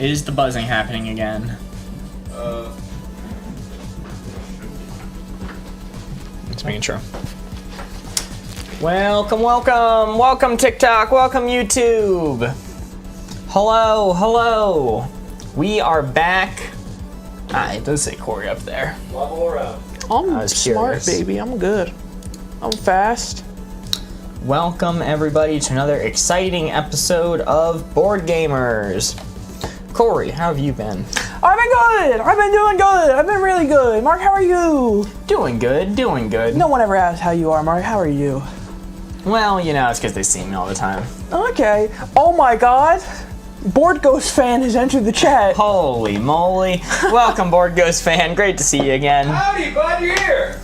Is the buzzing happening again? Just making sure. Welcome, welcome, welcome TikTok, welcome YouTube. Hello, hello. We are back. It does say Corey up there. I'm smart, baby. I'm good. I'm fast. Welcome everybody to another exciting episode of Boardgamers. Corey, how have you been? I've been good. I've been doing good. I've been really good. Mark, how are you? Doing good, doing good. No one ever asks how you are, Mark. How are you? Well, you know, it's because they see me all the time. Okay. Oh my God. Board Ghost fan has entered the chat. Holy moly. Welcome, Board Ghost fan. Great to see you again. Howdy, bud, you're here.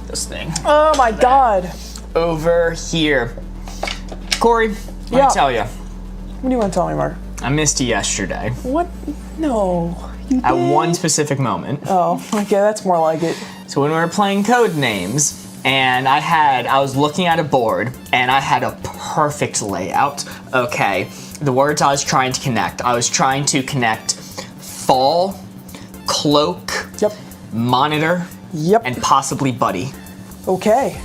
This thing. Oh my God. Over here. Corey, let me tell you. What do you want to tell me, Mark? I missed you yesterday. What? No. You At did? one specific moment. Oh, okay. That's more like it. So when we were playing Codenames, and I was looking at a board, and I had a perfect layout. Okay, the words I was trying to connect. I was trying to connect fall, cloak, Yep. monitor, Yep. and possibly buddy. Okay.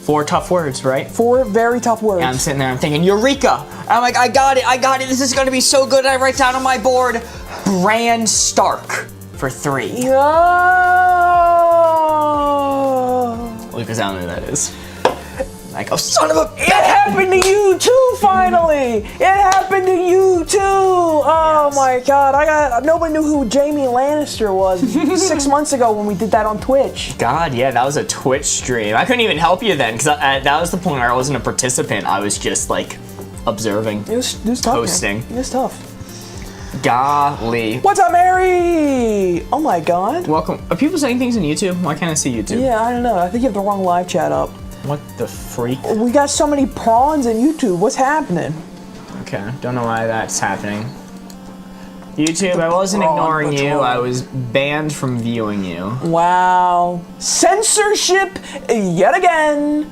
4 tough words, right? 4 very tough words. And I'm sitting there, I'm thinking, Eureka! I'm like, I got it, this is gonna be so good. I write down on my board, Bran Stark for 3. No. Lucas, I don't know who that is. Like, oh, son of a... It happened to you too, finally! It happened to you too! Oh my God, nobody knew who Jamie Lannister was 6 months ago when we did that on Twitch. God, yeah, that was a Twitch stream. I couldn't even help you then, because that was the point where I wasn't a participant. I was just, like, observing. It was tough, Hosting. man. It was tough. Golly. What's up, Mary? Oh my God. Welcome. Are people saying things on YouTube? Why can't I see YouTube? Yeah, I don't know. I think you have the wrong live chat up. What the freak? We got so many prawns in YouTube. What's happening? Okay, don't know why that's happening. YouTube, I wasn't ignoring you. I was banned from viewing you. Wow. Censorship yet again.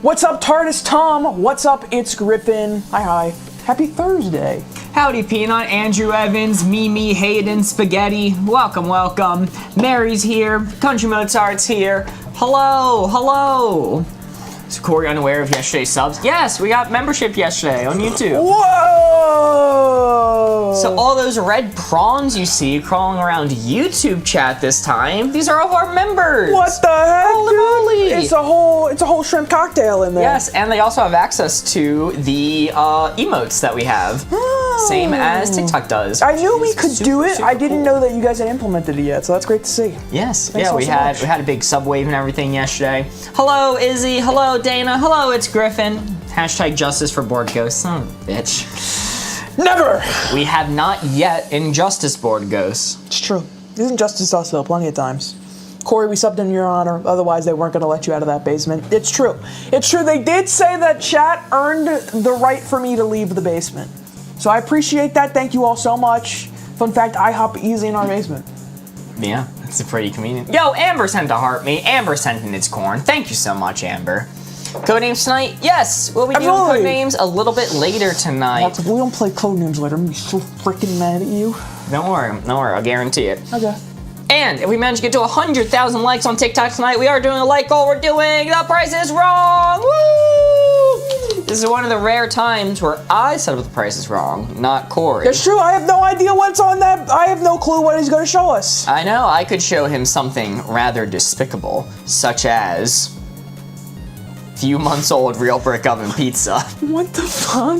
What's up, TARDIS Tom? What's up, it's Griffin. Hi, hi. Happy Thursday. Howdy, Peanut, Andrew Evans, Mimi, Hayden, Spaghetti. Welcome, welcome. Mary's here. Country Mozart's here. Hello, hello. Is Corey unaware of yesterday's subs? Yes, we got membership yesterday on YouTube. Whoa! So all those red prawns you see crawling around YouTube chat this time, these are all of our members. What the heck, Holy dude? moly. It's a whole shrimp cocktail in there. Yes, and they also have access to the emotes that we have. Same as TikTok does. I knew we could do it. Super I didn't cool. know that you guys had implemented it yet, so that's great to see. Yes, Thanks yeah, so we much. had a big subwave and everything yesterday. Hello, Izzy. Hello, Dana. Hello, it's Griffin. Hashtag justice for board ghosts. Son of a bitch. Never! We have not yet injustice board ghosts. It's true. Isn't justice us though, plenty of times. Corey, we subbed in your honor, otherwise they weren't going to let you out of that basement. It's true. It's true. They did say that chat earned the right for me to leave the basement. So I appreciate that. Thank you all so much. Fun fact, I hop easy in our basement. Yeah, it's a pretty convenient. Yo, Amber sent to heart me. Amber sent in its corn. Thank you so much, Amber. Codenames tonight? Yes, we'll be doing Absolutely. Codenames a little bit later tonight. Mark, if we don't play Codenames later, I'm going to be so freaking mad at you. Don't worry, I'll guarantee it. Okay. And if we manage to get to 100,000 likes on TikTok tonight, we are doing a like goal. We're doing The Price is Wrong. Woo! This is one of the rare times where I set up The Price is Wrong, not Corey. It's true. I have no idea what's on that. I have no clue what he's going to show us. I know, I could show him something rather despicable, such as few months old real brick oven pizza. What the fuck?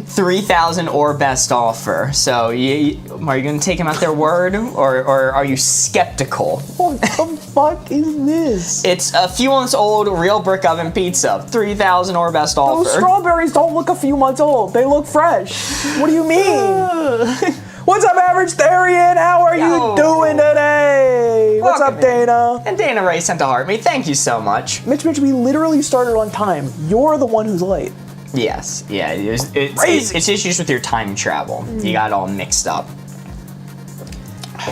3,000 or best offer. So, are you gonna take him at their word, or are you skeptical? What the fuck is this? It's a few months old real brick oven pizza. 3,000 or best offer. Those strawberries don't look a few months old. They look fresh. What do you mean? What's up, Average Therian? How are you doing today? What's up, Dana? And Dana Ray sent to heart me. Thank you so much. Mitch, we literally started on time. You're the one who's late. Yes, yeah, it's issues with your time travel. You got it all mixed up.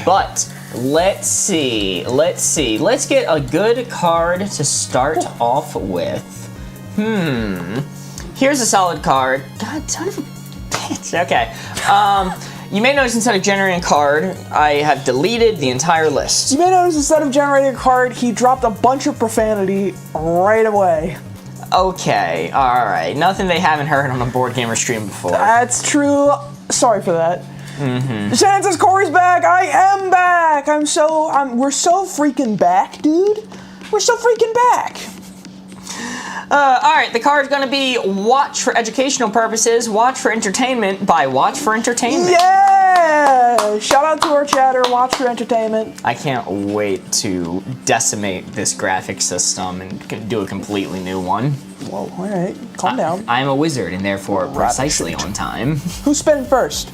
But let's see. Let's get a good card to start off with. Here's a solid card. God, son of a bitch. Okay. You may notice instead of generating a card, I have deleted the entire list. You may notice instead of generating a card, he dropped a bunch of profanity right away. Okay, alright. Nothing they haven't heard on a Board Gamer stream before. That's true. Sorry for that. Shannon says Corey's back. I am back. We're so freaking back, dude. We're so freaking back. Alright, the card's gonna be Watch for Educational Purposes, Watch for Entertainment by Watch for Entertainment. Yeah! Shout out to our chatter, Watch for Entertainment. I can't wait to decimate this graphic system and do a completely new one. Whoa, alright. Calm down. I'm a wizard and therefore precisely on time. Who's spinning first?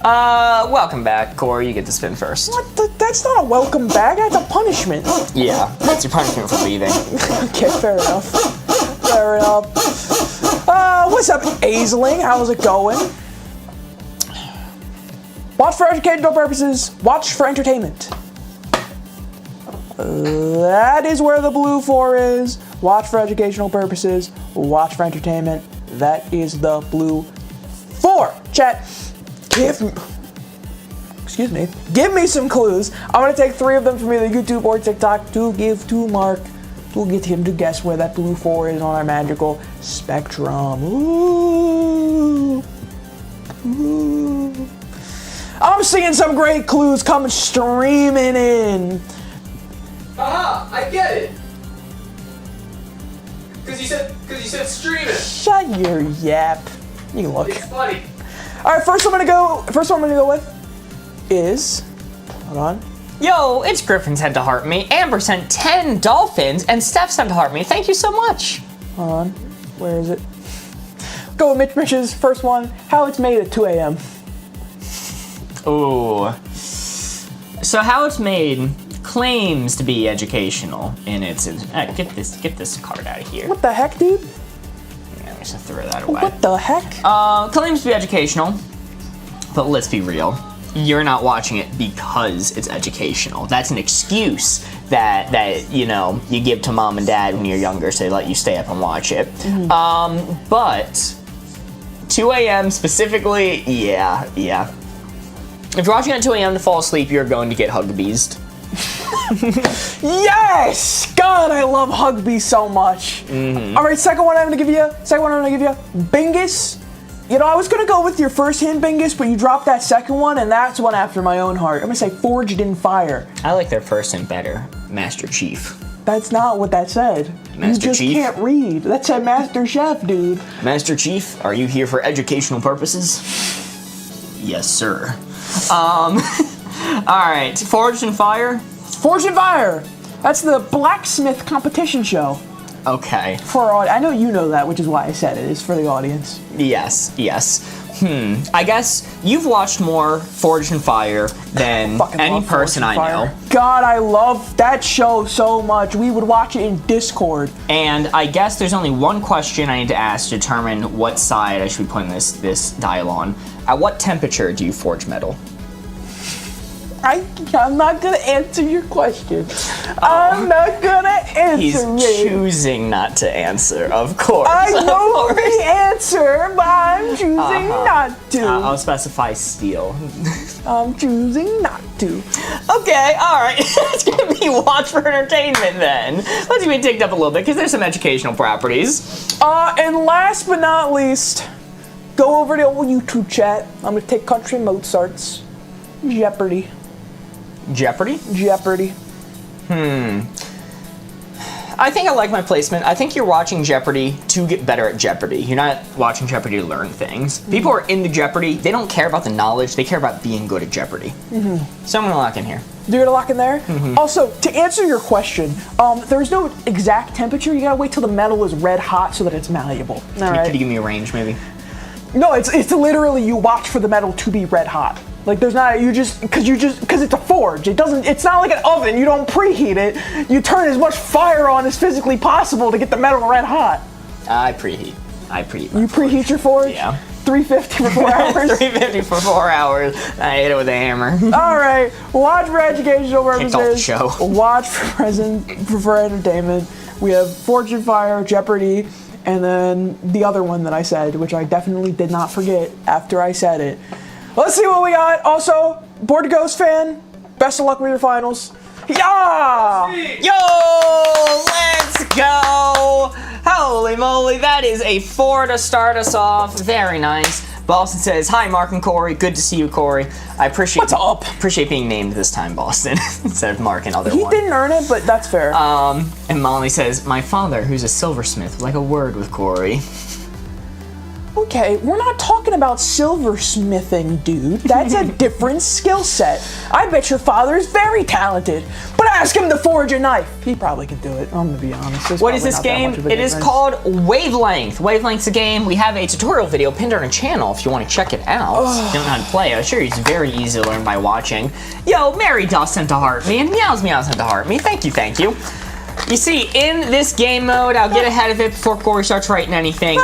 Welcome back, Corey. You get to spin first. What? That's not a welcome back. That's a punishment. Yeah, that's your punishment for leaving. Okay, fair enough. Fair enough. What's up, Aisling? How's it going? Watch for educational purposes. Watch for entertainment. That is where the blue 4 is. Watch for educational purposes. Watch for entertainment. That is the blue 4. Chat, give me some clues. I'm gonna take 3 of them from either YouTube or TikTok to give to Mark. We'll get him to guess where that blue 4 is on our magical spectrum. Ooh. Ooh. I'm seeing some great clues coming streaming in. Aha! I get it. Because you said streaming. Shut your yap. You look. It's funny. All right, first one I'm gonna go with is. Hold on. Yo, it's Griffin sent to heart me, Amber sent 10 dolphins, and Steph sent to heart me. Thank you so much. Hold on. Where is it? Go with Mitch's first one. How it's made at 2 a.m. Ooh. So how it's made claims to be educational in its. Get this card out of here. What the heck, dude? Yeah, I'm just gonna throw that away. What the heck? Claims to be educational, but let's be real. You're not watching it because it's educational. That's an excuse that you know you give to mom and dad when you're younger, so they let you stay up and watch it. But 2 a.m. specifically, yeah. If you're watching at 2 a.m. to fall asleep, you're going to get hugbeezed. Yes! God, I love Hugby so much. All right, second one I'm gonna give you. Bingus. You know, I was gonna go with your first hint, Bingus, but you dropped that second one, and that's one after my own heart. I'm gonna say Forged in Fire. I like their first hint better, Master Chief. That's not what that said. Master you just Chief? can't read. That said Master Chef, dude. Master Chief, are you here for educational purposes? Yes, sir. All right, Forged in Fire. Forged in Fire. That's the blacksmith competition show. Okay. I know you know that, which is why I said it. It's for the audience. Yes. I guess you've watched more Forged in Fire than any person I know. God, I love that show so much. We would watch it in Discord. And I guess there's only one question I need to ask to determine what side I should be putting this dial on. At what temperature do you forge metal? I'm not gonna answer your question. I'm not gonna answer He's it. choosing not to answer, of course. I know the answer, but I'm choosing not to. I'll specify steel. I'm choosing not to. Okay, alright. It's gonna be Watch for Entertainment then. Let's get ticked up a little bit because there's some educational properties. And last but not least, go over to old YouTube chat. I'm gonna take Country Mozart's Jeopardy. Jeopardy? Jeopardy. I think I like my placement. I think you're watching Jeopardy to get better at Jeopardy. You're not watching Jeopardy to learn things. People are into Jeopardy. They don't care about the knowledge. They care about being good at Jeopardy. So I'm gonna lock in here. You're gonna lock in there? Also, to answer your question, there's no exact temperature. You gotta wait till the metal is red hot so that it's malleable. Could you give me a range, maybe? No, it's literally you watch for the metal to be red hot. Like there's not because it's a forge. It's not like an oven. You don't preheat it. You turn as much fire on as physically possible to get the metal red hot. I preheat. You preheat your forge? Yeah. 350 for 4 hours? 350 for 4 hours. I hit it with a hammer. All right. Watch for educational purposes. Kicked off the show. Watch for entertainment. We have Forge and Fire, Jeopardy, and then the other one that I said, which I definitely did not forget after I said it. Let's see what we got. Also, Board Ghost fan, best of luck with your finals. Yeah! Yo, let's go! Holy moly, that is a 4 to start us off. Very nice. Boston says, hi, Mark and Corey. Good to see you, Corey. I appreciate appreciate being named this time, Boston, instead of Mark and other one. He didn't earn it, but that's fair. And Molly says, my father, who's a silversmith, would like a word with Corey. Okay, we're not talking about silversmithing, dude. That's a different skill set. I bet your father is very talented, but ask him to forge a knife. He probably can do it, I'm gonna be honest. What is this game? It is called Wavelength. Wavelength's a game. We have a tutorial video pinned on our channel if you want to check it out. If you don't know how to play, I assure you it's very easy to learn by watching. Yo, Mary Doss sent to heart me, and Meows Meows sent to heart me. Thank you, thank you. You see, in this game mode, I'll get ahead of it before Corey starts writing anything.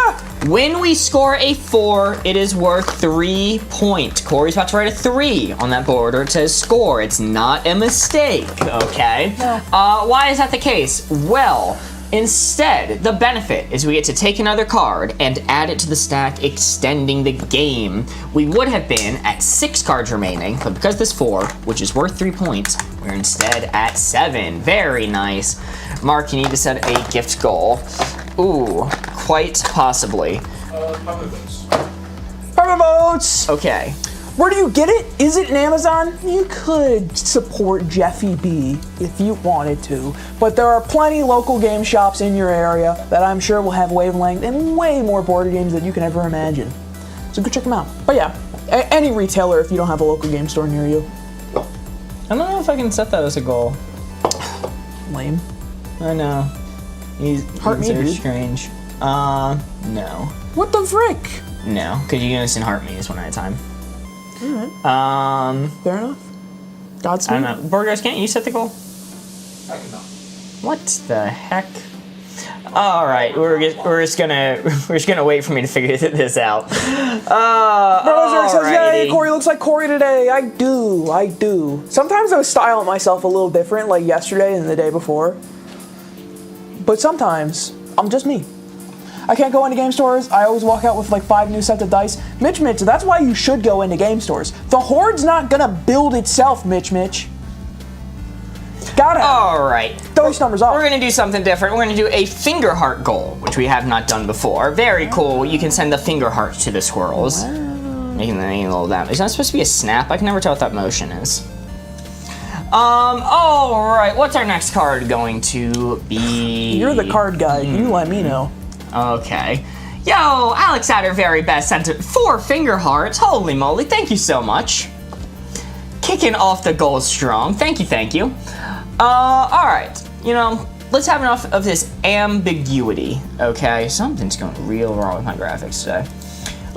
When we score a 4, it is worth 3 points. Corey's about to write a 3 on that board, or it says score. It's not a mistake, okay? Why is that the case? Well, instead, the benefit is we get to take another card and add it to the stack, extending the game. We would have been at 6 cards remaining, but because this 4, which is worth 3 points, we're instead at 7. Very nice. Mark, you need to set a gift goal. Ooh, quite possibly. Purple votes! Okay. Where do you get it? Is it in Amazon? You could support Jeffy B if you wanted to, but there are plenty local game shops in your area that I'm sure will have Wavelength and way more board games than you can ever imagine. So go check them out. But yeah, any retailer if you don't have a local game store near you. I don't know if I can set that as a goal. Lame. I know. Heart me, dude. Strange. No. What the frick? No, because you can listen heart me's one at a time. Alright. Fair enough. Godspeed. I don't know. Burgers, can't you set the goal? I cannot. What the heck? All right, we're just gonna wait for me to figure this out. Brother says, "Yay, Corey looks like Corey today." I do. Sometimes I style myself a little different, like yesterday and the day before. But sometimes I'm just me. I can't go into game stores. I always walk out with like 5 new sets of dice. Mitch, that's why you should go into game stores. The hoard's not gonna build itself, Mitch. Gotta All right. those numbers off. We're gonna do something different. We're gonna do a finger heart goal, which we have not done before. Very cool. You can send the finger heart to the squirrels. Wow. Making a little damage. It's not supposed to be a snap. I can never tell what that motion is. All right. What's our next card going to be? You're the card guy. You let me know. Okay. Yo, Alex at her very best sent 4 finger hearts. Holy moly, thank you so much. Kicking off the goal strong. Thank you. Alright. You know, let's have enough of this ambiguity, okay? Something's going real wrong with my graphics today.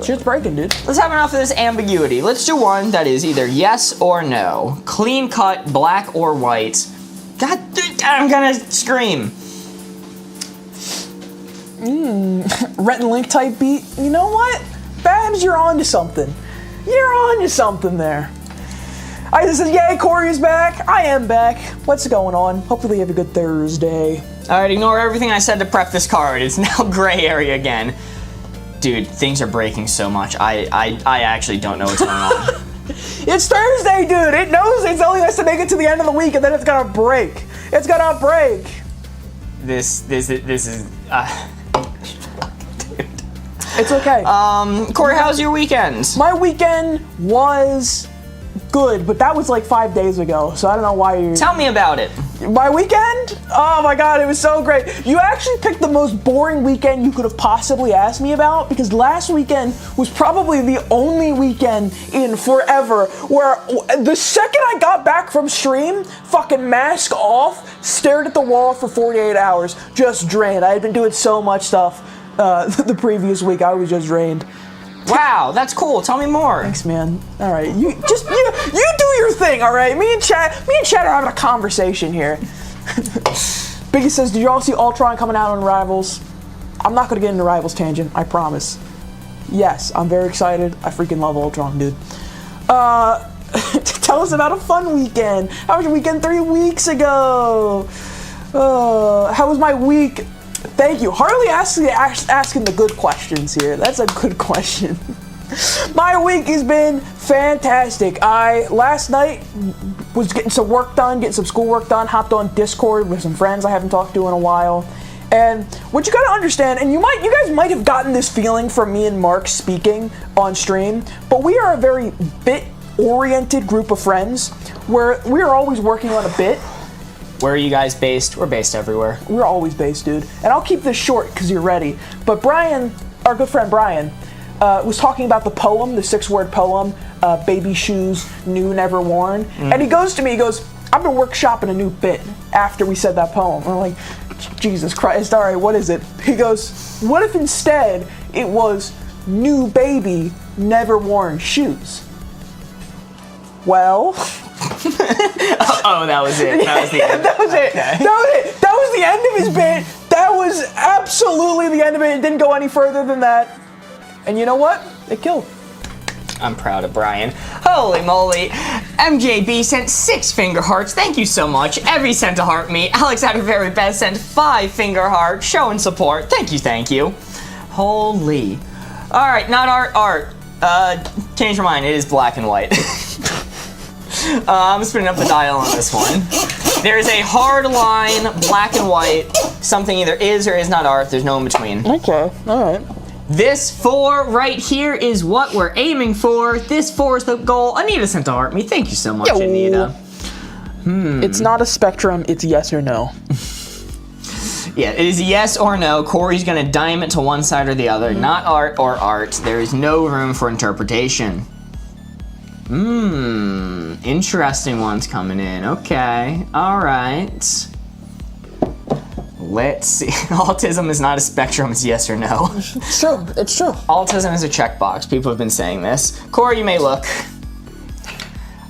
Shit's breaking, dude. Let's have enough of this ambiguity. Let's do one that is either yes or no. Clean cut, black or white. God, I'm gonna scream. Rhett and Link type beat. You know what? Babs, you're on to something. You're on to something there. I just said, yay, Corey is back. I am back. What's going on? Hopefully you have a good Thursday. Alright, ignore everything I said to prep this card. It's now gray area again. Dude, things are breaking so much. I actually don't know what's going on. It's Thursday, dude. It knows it's only has to make it to the end of the week and then it's gonna break. It's gonna break. This is It's okay. Corey, how's your weekend? My weekend was good, but that was like 5 days ago, so I don't know why you're... Tell me about it. My weekend? Oh my god, it was so great. You actually picked the most boring weekend you could have possibly asked me about, because last weekend was probably the only weekend in forever where the second I got back from stream, fucking mask off, stared at the wall for 48 hours, just drained. I had been doing so much stuff the previous week, I was just drained. Wow, that's cool. Tell me more. Thanks, man. All right, you do your thing. All right, me and Chad are having a conversation here. Biggie says, "Did you all see Ultron coming out on Rivals?" I'm not gonna get into Rivals tangent. I promise. Yes, I'm very excited. I freaking love Ultron, dude. Tell us about a fun weekend. How was your weekend 3 weeks ago? How was my week? Thank you. Harley asking the good questions here. That's a good question. My week has been fantastic. I last night was getting some work done, getting some schoolwork done, hopped on Discord with some friends I haven't talked to in a while. And what you gotta understand, and you guys might have gotten this feeling from me and Mark speaking on stream, but we are a very bit-oriented group of friends where we are always working on a bit. Where are you guys based? We're based everywhere. We're always based, dude. And I'll keep this short because you're ready. But Brian, our good friend Brian, was talking about the poem, the 6-word poem, Baby Shoes, New Never Worn. And he goes to me, he goes, I've been workshopping a new bit after we said that poem. I'm like, Jesus Christ, all right, what is it? He goes, what if instead it was new baby, never worn shoes? Well... Oh, that was it. That was the end. That was it. Okay. That was it. That was the end of his bit. That was absolutely the end of it. It didn't go any further than that. And you know what? It killed. I'm proud of Brian. Holy moly. MJB sent 6 finger hearts. Thank you so much. Every sent a heart me. Alex at her very best sent 5 finger hearts. Showing support. Thank you, thank you. Holy. Alright, not art. Change your mind. It is black and white. I'm spinning up the dial on this one. There is a hard line, black and white. Something either is or is not art. There's no in between. Okay, alright. This 4 right here is what we're aiming for. This 4 is the goal. Anita sent a heart me. Thank you so much, Yo. Anita. It's not a spectrum, it's yes or no. Yeah, it is yes or no. Corey's gonna dime it to one side or the other. Not art or art. There is no room for interpretation. Interesting ones coming in. Okay, all right. Let's see. Autism is not a spectrum, it's yes or no. It's true, it's true. Autism is a checkbox. People have been saying this. Corey, you may look.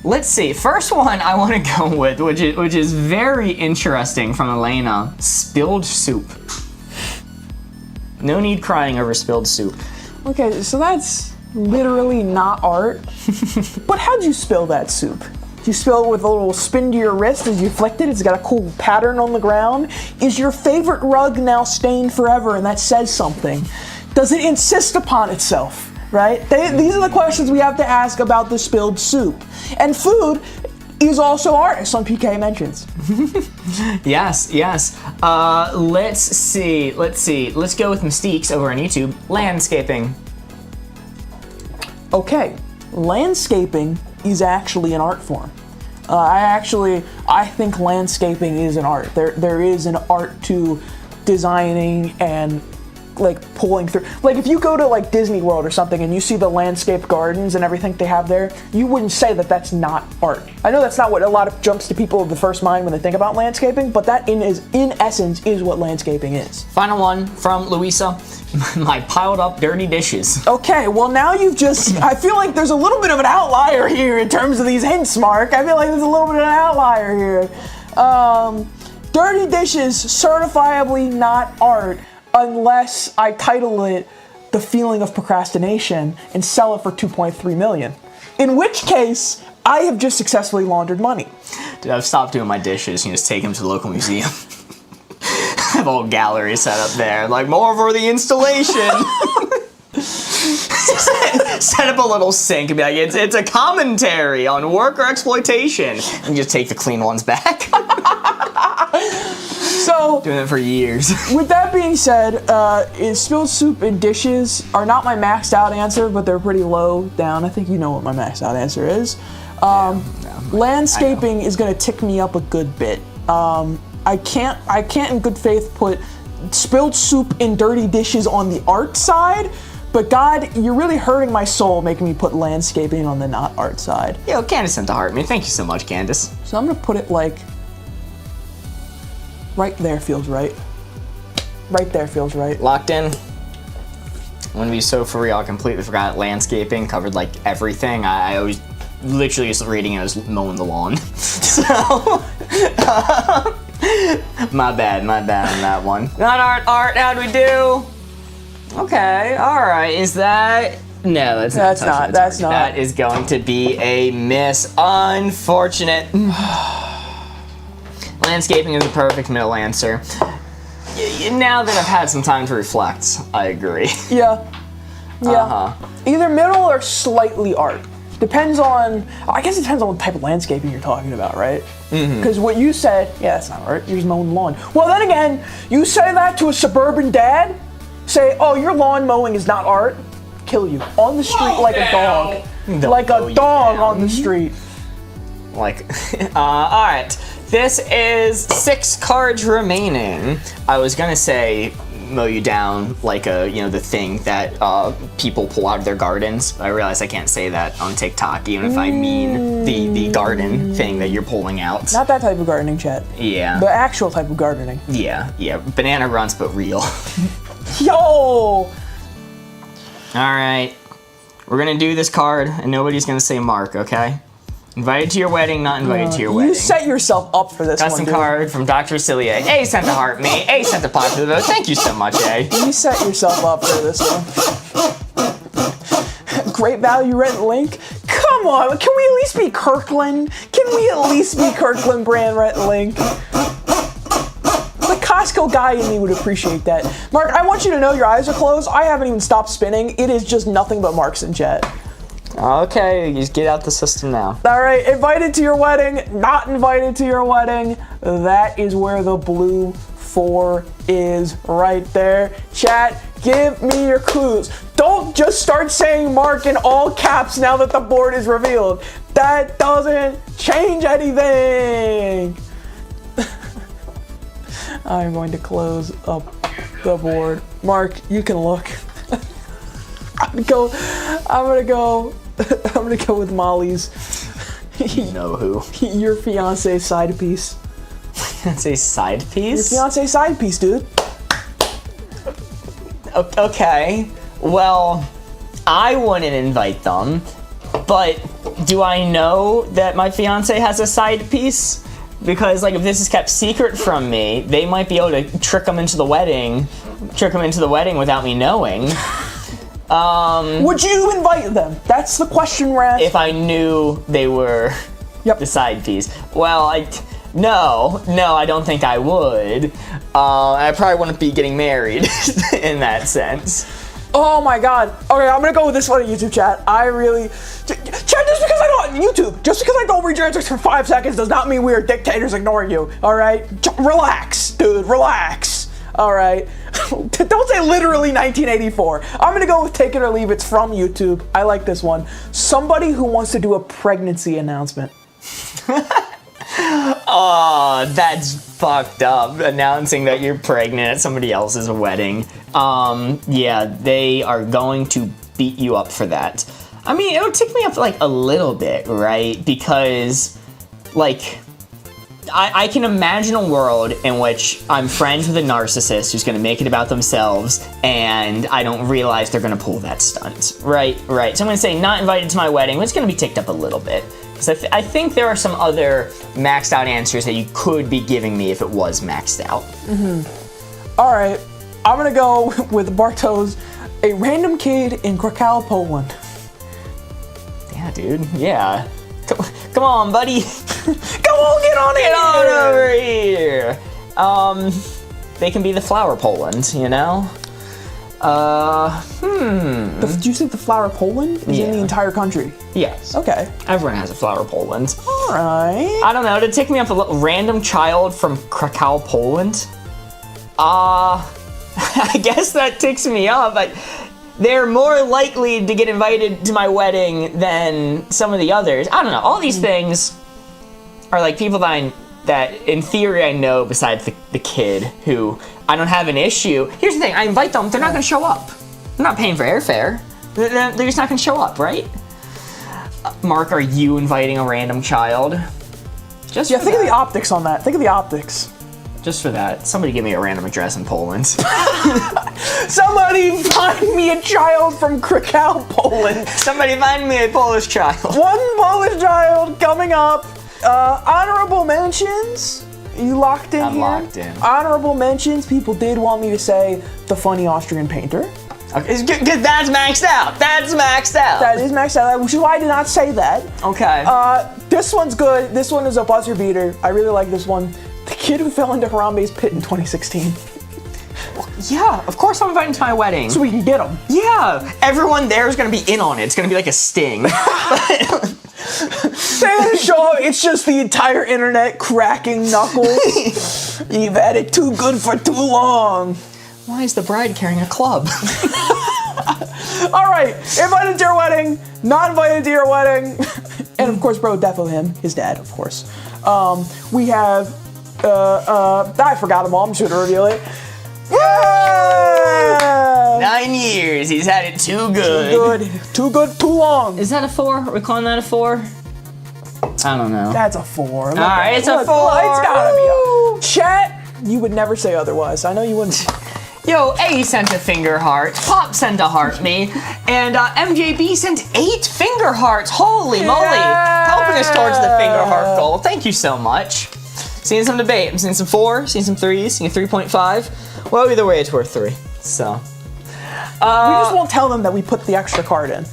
Let's see. First one I want to go with, which is very interesting from Elena. Spilled soup. No need crying over spilled soup. Okay, so that's literally not art. But how'd you spill that soup? You spill it with a little spin to your wrist as you flicked it. It's got a cool pattern on the ground. Is your favorite rug now stained forever? And that says something. Does it insist upon itself? Right? These are the questions we have to ask about the spilled soup. And food is also art, as some PK mentions. Yes. Let's see. Let's go with Mystiques over on YouTube. Landscaping. Okay, landscaping is actually an art form. I think landscaping is an art. There is an art to designing and like pulling through. Like if you go to like Disney World or something and you see the landscape gardens and everything they have there, you wouldn't say that that's not art. I know that's not what a lot of jumps to people the first mind when they think about landscaping, but that in essence is what landscaping is. Final one from Louisa. My piled up dirty dishes. Okay, well now you've just, I feel like there's a little bit of an outlier here in terms of these hints, Mark. I feel like there's a little bit of an outlier here. Dirty dishes, certifiably not art, unless I title it The Feeling of Procrastination and sell it for $2.3 million. In which case, I have just successfully laundered money. Dude, I've stopped doing my dishes and just take them to the local museum. I have a whole gallery set up there. Like, more for the installation. Set up a little sink and be like, it's a commentary on worker exploitation. And just take the clean ones back. So, doing it for years. With that being said, spilled soup and dishes are not my maxed out answer, but they're pretty low down. I think you know what my maxed out answer is. Landscaping is going to tick me up a good bit. I can't in good faith put spilled soup and dirty dishes on the art side, but God, you're really hurting my soul making me put landscaping on the not art side. Yo, Candace sent a heart me. Thank you so much, Candace. So I'm gonna put it like right there feels right. Right there feels right. Locked in. I'm gonna be so for real, I completely forgot landscaping covered like everything. I always literally just reading it as mowing the lawn. So my bad on that one. Not art, how'd we do? Okay, alright, is that... No, that's not. That's not. That is going to be a miss. Unfortunate. Landscaping is the perfect middle answer. Now that I've had some time to reflect, I agree. Yeah. Either middle or slightly art. Depends on, I guess it depends on what type of landscaping you're talking about, right? Because what you said, yeah, that's not art, you're just mowing the lawn. Well, then again, you say that to a suburban dad, say, oh, your lawn mowing is not art, kill you. On the street like a dog. Like a dog on the street. Like, alright. This is 6 cards remaining. I was gonna say mow you down like the thing that people pull out of their gardens. I realize I can't say that on TikTok, even if I mean the garden thing that you're pulling out. Not that type of gardening, Chet. Yeah. The actual type of gardening. Yeah. Banana runs, but real. Yo! Alright. We're gonna do this card, and nobody's gonna say Mark, okay? Invited to your wedding, not invited to your wedding. You set yourself up for this Custom card from Dr. Celia. A sent to heart me. A sent to popular vote. Thank you so much, A. You set yourself up for this one. Great value rent link. Come on, can we at least be Kirkland? Can we at least be Kirkland brand rent link? The Costco guy in me would appreciate that. Mark, I want you to know your eyes are closed. I haven't even stopped spinning. It is just nothing but Marks and Jet. Okay, you just get out the system now. All right, invited to your wedding, not invited to your wedding. That is where the blue 4 is right there. Chat, give me your clues. Don't just start saying Mark in all caps now that the board is revealed. That doesn't change anything. I'm going to close up the board. Mark, you can look. I'm gonna go with Molly's. You know who? Your fiance's side piece. Fiance's side piece? Your fiance's side piece, dude. Okay. Well, I wouldn't invite them, but do I know that my fiance has a side piece? Because like if this is kept secret from me, they might be able to trick him into the wedding without me knowing. Would you invite them? That's the question we're asking. If I knew they were the side piece. Well, no, I don't think I would. I probably wouldn't be getting married in that sense. Oh my god. Okay, I'm gonna go with this one on YouTube, chat. Chat, just because I don't read your answers for 5 seconds does not mean we are dictators ignoring you, alright? Relax, dude, relax. Alright. Don't say literally 1984. I'm gonna go with take it or leave. It's from YouTube. I like this one. Somebody who wants to do a pregnancy announcement. Oh, that's fucked up. Announcing that you're pregnant at somebody else's wedding. Yeah, they are going to beat you up for that. I mean, it'll tick me up like a little bit, right? Because, like, I can imagine a world in which I'm friends with a narcissist who's going to make it about themselves, and I don't realize they're going to pull that stunt. Right. So I'm going to say not invited to my wedding, but it's going to be ticked up a little bit. Because I think there are some other maxed out answers that you could be giving me if it was maxed out. All right, I'm going to go with Bartosz, a random kid in Krakow, Poland. Yeah, dude. Yeah. Come on, buddy. Come on, get on here. Over here. They can be the Flower Poland, you know? Do you think the Flower Poland is in the entire country? Yes. Okay. Everyone has a Flower Poland. All right. I don't know. To take me up a random child from Krakow, Poland? I guess that ticks me up, but they're more likely to get invited to my wedding than some of the others. I don't know. All these things are like people that in theory I know besides the kid who I don't have an issue. Here's the thing. I invite them. They're not going to show up. I'm not paying for airfare. They're just not going to show up, right? Mark, are you inviting a random child? Think of the optics on that. Think of the optics. Just for that. Somebody give me a random address in Poland. Somebody find me a child from Krakow, Poland. Somebody find me a Polish child. One Polish child coming up. Honorable mentions. You locked in I'm here? locked in. Honorable mentions. People did want me to say the funny Austrian painter. Okay, because that's maxed out. That is maxed out, which is why I did not say that. Okay. This one's good. This one is a buzzer beater. I really like this one. The kid who fell into Harambe's pit in 2016. Yeah, of course I'm inviting to my wedding. So we can get them. Yeah, everyone there is gonna be in on it. It's gonna be like a sting. Santa show, it's just the entire internet cracking knuckles. You've had it too good for too long. Why is the bride carrying a club? All right, invited to your wedding, not invited to your wedding, and of course, bro, defo him, his dad, of course. We have, I forgot them all. I'm just gonna reveal it. Yeah! 9 years. He's had it too good. Too good, too long. Is that a 4? Are we calling that a 4? I don't know. That's a 4. All right, it's a 4. It's gotta be a chat. You would never say otherwise. I know you wouldn't. Yo, A sent a finger heart, Pop sent a heart me, and MJB sent 8 finger hearts. Holy moly! Helping us towards the finger heart goal. Thank you so much. Seeing some debate. I'm seeing some 4, seeing some 3s, seeing a 3.5. Well, either way, it's worth 3. So. We just won't tell them that we put the extra card in.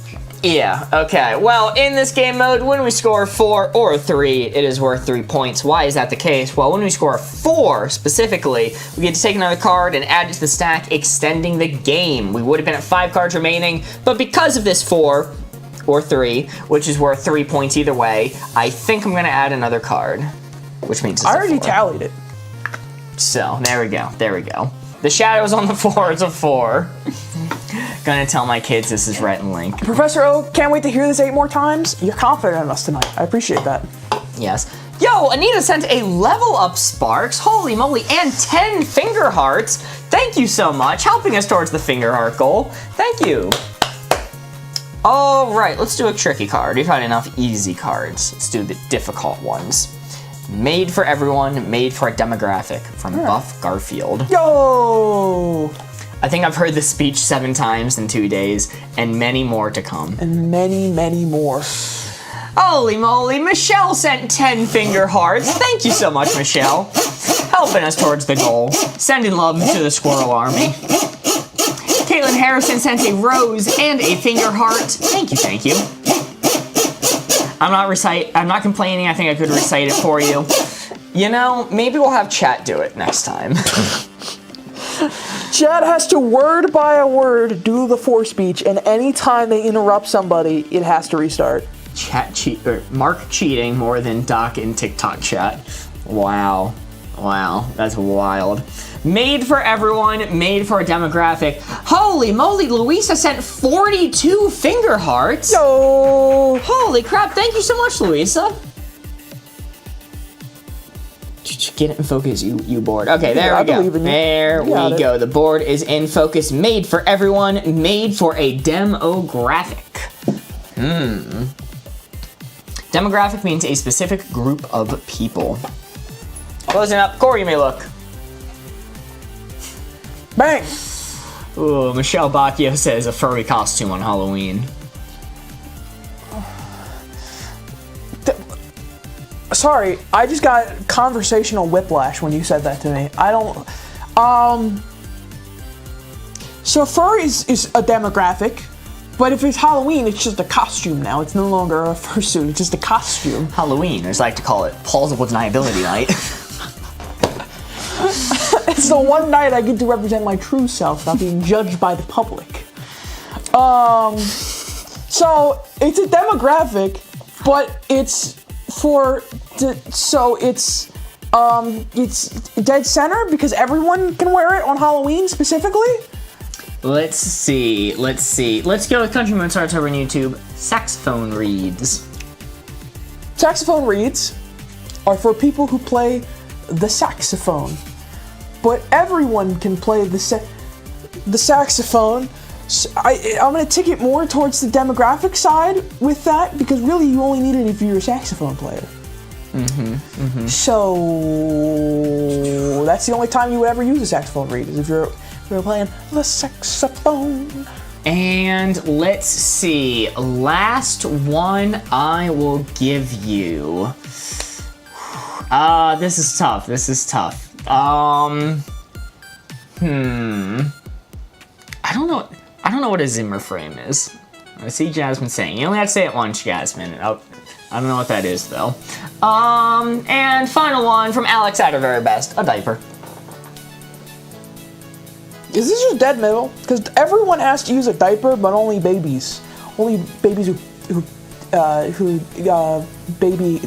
Yeah, okay. Well, in this game mode, when we score 4 or 3, it is worth 3 points. Why is that the case? Well, when we score 4, specifically, we get to take another card and add it to the stack, extending the game. We would have been at 5 cards remaining, but because of this 4 or 3, which is worth 3 points either way, I think I'm going to add another card, which means it's I already a 4. tallied it. So, there we go. There we go. The shadow's on the 4. It's a 4. Gonna tell my kids this is Rhett and Link. Professor O, can't wait to hear this 8 more times. You're confident in us tonight. I appreciate that. Yes. Yo, Anita sent a level up Sparks. Holy moly, and 10 finger hearts. Thank you so much, helping us towards the finger heart goal. Thank you. All right, let's do a tricky card. We've had enough easy cards. Let's do the difficult ones. Made for everyone, made for a demographic from Buff Garfield. Yo! I think I've heard this speech 7 times in 2 days, and many more to come. And many, many more. Holy moly, Michelle sent 10 finger hearts. Thank you so much, Michelle. Helping us towards the goal. Sending love to the squirrel army. Caitlin Harrison sent a rose and a finger heart. Thank you, thank you. I'm not complaining. I think I could recite it for you. You know, maybe we'll have chat do it next time. Chad has to word by word do the 4 speech, and anytime they interrupt somebody, it has to restart. Mark cheating more than Doc in TikTok chat. Wow. Wow, that's wild. Made for everyone, made for a demographic. Holy moly, Louisa sent 42 finger hearts. Yo! Holy crap, thank you so much, Louisa. Get it in focus, you board. Okay, there we go. There we go. The board is in focus. Made for everyone. Made for a demographic. Demographic means a specific group of people. Closing up. Corey, you may look. Bang! Ooh, Michelle Bacchio says a furry costume on Halloween. Sorry, I just got conversational whiplash when you said that to me. I don't... So furry is a demographic, but if it's Halloween, it's just a costume now. It's no longer a fursuit, it's just a costume. Halloween, as I like to call it, plausible deniability night. It's the one night I get to represent my true self, not being judged by the public. So it's a demographic, but it's it's dead center because everyone can wear it on Halloween specifically. Let's see. Let's go with Country Mozart's over on YouTube. Saxophone reeds. Saxophone reeds are for people who play the saxophone, but everyone can play the saxophone. So I'm going to tick it more towards the demographic side with that, because really you only need it if you're a saxophone player. So that's the only time you would ever use a saxophone reed, is if you're playing the saxophone. And let's see, last one I will give you. This is tough. I don't know what a Zimmer frame is. I see Jasmine saying. You only have to say it once, Jasmine. I don't know what that is, though. And final one from Alex at her very best. A diaper. Is this just dead middle? Because everyone has to use a diaper, but only babies. Only babies baby.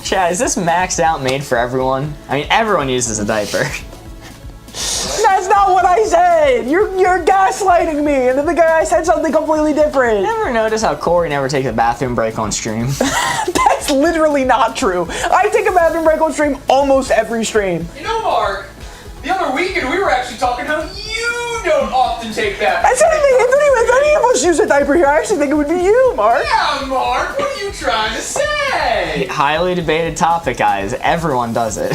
Chad, is this maxed out made for everyone? I mean, everyone uses a diaper. That's not what I said! You're gaslighting me, and then the guy said something completely different. Never notice how Corey never takes a bathroom break on stream? That's literally not true. I take a bathroom break on stream almost every stream. You know, Mark, the other weekend we were actually talking how you don't often take that. I said if any of us use a diaper here, I actually think it would be you, Mark. Yeah, Mark, what are you trying to say? Highly debated topic, guys. Everyone does it.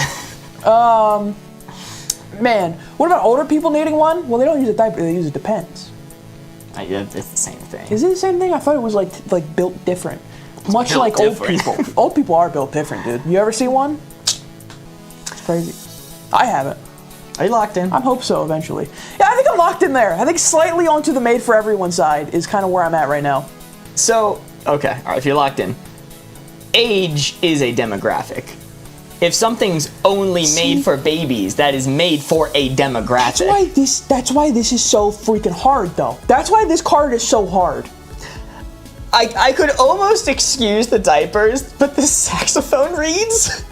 Man, what about older people needing one? Well, they don't use a diaper, they use a Depends. It's the same thing. Is it the same thing? I thought it was like built different. Much built like different. old people. Old people are built different, dude. You ever see one? It's crazy. I haven't. Are you locked in? I hope so eventually. Yeah, I think I'm locked in there. I think slightly onto the made for everyone side is kind of where I'm at right now. So, okay, all right, if you're locked in, age is a demographic. If something's only made for babies, that is made for a demographic. That's why this is so freaking hard, though. That's why this card is so hard. I could almost excuse the diapers, but the saxophone reeds?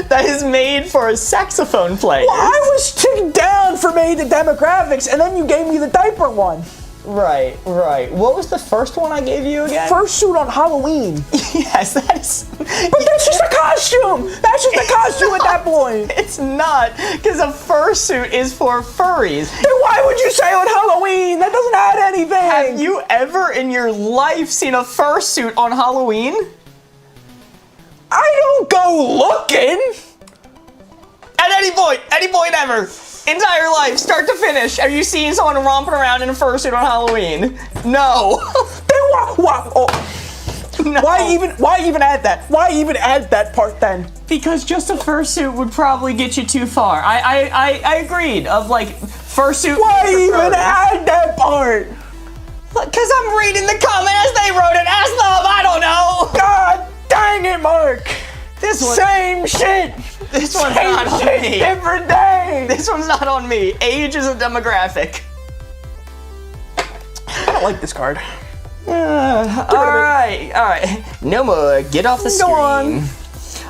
That is made for saxophone players. Well, I was ticked down for made to demographics, and then you gave me the diaper one. Right. What was the first one I gave you again? Fursuit on Halloween. Yes, that is. But that's just a costume. That's just a costume at that point. It's not, because a fursuit is for furries. Then why would you say on Halloween? That doesn't add anything. Have you ever in your life seen a fursuit on Halloween? I don't go looking. At any point ever. Entire life, start to finish. Have you seen someone romping around in a fursuit on Halloween? No. Then why? Oh. No. Why even add that? Why even add that part then? Because just a fursuit would probably get you too far. I agreed of like fursuit. Why even add that part? Because I'm reading the comment as they wrote it. Ask them. I don't know. God dang it, Mark. This one. Same shit. This one's Same not on shit, me. different day. This one's not on me. Age is a demographic. I don't like this card. All right. No more. Get off the screen. Go on.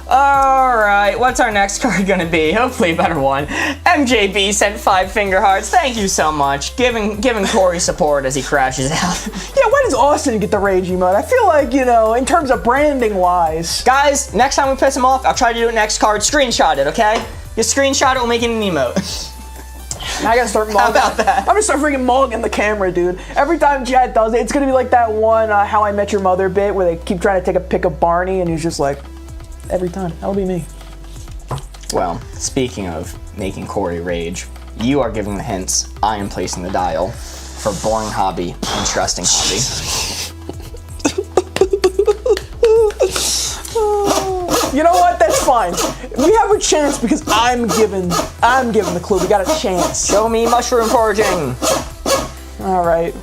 All right. What's our next card gonna be? Hopefully a better one. MJB sent 5 finger hearts. Thank you so much. Giving Corey support as he crashes out. Yeah, when does Austin get the rage emote? I feel like, in terms of branding wise. Guys, next time we piss him off, I'll try to do it next card. Screenshot it, okay? You screenshot it, we'll make it an emote. Now I gotta start mugging. How about that? I'm gonna start freaking mugging the camera, dude. Every time Chad does it, it's gonna be like that one How I Met Your Mother bit where they keep trying to take a pic of Barney and he's just like, every time. That'll be me. Well, speaking of making Corey rage, you are giving the hints. I am placing the dial for boring hobby, interesting hobby. You know what? That's fine. We have a chance because I'm given the clue. We got a chance. Show me mushroom foraging. All right.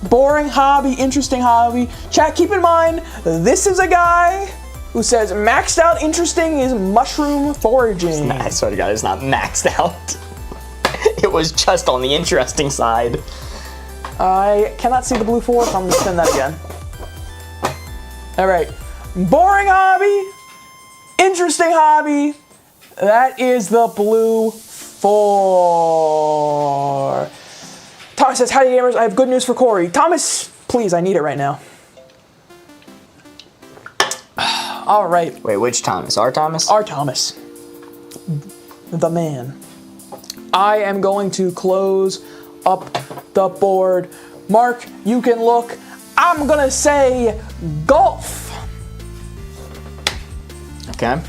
Boring hobby, interesting hobby. Chat, keep in mind, this is a guy who says maxed out interesting is mushroom foraging. I swear to God, it's not maxed out. It was just on the interesting side. I cannot see the blue 4, so I'm gonna spin that again. All right. Boring hobby, interesting hobby. That is the blue 4. Thomas says, howdy gamers, I have good news for Corey. Thomas, please, I need it right now. All right. Wait, which Thomas? Our Thomas? Our Thomas. The man. I am going to close up the board. Mark, you can look. I'm gonna say golf. Okay. I've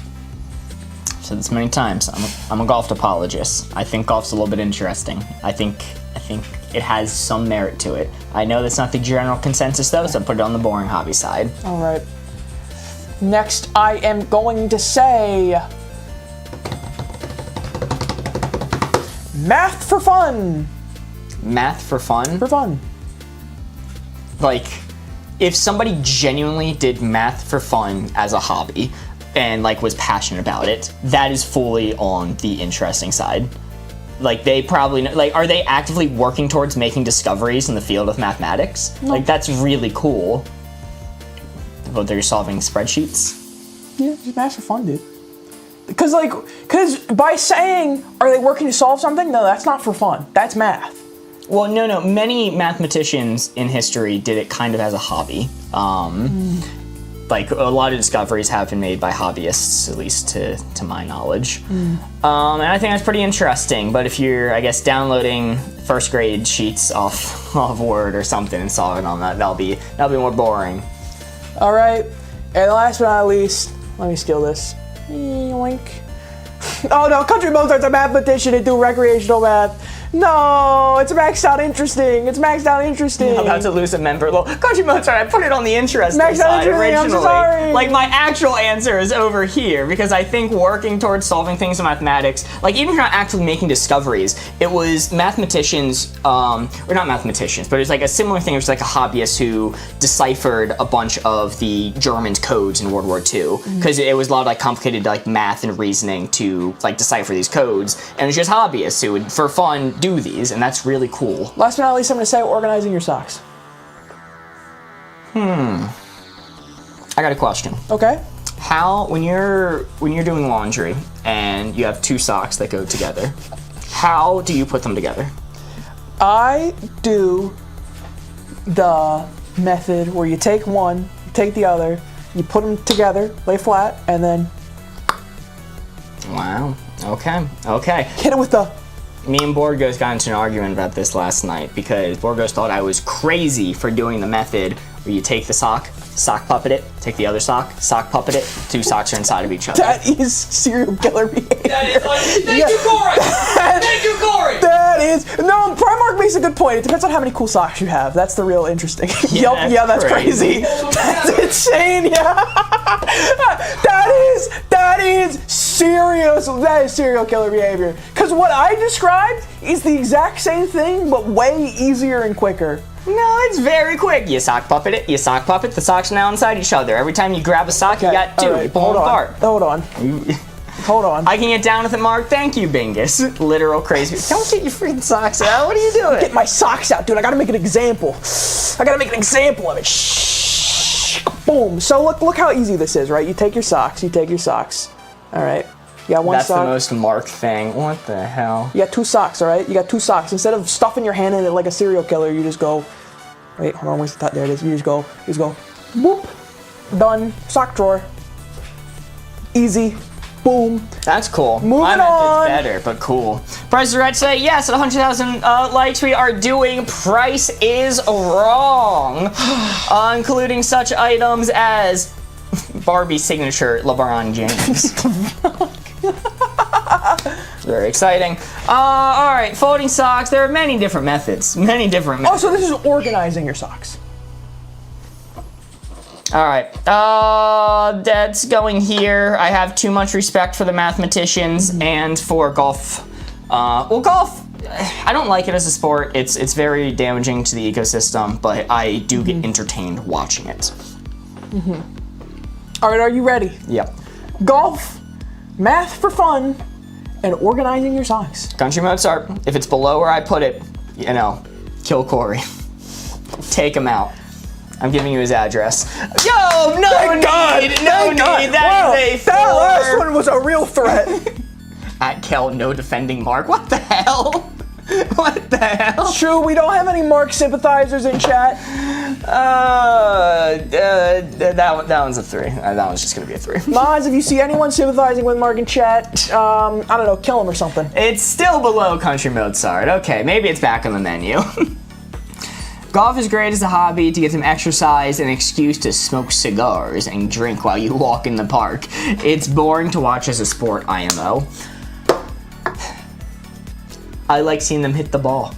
said this many times. I'm a golf apologist. I think golf's a little bit interesting. I think it has some merit to it. I know that's not the general consensus though, so I put it on the boring hobby side. All right. Next, I am going to say math for fun. Math for fun? For fun. Like, if somebody genuinely did math for fun as a hobby and like was passionate about it, that is fully on the interesting side. like they probably know, like, are they actively working towards making discoveries in the field of mathematics? No. Like, that's really cool. But they're solving spreadsheets. Yeah, just math for fun, dude. Because by saying, are they working to solve something? No, that's not for fun. That's math. Well, no. Many mathematicians in history did it kind of as a hobby. Like, a lot of discoveries have been made by hobbyists, at least to my knowledge. And I think that's pretty interesting. But if you're, I guess, downloading first grade sheets off Word or something and solving on that, that'll be more boring. All right, and last but not least, let me steal this. Yoink. Oh no, Country Mozart's a mathematician and do recreational math. No, it's maxed out interesting. It's maxed out interesting. I'm about to lose a member. Well, Country Mozart, I put it on the interesting Maxed out side interesting, I'm originally. sorry. Like, my actual answer is over here because I think working towards solving things in mathematics, like, even if you're not actually making discoveries, it was mathematicians, or not mathematicians, but it was like a similar thing. It was like a hobbyist who deciphered a bunch of the German codes in World War II because it was a lot of like complicated like math and reasoning to like decipher these codes, and it was just hobbyists who would, for fun, do these, and that's really cool. Last but not least, I'm gonna say organizing your socks. I got a question. Okay. How, when you're doing laundry and you have two socks that go together, how do you put them together? I do the method where you take one, you take the other, you put them together, lay flat, and then Wow. Okay. hit it with the. Me and Boardgos got into an argument about this last night because Boardgos thought I was crazy for doing the method where you take the sock puppet it, take the other sock puppet it, two socks are inside of each other. That is serial killer behavior. That is like, thank you, Corey! Thank you, Corey! That is no. Primark makes a good point. It depends on how many cool socks you have. That's the real interesting. Yeah, Yup, that's crazy. That's insane. Yeah, that is serious. That is serial killer behavior. Because what I described is the exact same thing, but way easier and quicker. No, it's very quick. You sock puppet it, the socks are now inside each other. Every time you grab a sock, you got two. All right, You pull them apart. Hold on. I can get down with it, Mark. Thank you, Bingus. Literal crazy. Don't get your freaking socks out. What are you doing? Get my socks out, dude. I gotta make an example. I gotta make an example of it. Shh. Boom. So look how easy this is, right? You take your socks. All right. You got one That's sock. the most Mark thing. What the hell? You got two socks, all right? You got two socks. Instead of stuffing your hand in it like a serial killer, you just go. Wait, hold on. Where's the top? There it is. You just go. Boop. Done. Sock drawer. Easy. Boom. That's cool. Moving My on. method's better, but cool. Price is Right say yes at 100,000 likes. We are doing Price is Wrong, including such items as Barbie's signature LeBron James. Very exciting. All right, folding socks. There are many different methods. Oh, so this is organizing your socks. All right, that's going here. I have too much respect for the mathematicians and for golf. Well, golf, I don't like it as a sport. It's very damaging to the ecosystem, but I do get entertained watching it. All right, are you ready? Yep. Golf, math for fun, and organizing your socks. Country Mozart, if it's below where I put it, kill Corey. Take him out. I'm giving you his address. Yo, no need. That is a that last one was a real threat. At Kel, no defending Mark. What the hell? What the hell? True, we don't have any Mark sympathizers in chat. That one's a 3. That one's just gonna be a 3. Maz, if you see anyone sympathizing with Mark in chat, I don't know, kill him or something. It's still below Country Mozart. Okay, maybe it's back on the menu. Golf is great as a hobby to get some exercise and an excuse to smoke cigars and drink while you walk in the park. It's boring to watch as a sport, IMO. I like seeing them hit the ball.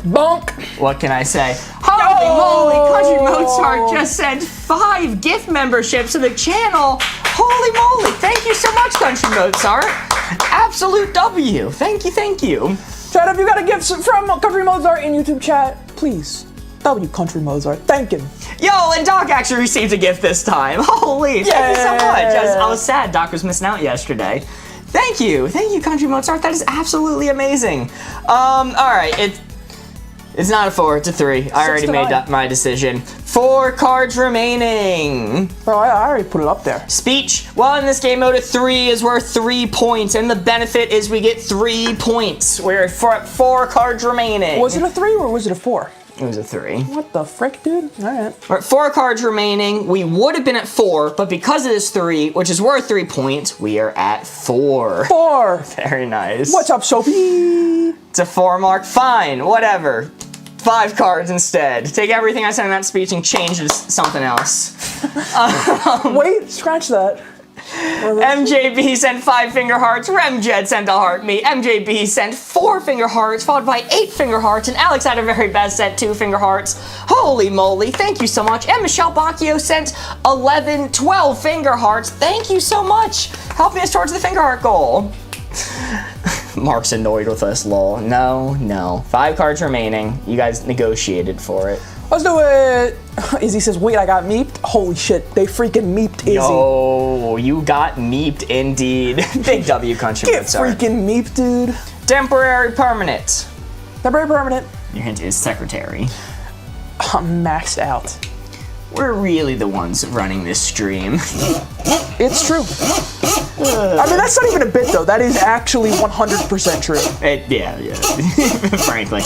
Bonk! What can I say? Holy moly, Country Mozart just sent 5 gift memberships to the channel. Holy moly, thank you so much, Country Mozart. Absolute W. Thank you. Chat, if you got a gift from Country Mozart in YouTube chat, please. W Country Mozart. Thank him. Yo, and Doc actually received a gift this time. Holy, thank you so much. I was sad Doc was missing out yesterday. Thank you, Country Mozart. That is absolutely amazing. All right, it's not a 4, it's a 3. I already made my decision. 4 cards remaining. Bro, I already put it up there. Speech. Well, in this game mode, a 3 is worth 3 points, and the benefit is we get 3 points. We're at 4 cards remaining. Was it a 3 or was it a 4? It was a 3. What the frick, dude? All right. We're at 4 cards remaining. We would have been at 4, but because of this 3, which is worth 3 points, we are at 4. 4. Very nice. What's up, Sophie? It's a 4 mark. Fine, whatever. 5 cards instead. Take everything I said in that speech and change it to something else. Wait, scratch that. MJB sent 5 finger hearts. Remjed sent a heart me. MJB sent 4 finger hearts, followed by 8 finger hearts, and Alex at a very best sent 2 finger hearts. Holy moly, thank you so much. And Michelle Bacchio sent 12 finger hearts. Thank you so much. Helping us towards the finger heart goal. Mark's annoyed with us, lol. No. 5 cards remaining. You guys negotiated for it. Let's do it. Izzy says, wait, I got meeped? Holy shit, they freaking meeped Izzy. Yo, you got meeped indeed. Big W, Country Get Mozart. freaking meeped, dude. Temporary permanent. Temporary permanent. Your hint is secretary. I'm maxed out. We're really the ones running this stream. It's true. I mean, that's not even a bit, though. That is actually 100% true. Yeah. Frankly.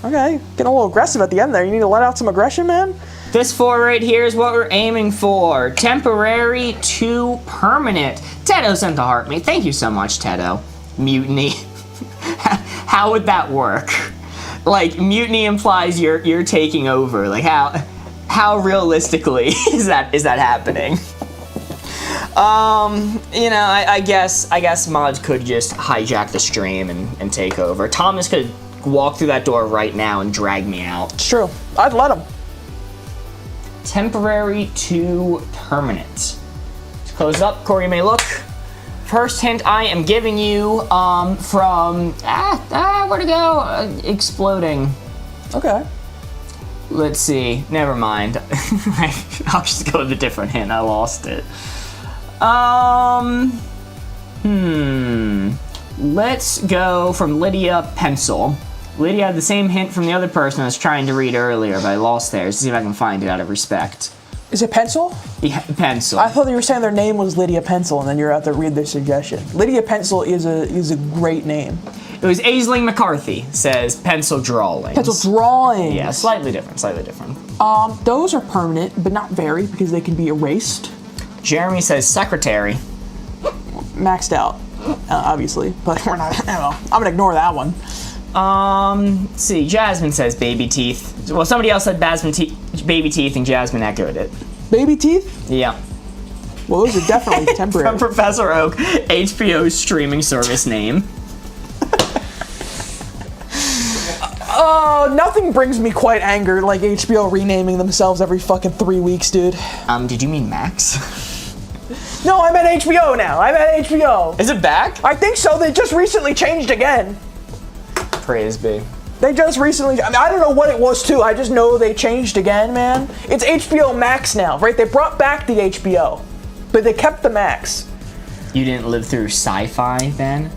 Okay, getting a little aggressive at the end there. You need to let out some aggression, man? This 4 right here is what we're aiming for. Temporary to permanent. Tedo sent the heart me. Thank you so much, Tedo. Mutiny. How would that work? Like, mutiny implies you're taking over. Like, how realistically is that happening? You know, I guess mods could just hijack the stream and take over. Thomas could walk through that door right now and drag me out. It's true. I'd let him. Temporary to permanent. Let's close it up. Corey, you may look. First hint I am giving you from where to go? Exploding. Okay. Let's see. Never mind. I'll just go with a different hint. I lost it. Let's go from Lydia Pencil. Lydia had the same hint from the other person I was trying to read earlier, but I lost theirs. See if I can find it out of respect. Is it Pencil? Yeah, Pencil. I thought you were saying their name was Lydia Pencil, and then you're out to read their suggestion. Lydia Pencil is a great name. It was Aisling McCarthy, says Pencil Drawings. Pencil Drawings. Yeah, slightly different. Those are permanent, but not very, because they can be erased. Jeremy says Secretary. Maxed out, obviously, but we're not, I'm gonna ignore that one. Let's see, Jasmine says Baby Teeth. Well, somebody else said Baby Teeth, and Jasmine echoed it. Baby Teeth? Yeah. Well, those are definitely temporary. From Professor Oak, HBO's streaming service name. Nothing brings me quite anger like HBO renaming themselves every fucking 3 weeks, dude. Did you mean Max? No, I'm at HBO now. I'm at HBO. Is it back? I think so. They just recently changed again. Praise be. They just recently, I mean, I don't know what it was too. I just know they changed again, man. It's HBO Max now, right? They brought back the HBO, but they kept the Max. You didn't live through Sci-Fi then?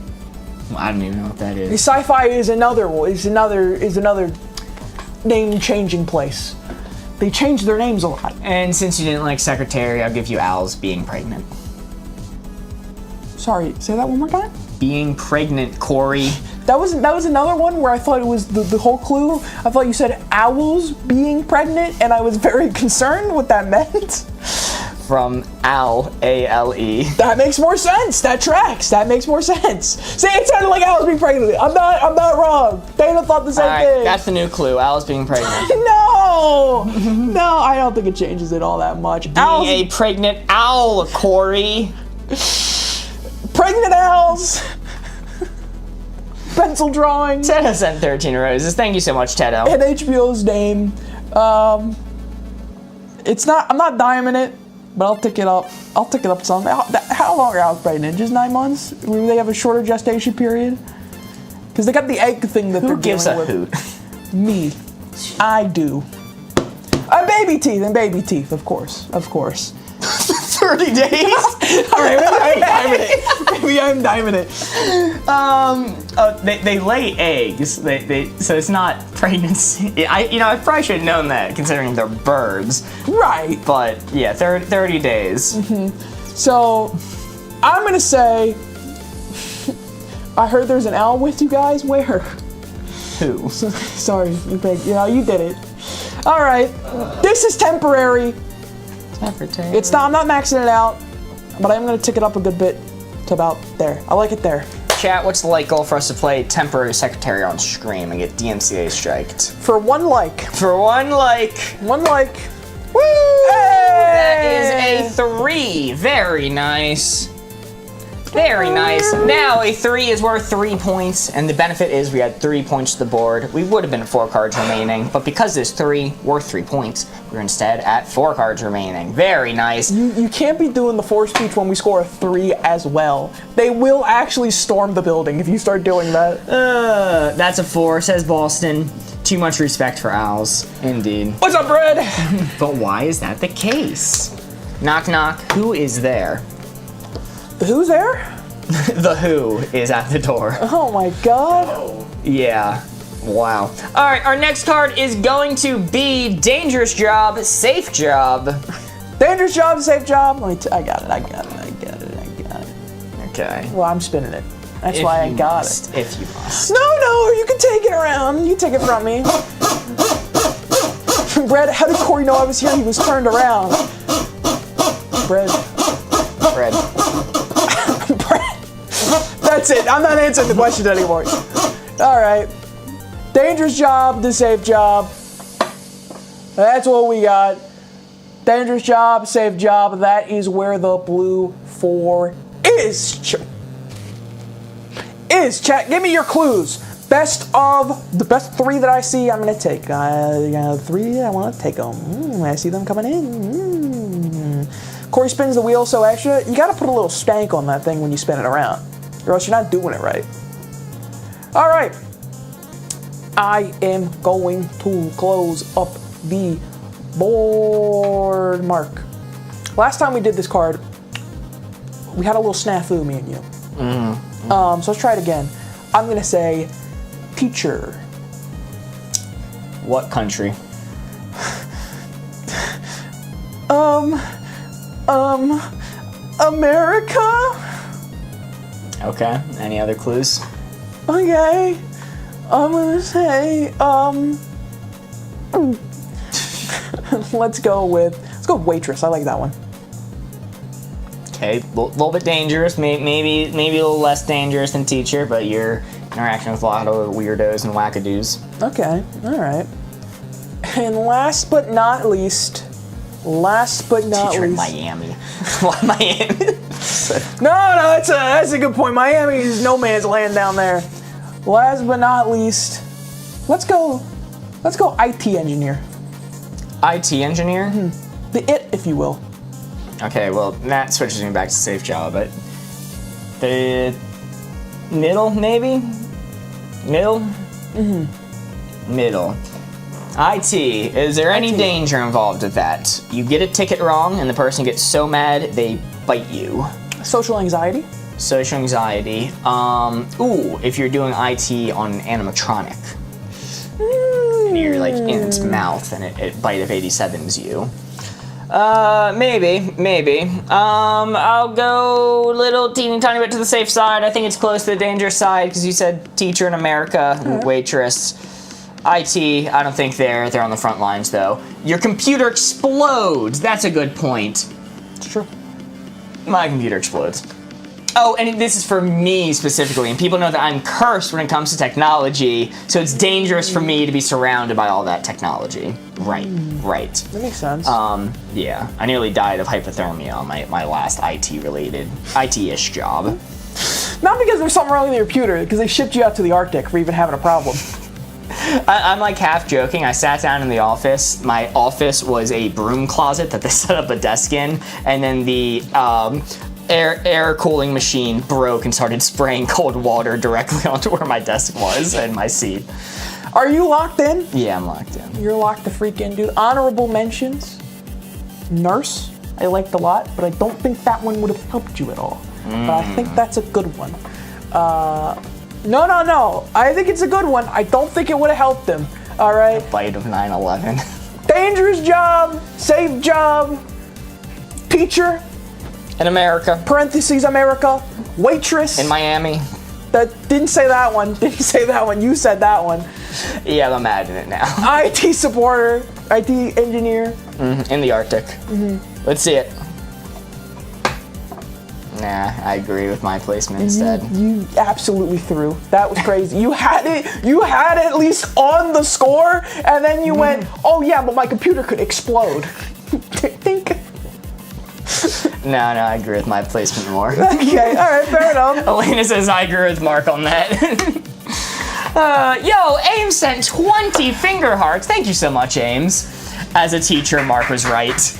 Well, I don't even know what that is. Sci-Fi is another name-changing place. They changed their names a lot. And since you didn't like Secretary, I'll give you Al's being pregnant. Sorry, say that one more time? Being pregnant, Corey. That was another one where I thought it was the whole clue. I thought you said owls being pregnant, and I was very concerned what that meant. From Al, A-L-E. That makes more sense. That tracks. That makes more sense. See, it sounded like owls being pregnant. I'm not wrong. Dana thought the same thing. That's the new clue. Al's being pregnant. No, I don't think it changes it all that much. Being a pregnant owl, Corey. Pregnant owls. Pencil drawings. Tedo sent 13 roses. Thank you so much, Tedo. And HBO's name. It's not. I'm not diming it, but I'll tick it up. I'll tick it up some. How long are owls pregnant? Just 9 months? Do they have a shorter gestation period? Because they got the egg thing that they're dealing with. Who gives a hoot? Me. I do. Baby teeth, of course. 30 days? All right, maybe I'm diving it. They lay eggs. So it's not pregnancy. I probably should have known that considering they're birds. Right. But yeah, 30 days. So I'm gonna say, I heard there's an owl with you guys. Where? Who? Sorry, you did it. All right, this is temporary. It's not. I'm not maxing it out, but I'm gonna tick it up a good bit to about there. I like it there. Chat, what's the like goal for us to play temporary secretary on stream and get DMCA striked? For one like. For one like. One like. Woo! Hey! That is a 3. Very nice. Very nice. Now a 3 is worth 3 points, and the benefit is we had 3 points to the board. We would have been at 4 cards remaining, but because there's 3 worth 3 points, we're instead at 4 cards remaining. Very nice. You can't be doing the force speech when we score a 3 as well. They will actually storm the building if you start doing that. That's a 4, says Boston. Too much respect for owls. Indeed. What's up, Brad? But why is that the case? Knock knock. Who is there? Who's there? The Who is at the door. Oh my god. Yeah. Wow. All right, our next card is going to be Dangerous Job, Safe Job. Dangerous job, safe job. I got it. Okay. Well, I'm spinning it. That's why I got it. If you must. No, you can take it around. You take it from me. Brad, how did Corey know I was here? He was turned around. Brad. That's it. I'm not answering the question anymore. All right. Dangerous job, the safe job. That's what we got. Dangerous job, safe job. That is where the blue 4 is. Chat, give me your clues. The best 3 that I see, I'm gonna take. 3, I want to take them. I see them coming in. Corey spins the wheel so extra. You gotta put a little stank on that thing when you spin it around, or else you're not doing it right. All right. I am going to close up the board. Mark. Last time we did this card, we had a little snafu, me and you. So let's try it again. I'm gonna say teacher. What country? America? Okay. Any other clues? Okay. I'm gonna say, let's go with waitress. I like that one. Okay, a little bit dangerous, maybe a little less dangerous than teacher, but you're interacting with a lot of weirdos and wackadoos. Okay, all right. And last but not least. Teacher in Miami. Why Miami? No, that's a good point. Miami is no man's land down there. Last but not least, let's go IT engineer. IT engineer? The it, if you will. Okay, well, that switches me back to safe job, but the middle, maybe? Middle? Middle. IT, is there any danger involved with that? You get a ticket wrong and the person gets so mad they bite you. Social anxiety? Social anxiety. If you're doing IT on an animatronic. And you're like in its mouth and it bite of 87's you. Maybe. I'll go a little teeny tiny bit to the safe side. I think it's close to the dangerous side because you said teacher in America, waitress. IT, I don't think they're on the front lines though. Your computer explodes. That's a good point. It's true. My computer explodes. Oh, and this is for me specifically, and people know that I'm cursed when it comes to technology, so it's dangerous for me to be surrounded by all that technology. Right. That makes sense. Yeah, I nearly died of hypothermia on my last IT-ish job. Not because there's something wrong with your computer, because they shipped you out to the Arctic for even having a problem. I'm like half joking. I sat down in the office. My office was a broom closet that they set up a desk in, and then the air cooling machine broke and started spraying cold water directly onto where my desk was and my seat. Are you locked in? Yeah, I'm locked in. You're locked the freak in, dude. Honorable mentions. Nurse. I liked a lot, but I don't think that one would have helped you at all. But I think that's a good one. No. I think it's a good one. I don't think it would have helped him. All right. Bite of 9/11. Dangerous job, safe job, teacher, In America. parentheses America, waitress. In Miami. That didn't say that one. Didn't say that one. You said that one. Yeah, I'm imagining it now. IT supporter, IT engineer. In the Arctic. Let's see it. Nah, I agree with my placement instead. You absolutely threw. That was crazy. You had it. You had it at least on the score, and then you went, "Oh yeah, but my computer could explode." Think. No, I agree with my placement more. Okay. All right. Fair enough. Elena says I agree with Mark on that. Yo, Ames sent 20 finger hearts. Thank you so much, Ames. As a teacher, Mark was right.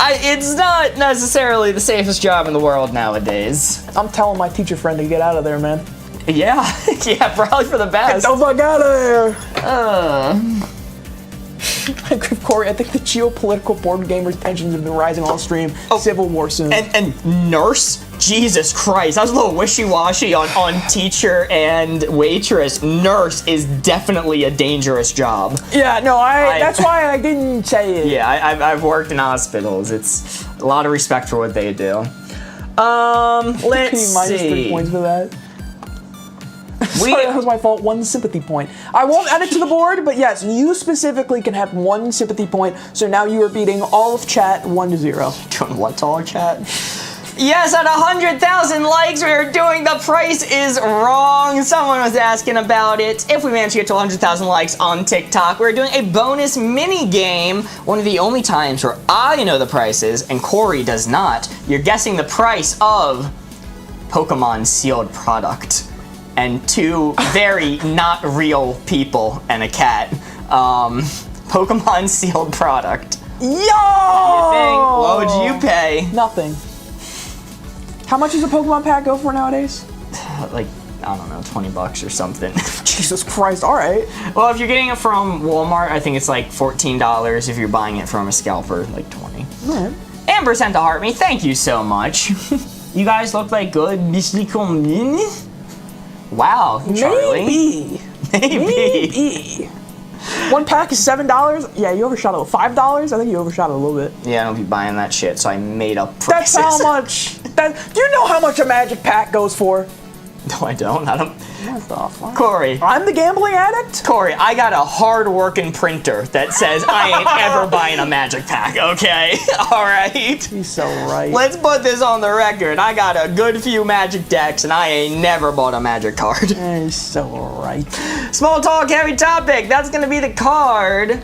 It's not necessarily the safest job in the world nowadays. I'm telling my teacher friend to get out of there, man. Yeah, probably for the best. Get the fuck out of there. I agree with Corey. I think the geopolitical board gamers tensions have been rising all stream. Civil war soon. And nurse? Jesus Christ. I was a little wishy-washy on teacher and waitress. Nurse is definitely a dangerous job. Yeah, no, that's why I didn't say it. Yeah, I've worked in hospitals. It's a lot of respect for what they do. Let's see. Minus 3 points for that. Sorry, that was my fault. 1 sympathy point. I won't add it to the board, but yes, you specifically can have 1 sympathy point. So now you are beating all of chat 1-0. Doing what to all chat? Yes, at 100,000 likes, we are doing The Price is Wrong. Someone was asking about it. If we manage to get to 100,000 likes on TikTok, we're doing a bonus mini game. One of the only times where I know the prices and Corey does not. You're guessing the price of Pokemon sealed product. And 2 very not real people and a cat. Pokemon sealed product. Yo! What would you pay? Nothing. How much does a Pokemon pack go for nowadays? Like, I don't know, $20 or something. Jesus Christ, all right. Well, if you're getting it from Walmart, I think it's like $14. If you're buying it from a scalper, like 20. All right. Amber sent to heart me. Thank you so much. You guys look like good. Wow, Charlie. Maybe. 1 pack is $7. Yeah, you overshot it. $5? I think you overshot it a little bit. Yeah, I don't be buying that shit, so I made up prices. That's how much. Do you know how much a magic pack goes for? No, I don't. What the fuck? Corey. I'm the gambling addict? Corey, I got a hard-working printer that says I ain't ever buying a magic pack, okay? All right? He's so right. Let's put this on the record. I got a good few magic decks, and I ain't never bought a magic card. He's so right. Small talk, heavy topic. That's going to be the card.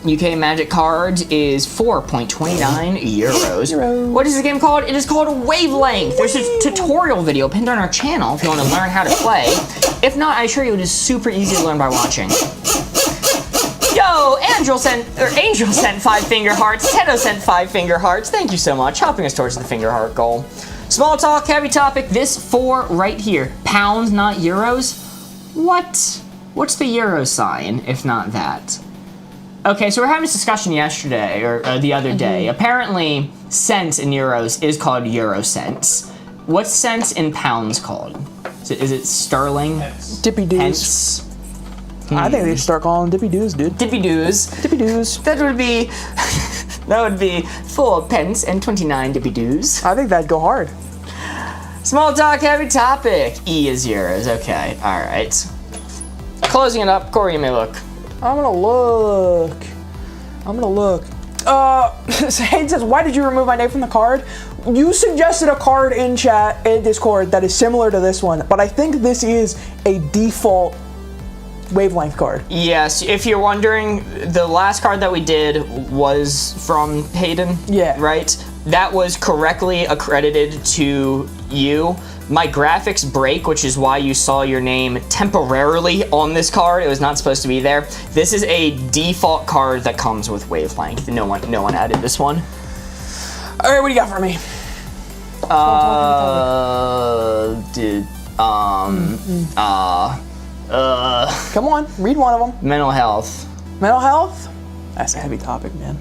UK Magic Cards is 4.29 euros. What is the game called? It is called Wavelength. There's a tutorial video pinned on our channel if you want to learn how to play. If not, I assure you it is super easy to learn by watching. Yo, Angel sent 5 finger hearts. Tedo sent 5 finger hearts. Thank you so much, helping us towards the finger heart goal. Small talk, heavy topic. This 4 right here. Pounds, not euros. What? What's the euro sign, if not that? Okay, so we were having this discussion yesterday, or the other day. Apparently, cents in euros is called euro cents. What's cents in pounds called? Is it sterling? Dippy doos. Pence? I think they start calling them dippy doos, dude. Dippy doos. Dippy doos. That would be 4 pence and 29 dippy doos. I think that'd go hard. Small talk, heavy topic. E is euros. Okay, all right. Closing it up. Corey, you may look. I'm gonna look. Hayden says, why did you remove my name from the card? You suggested a card in chat, in Discord, that is similar to this one, but I think this is a default Wavelength card. Yes, if you're wondering, the last card that we did was from Hayden. Yeah. Right? That was correctly accredited to you. My graphics break, which is why you saw your name temporarily on this card. It was not supposed to be there. This is a default card that comes with Wavelength. No one added this one. All right, what do you got for me? Come on, read one of them. Mental health. Mental health? That's a heavy topic, man.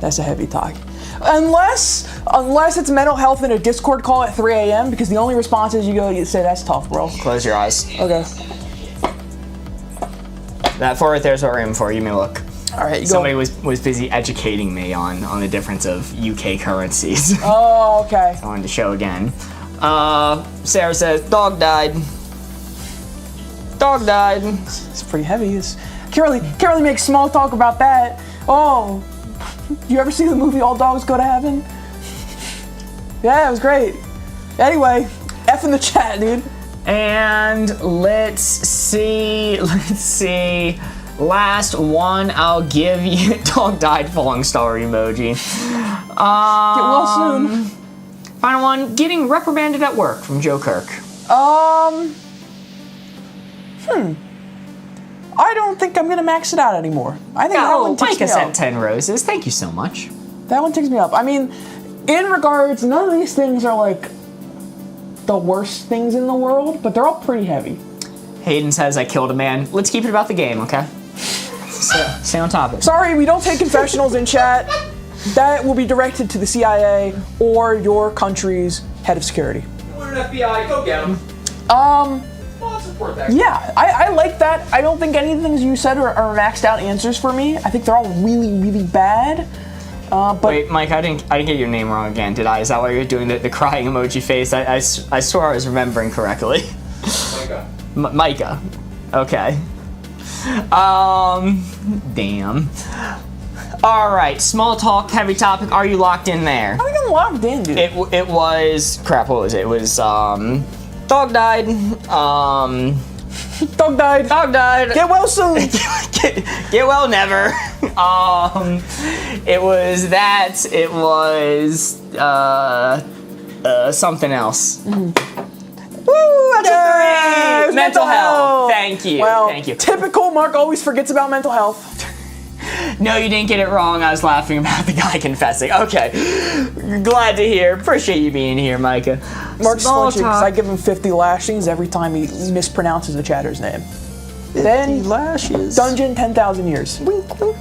That's a heavy talk. Unless it's mental health in a Discord call at 3 a.m. because the only response is you say, that's tough, bro. Close your eyes. Okay. That four right there is what we're aiming for. You may look. All right, you Somebody go. was busy educating me on the difference of UK currencies. Oh, okay. I wanted to show again. Sarah says, dog died. Dog died. It's pretty heavy. Can't really make small talk about that. Oh, you ever see the movie All Dogs Go to Heaven? Yeah, it was great. Anyway, F in the chat, dude. And let's see. Last one, I'll give you dog died falling star emoji. Get well soon. Final one, getting reprimanded at work from Joe Kirk. I don't think I'm gonna max it out anymore. I think that one ticks Micah me sent up. 10 roses. Thank you so much. That one ticks me up. I mean, in regards, none of these things are like the worst things in the world, but they're all pretty heavy. Hayden says I killed a man. Let's keep it about the game, okay? So, stay on topic. Sorry, we don't take confessionals in chat. That will be directed to the CIA or your country's head of security. You want an FBI? Go get him. Well, support that. Yeah, I like that. I don't think any of the things you said are maxed out answers for me. I think they're all really, really bad. But Wait, Mike, I didn't get your name wrong again, did I? Is that why you're doing the crying emoji face? I swore I was remembering correctly. Micah. Micah. Okay. Damn. All right, small talk, heavy topic. Are you locked in there? I think I'm locked in, dude. It was crap. What was it? It was dog died. Dog died. Dog died. Get well soon. Get well never. It was that. It was something else. Woo, that's Yay! a 3. Mental health. Thank you. Well, Thank you. typical Mark always forgets about mental health. No, you didn't get it wrong. I was laughing about the guy confessing. Okay. Glad to hear. Appreciate you being here, Micah. Mark's Small flinching because talk. I give him 50 lashings every time he mispronounces the chatter's name. Then lashes. dungeon 10,000 years. Wink, wink.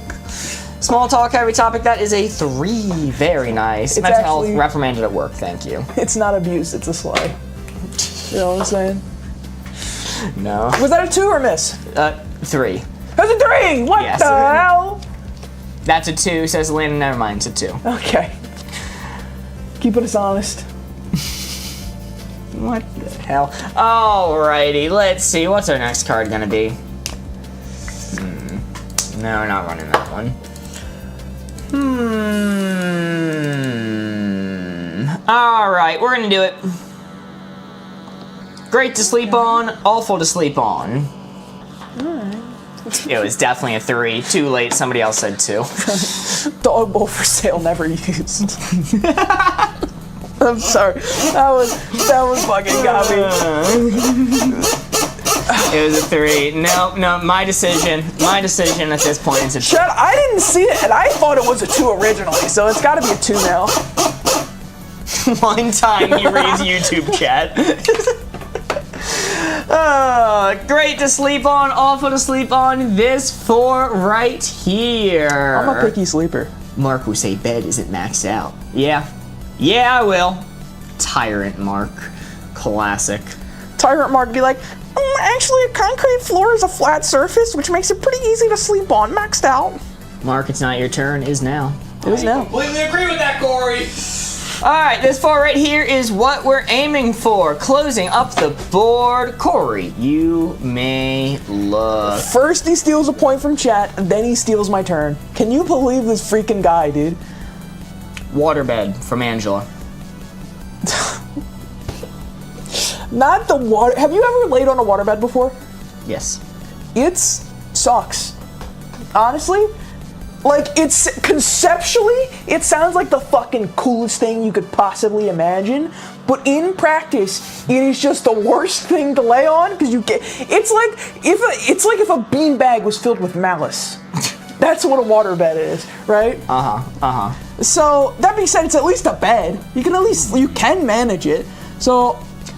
Small talk, heavy topic. That is a 3. Very nice. It's Mental actually- health, reprimanded at work. Thank you. It's not abuse, it's a slay. You know what I'm saying? No. Was that a 2 or a miss? 3. That's a 3! What Yes. the hell? That's a 2, says Landon. Never mind, it's a 2. Okay. Keeping us honest. What the hell? Alrighty, let's see. What's our next card gonna be? No, we're not running that one. Alright, we're gonna do it. Great to sleep on, awful to sleep on. It was definitely a 3. Too late, somebody else said 2. Dog bowl for sale, never used. I'm sorry. That was fucking got me. It was a 3. No, my decision. My decision at this point is a 2. Chad, I didn't see it, and I thought it was a 2 originally, so it's gotta be a 2 now. One time he reads YouTube chat. Great to sleep on, awful to sleep on. This 4 right here. I'm a picky sleeper. Mark will say bed isn't maxed out. Yeah, I will. Tyrant Mark. Classic. Tyrant Mark be like, actually a concrete floor is a flat surface, which makes it pretty easy to sleep on, maxed out. Mark, it's not your turn, is now. It is now. Completely agree with that, Corey. Alright, this 4 right here is what we're aiming for. Closing up the board. Corey, you may look. First he steals a point from chat, and then he steals my turn. Can you believe this freaking guy, dude? Waterbed from Angela. Not the water. Have you ever laid on a waterbed before? Yes. It sucks. Honestly, like, it's conceptually, it sounds like the fucking coolest thing you could possibly imagine, but in practice, it is just the worst thing to lay on because you get. It's like if a beanbag was filled with malice. That's what a waterbed is, right? So that being said, it's at least a bed. You can manage it. So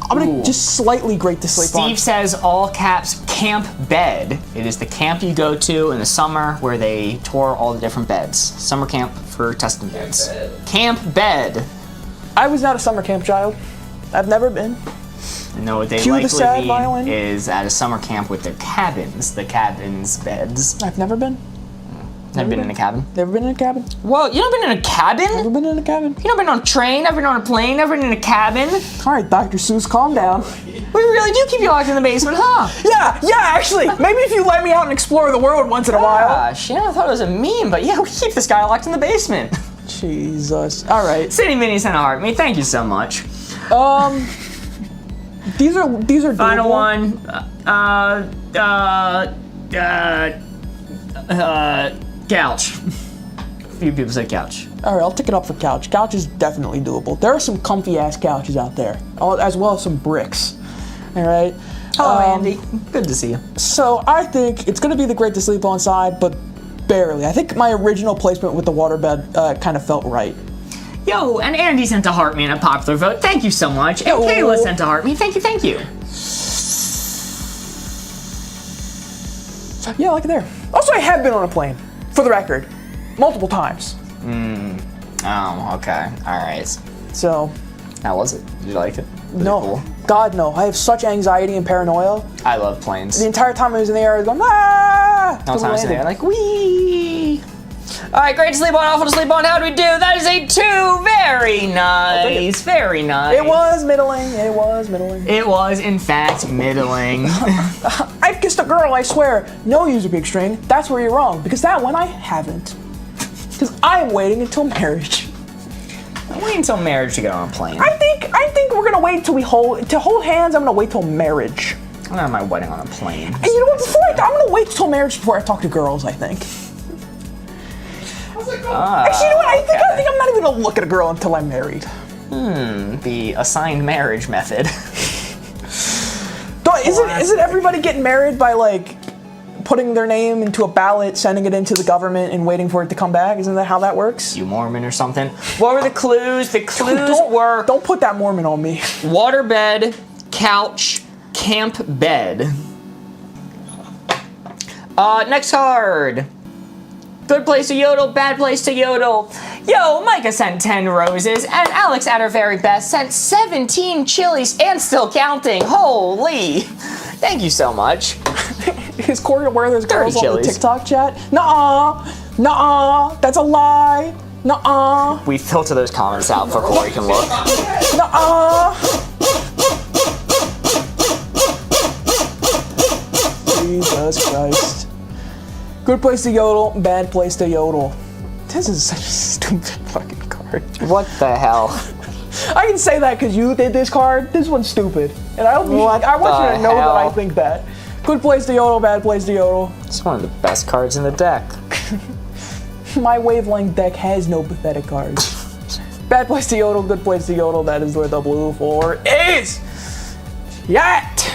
I'm gonna just slightly great to sleep on. Steve says all caps camp bed. It is the camp you go to in the summer where they tour all the different beds. Summer camp for testing beds. Camp bed. I was not a summer camp child. I've never been. No, what they Cue the sad likely violin. mean is at a summer camp with their cabins. The cabins beds. I've never been. Never been in a cabin? Never been in a cabin. Whoa, you never been in a cabin? Never been in a cabin. You never been on a train, never been on a plane, never been in a cabin? All right, Dr. Seuss, calm down. We really do keep you locked in the basement, huh? Yeah, actually. Maybe if you let me out and explore the world once in a while. Gosh, yeah, I thought it was a meme, but yeah, we keep this guy locked in the basement. Jesus. All right. City Mini sent a heart me. Thank you so much. These are Final doable. one. Couch. A few people say couch. All right, I'll tick it up for couch. Couch is definitely doable. There are some comfy ass couches out there, as well as some bricks. All right. Hello, Andy. Good to see you. So I think it's gonna be the great to sleep on side, but barely. I think my original placement with the waterbed kind of felt right. Yo, and Andy sent a heart me in a popular vote. Thank you so much. And Yo. Kayla sent a heart me. Thank you, thank you. Yeah, I like it there. Also, I have been on a plane, for the record, multiple times. Oh, okay. All right. So, How was it? Did you like it? Was it no. cool? God, no. I have such anxiety and paranoia. I love planes. The entire time I was in the air, I was going, ah! All the till we time I was in there landed. like, wee. All right, great to sleep on, awful to sleep on. How do we do? That is a 2. Very nice. Very nice. It was middling. It was middling. It was, in fact, middling. I've kissed a girl, I swear. No user big string. That's where you're wrong. Because that one I haven't. Because I'm waiting until marriage. Wait until marriage to get on a plane. I think we're gonna wait till we hold hands. I'm gonna wait till marriage. I'm gonna have my wedding on a plane. And you know what? I'm gonna wait till marriage before I talk to girls. I think. Actually, you know what? I think I'm not even gonna look at a girl until I'm married. The assigned marriage method. Isn't everybody getting married by like putting their name into a ballot, sending it into the government, and waiting for it to come back? Isn't that how that works? You Mormon or something. What were the clues? The clues were Don't put that Mormon on me. waterbed, couch, camp bed. Next card. Good place to yodel, bad place to yodel. Yo, Micah sent 10 roses, and Alex at her very best sent 17 chilies and still counting. Holy. Thank you so much. Is Corey aware there's girls on the chilies. TikTok chat? Nuh-uh, that's a lie. Nuh-uh, We filter those comments out for Corey can look. nuh-uh. Jesus Christ. Good place to yodel, bad place to yodel. This is such a stupid fucking card. What the hell? I can say that because you did this card. This one's stupid. And I want you to know that I think that. Good place to yodel, bad place to yodel. It's one of the best cards in the deck. My Wavelength deck has no pathetic cards. Bad place to yodel, good place to yodel. That is where the blue 4 is. Yet.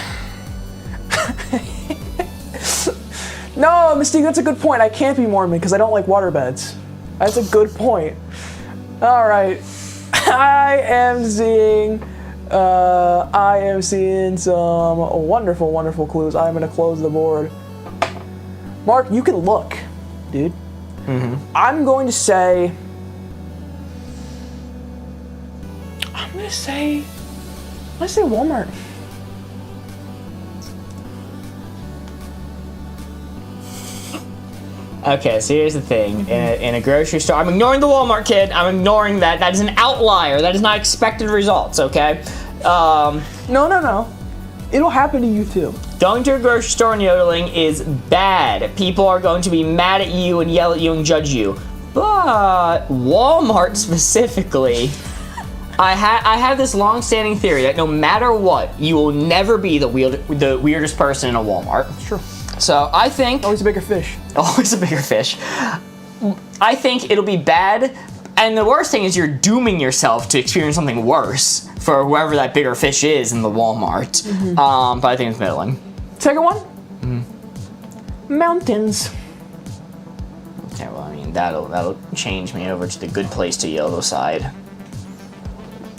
No, Mystique, that's a good point. I can't be Mormon because I don't like waterbeds. That's a good point. All right. I am seeing some wonderful, wonderful clues. I'm going to close the board. Mark, you can look, dude. I'm going to say... I'm going to say Walmart. Okay, so here's the thing. In a grocery store, I'm ignoring the Walmart kid. I'm ignoring that. That is an outlier. That is not expected results, okay? No. It'll happen to you too. Going to a grocery store and yodeling is bad. People are going to be mad at you and yell at you and judge you. But Walmart specifically, I have this long-standing theory that no matter what, you will never be the weirdest person in a Walmart. Sure. So I think... Always a bigger fish. Always a bigger fish. I think it'll be bad, and the worst thing is you're dooming yourself to experience something worse for whoever that bigger fish is in the Walmart. But I think it's middling. Second one? Mountains. Okay, well, I mean, that'll change me over to the good place to yellow side.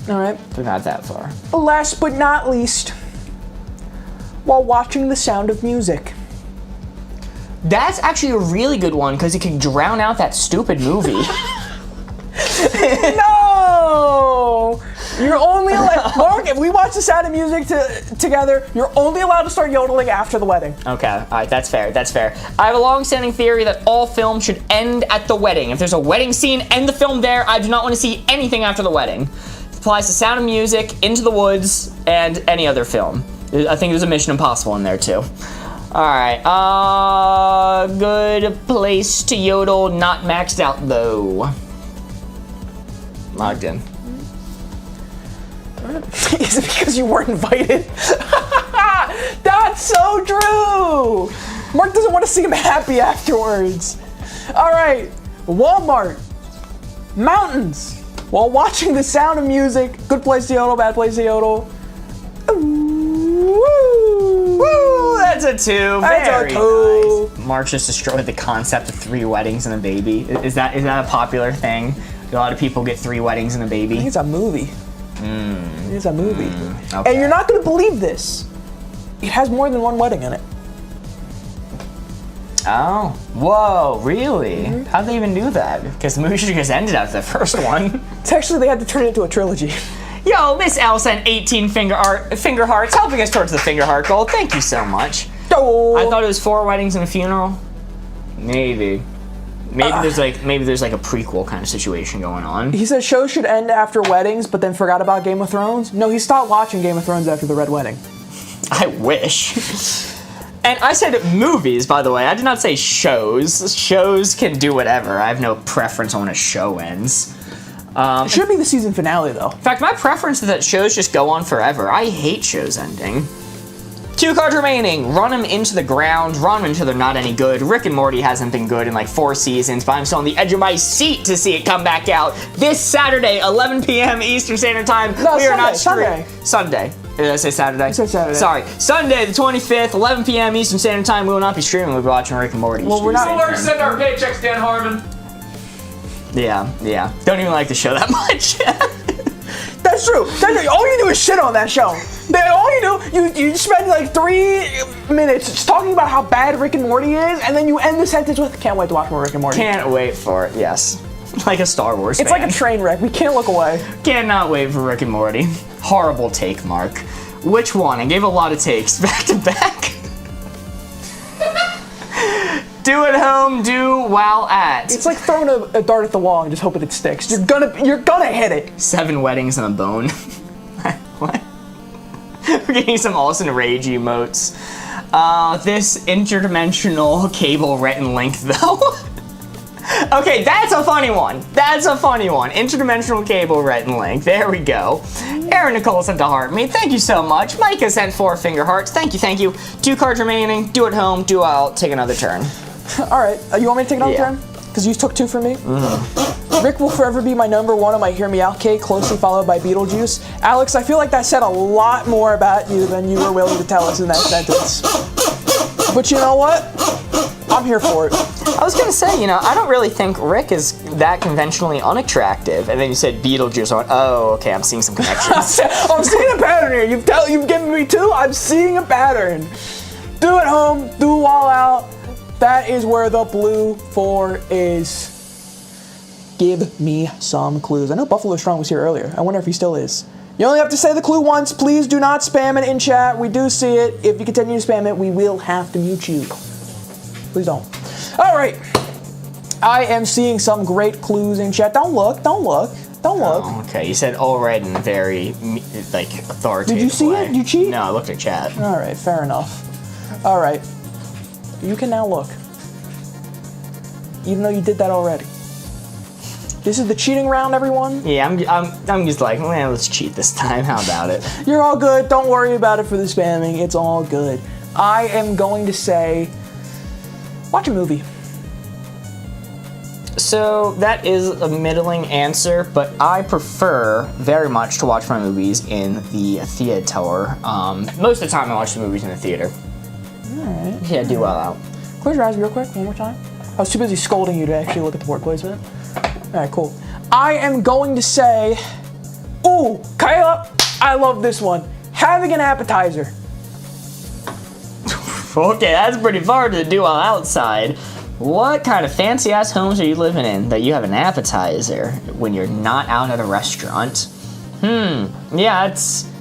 All right. We're not that far. Last but not least, while watching The Sound of Music? That's actually a really good one because it can drown out that stupid movie. No! You're only allowed, Mark, if we watch The Sound of Music together, you're only allowed to start yodeling after the wedding. Okay, all right, that's fair, that's fair. I have a long-standing theory that all films should end at the wedding. If there's a wedding scene, end the film there. I do not want to see anything after the wedding. It applies to Sound of Music, Into the Woods, and any other film. I think there's a Mission Impossible in there too. All right, good place to yodel, not maxed out though. Logged in. Is it because you weren't invited? That's so true! Mark doesn't want to see him happy afterwards. All right, Walmart, mountains, while watching The Sound of Music, good place to yodel, bad place to yodel. Woo! Woo, that's a 2. That's Very a 2. nice. Mark just destroyed the concept of 3 weddings and a baby. Is that a popular thing? Do a lot of people get 3 weddings and a I think baby? it's a movie. It's a movie. Okay. And you're not going to believe this. It has more than one wedding in it. Oh, whoa, really? How'd they even do that? Because the movie should have just ended after the first one. It's actually, they had to turn it into a trilogy. Yo, Miss L sent 18 finger hearts, helping us towards the finger heart goal. Thank you so much. Oh. I thought it was 4 weddings and a funeral. Maybe. Maybe there's like a prequel kind of situation going on. He said shows should end after weddings, but then forgot about Game of Thrones. No, he stopped watching Game of Thrones after the Red Wedding. I wish. And I said movies, by the way. I did not say shows. Shows can do whatever. I have no preference on when a show ends. It should be the season finale, though. In fact, my preference is that shows just go on forever. I hate shows ending. 2 cards remaining. Run them into the ground. Run them until they're not any good. Rick and Morty hasn't been good in like 4 seasons, but I'm still on the edge of my seat to see it come back out this Saturday, 11 p.m. Eastern Standard Time. No, we are not Sunday. Sunday. Did I say Saturday? You said Saturday. Sorry. Sunday, the 25th, 11 p.m. Eastern Standard Time. We will not be streaming. We'll be watching Rick and Morty. Well, we're not- We'll learn to send our paychecks, Dan Harmon. Yeah. Don't even like the show that much. That's true. All you do is shit on that show. All you do, you spend like 3 minutes just talking about how bad Rick and Morty is, and then you end the sentence with, can't wait to watch more Rick and Morty. Can't wait for it, yes. Like a Star Wars It's fan. like a train wreck. We can't look away. Cannot wait for Rick and Morty. Horrible take, Mark. Which one? I gave a lot of takes back to back. Do at home, do while at. It's like throwing a dart at the wall and just hoping it sticks. You're gonna hit it. 7 weddings and a bone. What? We're getting some Austin Rage emotes. This interdimensional cable Rhett link though. Okay, that's a funny one. Interdimensional cable Rhett link. There we go. Aaron Nicole sent a heart me. Thank you so much. Micah sent 4 finger hearts. Thank you. 2 cards remaining. Do at home, do out. Take another turn. All right, you want me to take another turn? Because you took 2 from me. Rick will forever be my number 1 on my Hear Me Out cake, closely followed by Beetlejuice. Alex, I feel like that said a lot more about you than you were willing to tell us in that sentence. But you know what? I'm here for it. I was gonna say, I don't really think Rick is that conventionally unattractive. And then you said Beetlejuice. I went, oh, okay, I'm seeing some connections. I'm seeing a pattern here. You've given me 2. I'm seeing a pattern. Do at home, do while out. That is where the blue 4 is. Give me some clues. I know Buffalo Strong was here earlier. I wonder if he still is. You only have to say the clue once. Please do not spam it in chat. We do see it. If you continue to spam it, we will have to mute you. Please don't. All right. I am seeing some great clues in chat. Don't look. Oh, okay, you said all right in a very, authoritative Did you see way. it? You cheat? No, I looked at chat. All right, fair enough. All right. You can now look. Even though you did that already. This is the cheating round, everyone. Yeah, I'm just like, well, let's cheat this time. How about it? You're all good. Don't worry about it for the spamming. It's all good. I am going to say, watch a movie. So that is a middling answer, but I prefer very much to watch my movies in the theater. Most of the time I watch the movies in the theater. Alright. Yeah, do well out. Close your eyes real quick, one more time. I was too busy scolding you to actually look at the board placement. Alright, cool. I am going to say, ooh, Kyla, I love this one. Having an appetizer. Okay, that's pretty far to do while outside. What kind of fancy-ass homes are you living in that you have an appetizer when you're not out at a restaurant? Yeah,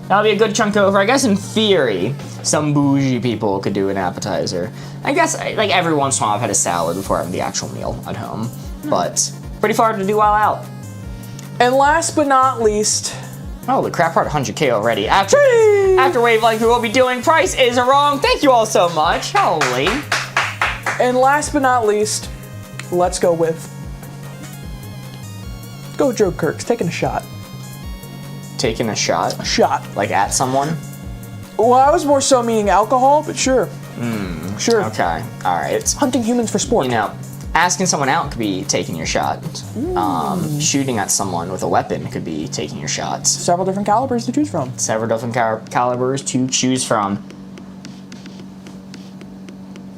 that'll be a good chunk over. I guess in theory, some bougie people could do an appetizer. I guess, like, every once in a while I've had a salad before having the actual meal at home. But pretty far to do while out. And last but not least... Oh, the crap part 100K already. After Wavelength, we will be doing Price is Wrong. Thank you all so much. Holy. And last but not least, let's go with... Go Joe Kirk's, taking a shot. Taking a shot? A shot. Like at someone? Well, I was more so meaning alcohol, but sure. Sure. Okay, alright. Hunting humans for sport. You know, asking someone out could be taking your shot. Shooting at someone with a weapon could be taking your shots. Several different calibers to choose from. Several different calibers to choose from.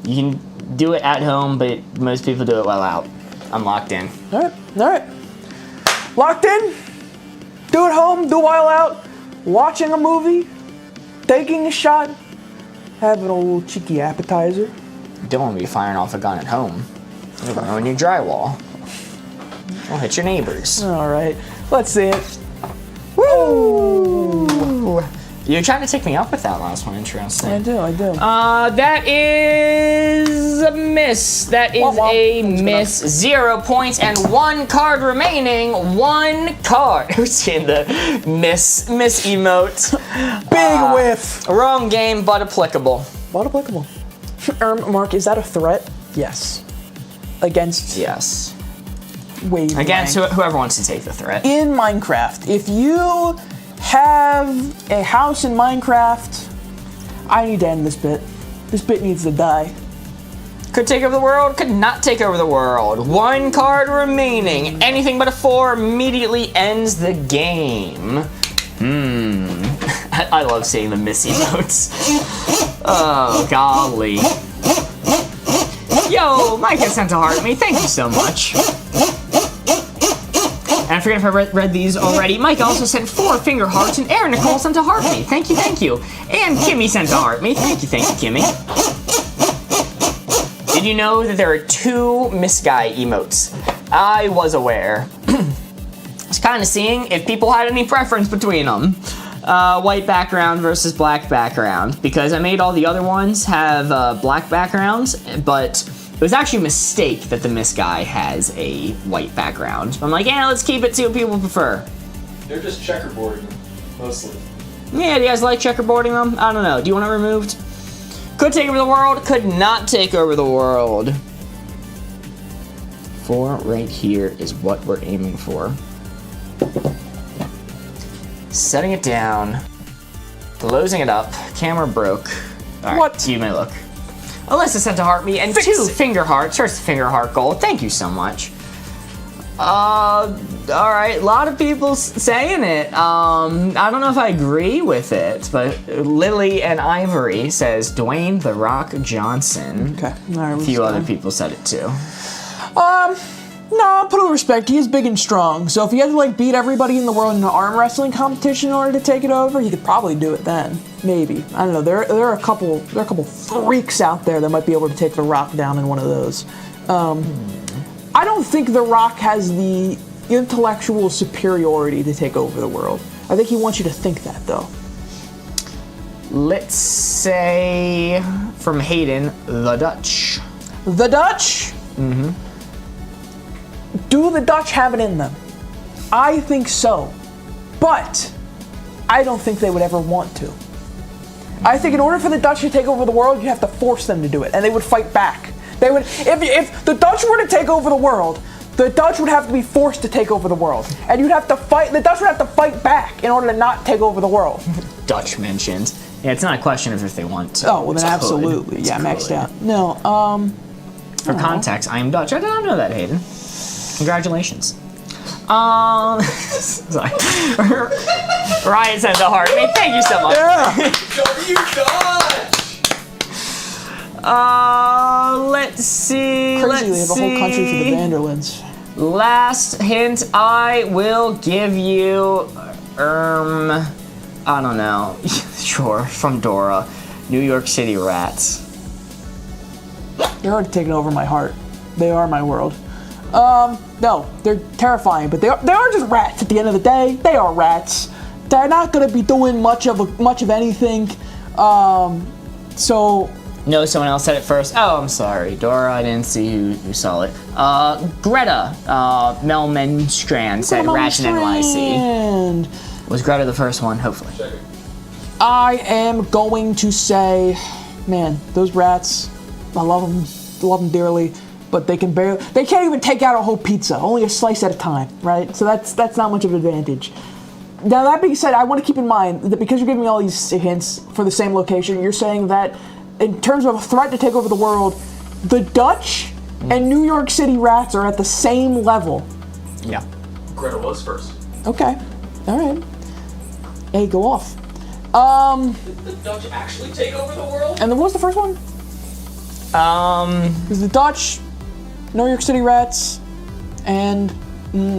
You can do it at home, but most people do it while out. I'm locked in. Alright. Locked in? Do it home, do it while out, watching a movie, taking a shot, having a little cheeky appetizer. You don't want to be firing off a gun at home. You're going to ruin your drywall. It'll hit your neighbors. Alright, let's see it. Woo! You're trying to take me up with that last one, interesting. I do. That is a miss. That is a miss. 0 points and 1 card remaining. 1 card. Who's seen the miss emote? Big whiff. Wrong game, but applicable. But applicable. Mark, is that a threat? Yes. Against Yes. Wavelength. Against whoever wants to take the threat. In Minecraft, if you have a house in Minecraft, I need to end this bit. This bit needs to die. Could take over the world, could not take over the world. 1 card remaining. Anything but a 4 immediately ends the game. I love seeing the miss emotes. Oh, golly. Yo, Mike has sent a heart me. Thank you so much. And I forget if I read these already. Mike also sent 4 finger hearts, and Aaron Nicole sent a heart me. Thank you. And Kimmy sent a heart me. Thank you, Kimmy. Did you know that there are 2 Miss Guy emotes? I was aware. I was kind of seeing if people had any preference between them. White background versus black background. Because I made all the other ones have black backgrounds, but it was actually a mistake that the Miss Guy has a white background. I'm like, yeah, let's keep it, see what people prefer. They're just checkerboarding, mostly. Yeah, do you guys like checkerboarding them? I don't know. Do you want it removed? Could take over the world, could not take over the world. 4 right here is what we're aiming for. Setting it down. Closing it up. Camera broke. All right, What? You may look. Alyssa sent a heart me and 2 finger hearts. First finger heart goal. Thank you so much. All right, a lot of people saying it. I don't know if I agree with it, but Lily and Ivory says Dwayne The Rock Johnson. Okay. All right, A few other people said it too. No, put a little respect. He is big and strong. So if he had to like beat everybody in the world in an arm wrestling competition in order to take it over, he could probably do it then. Maybe. I don't know. There are a couple freaks out there that might be able to take The Rock down in one of those. I don't think The Rock has the intellectual superiority to take over the world. I think he wants you to think that though. Let's say from Hayden, the Dutch. The Dutch? Do the Dutch have it in them? I think so. But I don't think they would ever want to. I think in order for the Dutch to take over the world, you have to force them to do it, and they would fight back. They would, if the Dutch were to take over the world, the Dutch would have to be forced to take over the world, and you'd have to fight. The Dutch would have to fight back in order to not take over the world. Dutch mentioned. Yeah, it's not a question of if they want to. Oh, well then absolutely, yeah, maxed out. No, For context, I am Dutch. I did not know that, Hayden. Congratulations. Sorry. Ryan sent the heart. I mean, thank you so much. You Dutch! Let's see. crazy they have a whole country for the Vanderlands. Last hint I will give you. I don't know. Sure, from Dora. New York City Rats. They're already taking over my heart. They are my world. No, they're terrifying, but they are just rats at the end of the day. They are rats. They're not going to be doing much of anything. So... No, someone else said it first. Oh, I'm sorry. Dora, I didn't see who saw it. Greta, Melmenstrand said Ratchet NYC. Was Greta the first one? Hopefully. I am going to say, man, those rats, I love them dearly, but they can't even take out a whole pizza, only a slice at a time, right? So that's not much of an advantage. Now, that being said, I want to keep in mind that because you're giving me all these hints for the same location, you're saying that in terms of a threat to take over the world, the Dutch and New York City rats are at the same level. Yeah. Greta was first. Okay. All right. Hey, go off. Did the Dutch actually take over the world? And then what was the first one? It was the Dutch, New York City rats, and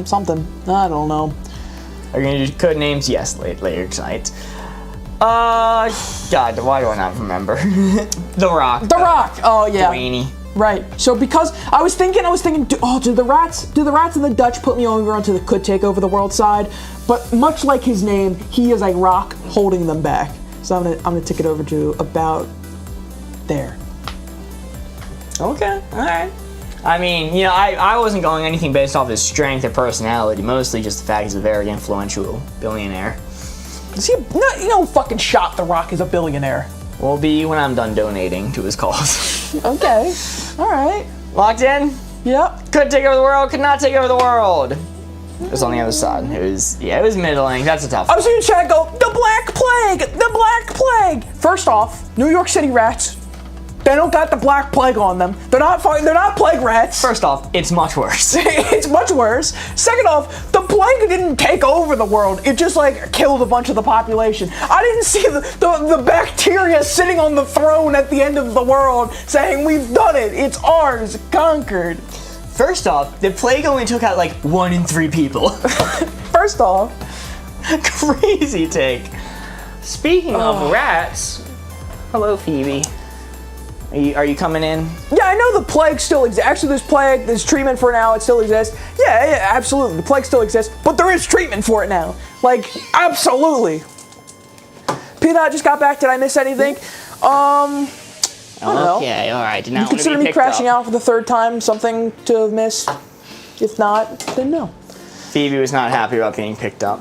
something. I don't know. Are you gonna do code names? Yes, later tonight. God, why do I not remember? The Rock. The Rock. Oh yeah. Dwayne. Right. So because I was thinking, do the rats and the Dutch put me over onto the could take over the world side? But much like his name, he is a rock holding them back. So I'm gonna tick it over to about there. Okay. All right. I mean, you know, I wasn't going anything based off his strength or personality. Mostly just the fact he's a very influential billionaire. Is he? No, you know, fucking shot. The Rock is a billionaire. Will be when I'm done donating to his cause. Okay. All right. Locked in? Yep. Could take over the world, could not take over the world. It was on the other side. It was middling. That's a tough one. I was in chat go, the Black Plague! The Black Plague! First off, New York City rats, they don't got the Black Plague on them. They're not plague rats. First off, it's much worse. It's much worse. Second off, the plague didn't take over the world. It just like killed a bunch of the population. I didn't see the bacteria sitting on the throne at the end of the world saying, we've done it. It's ours. Conquered. First off, the plague only took out like 1 in 3 people. First off. Crazy take. Speaking of rats, hello Phoebe. Are you coming in? Yeah, I know the plague still exists. Actually, there's treatment for it now. It still exists. Yeah, absolutely. The plague still exists, but there is treatment for it now. Like, absolutely. Peanut just got back. Did I miss anything? I don't know. Okay, all right. You consider me crashing out for the 3rd time something to have missed? If not, then no. Phoebe was not happy about being picked up.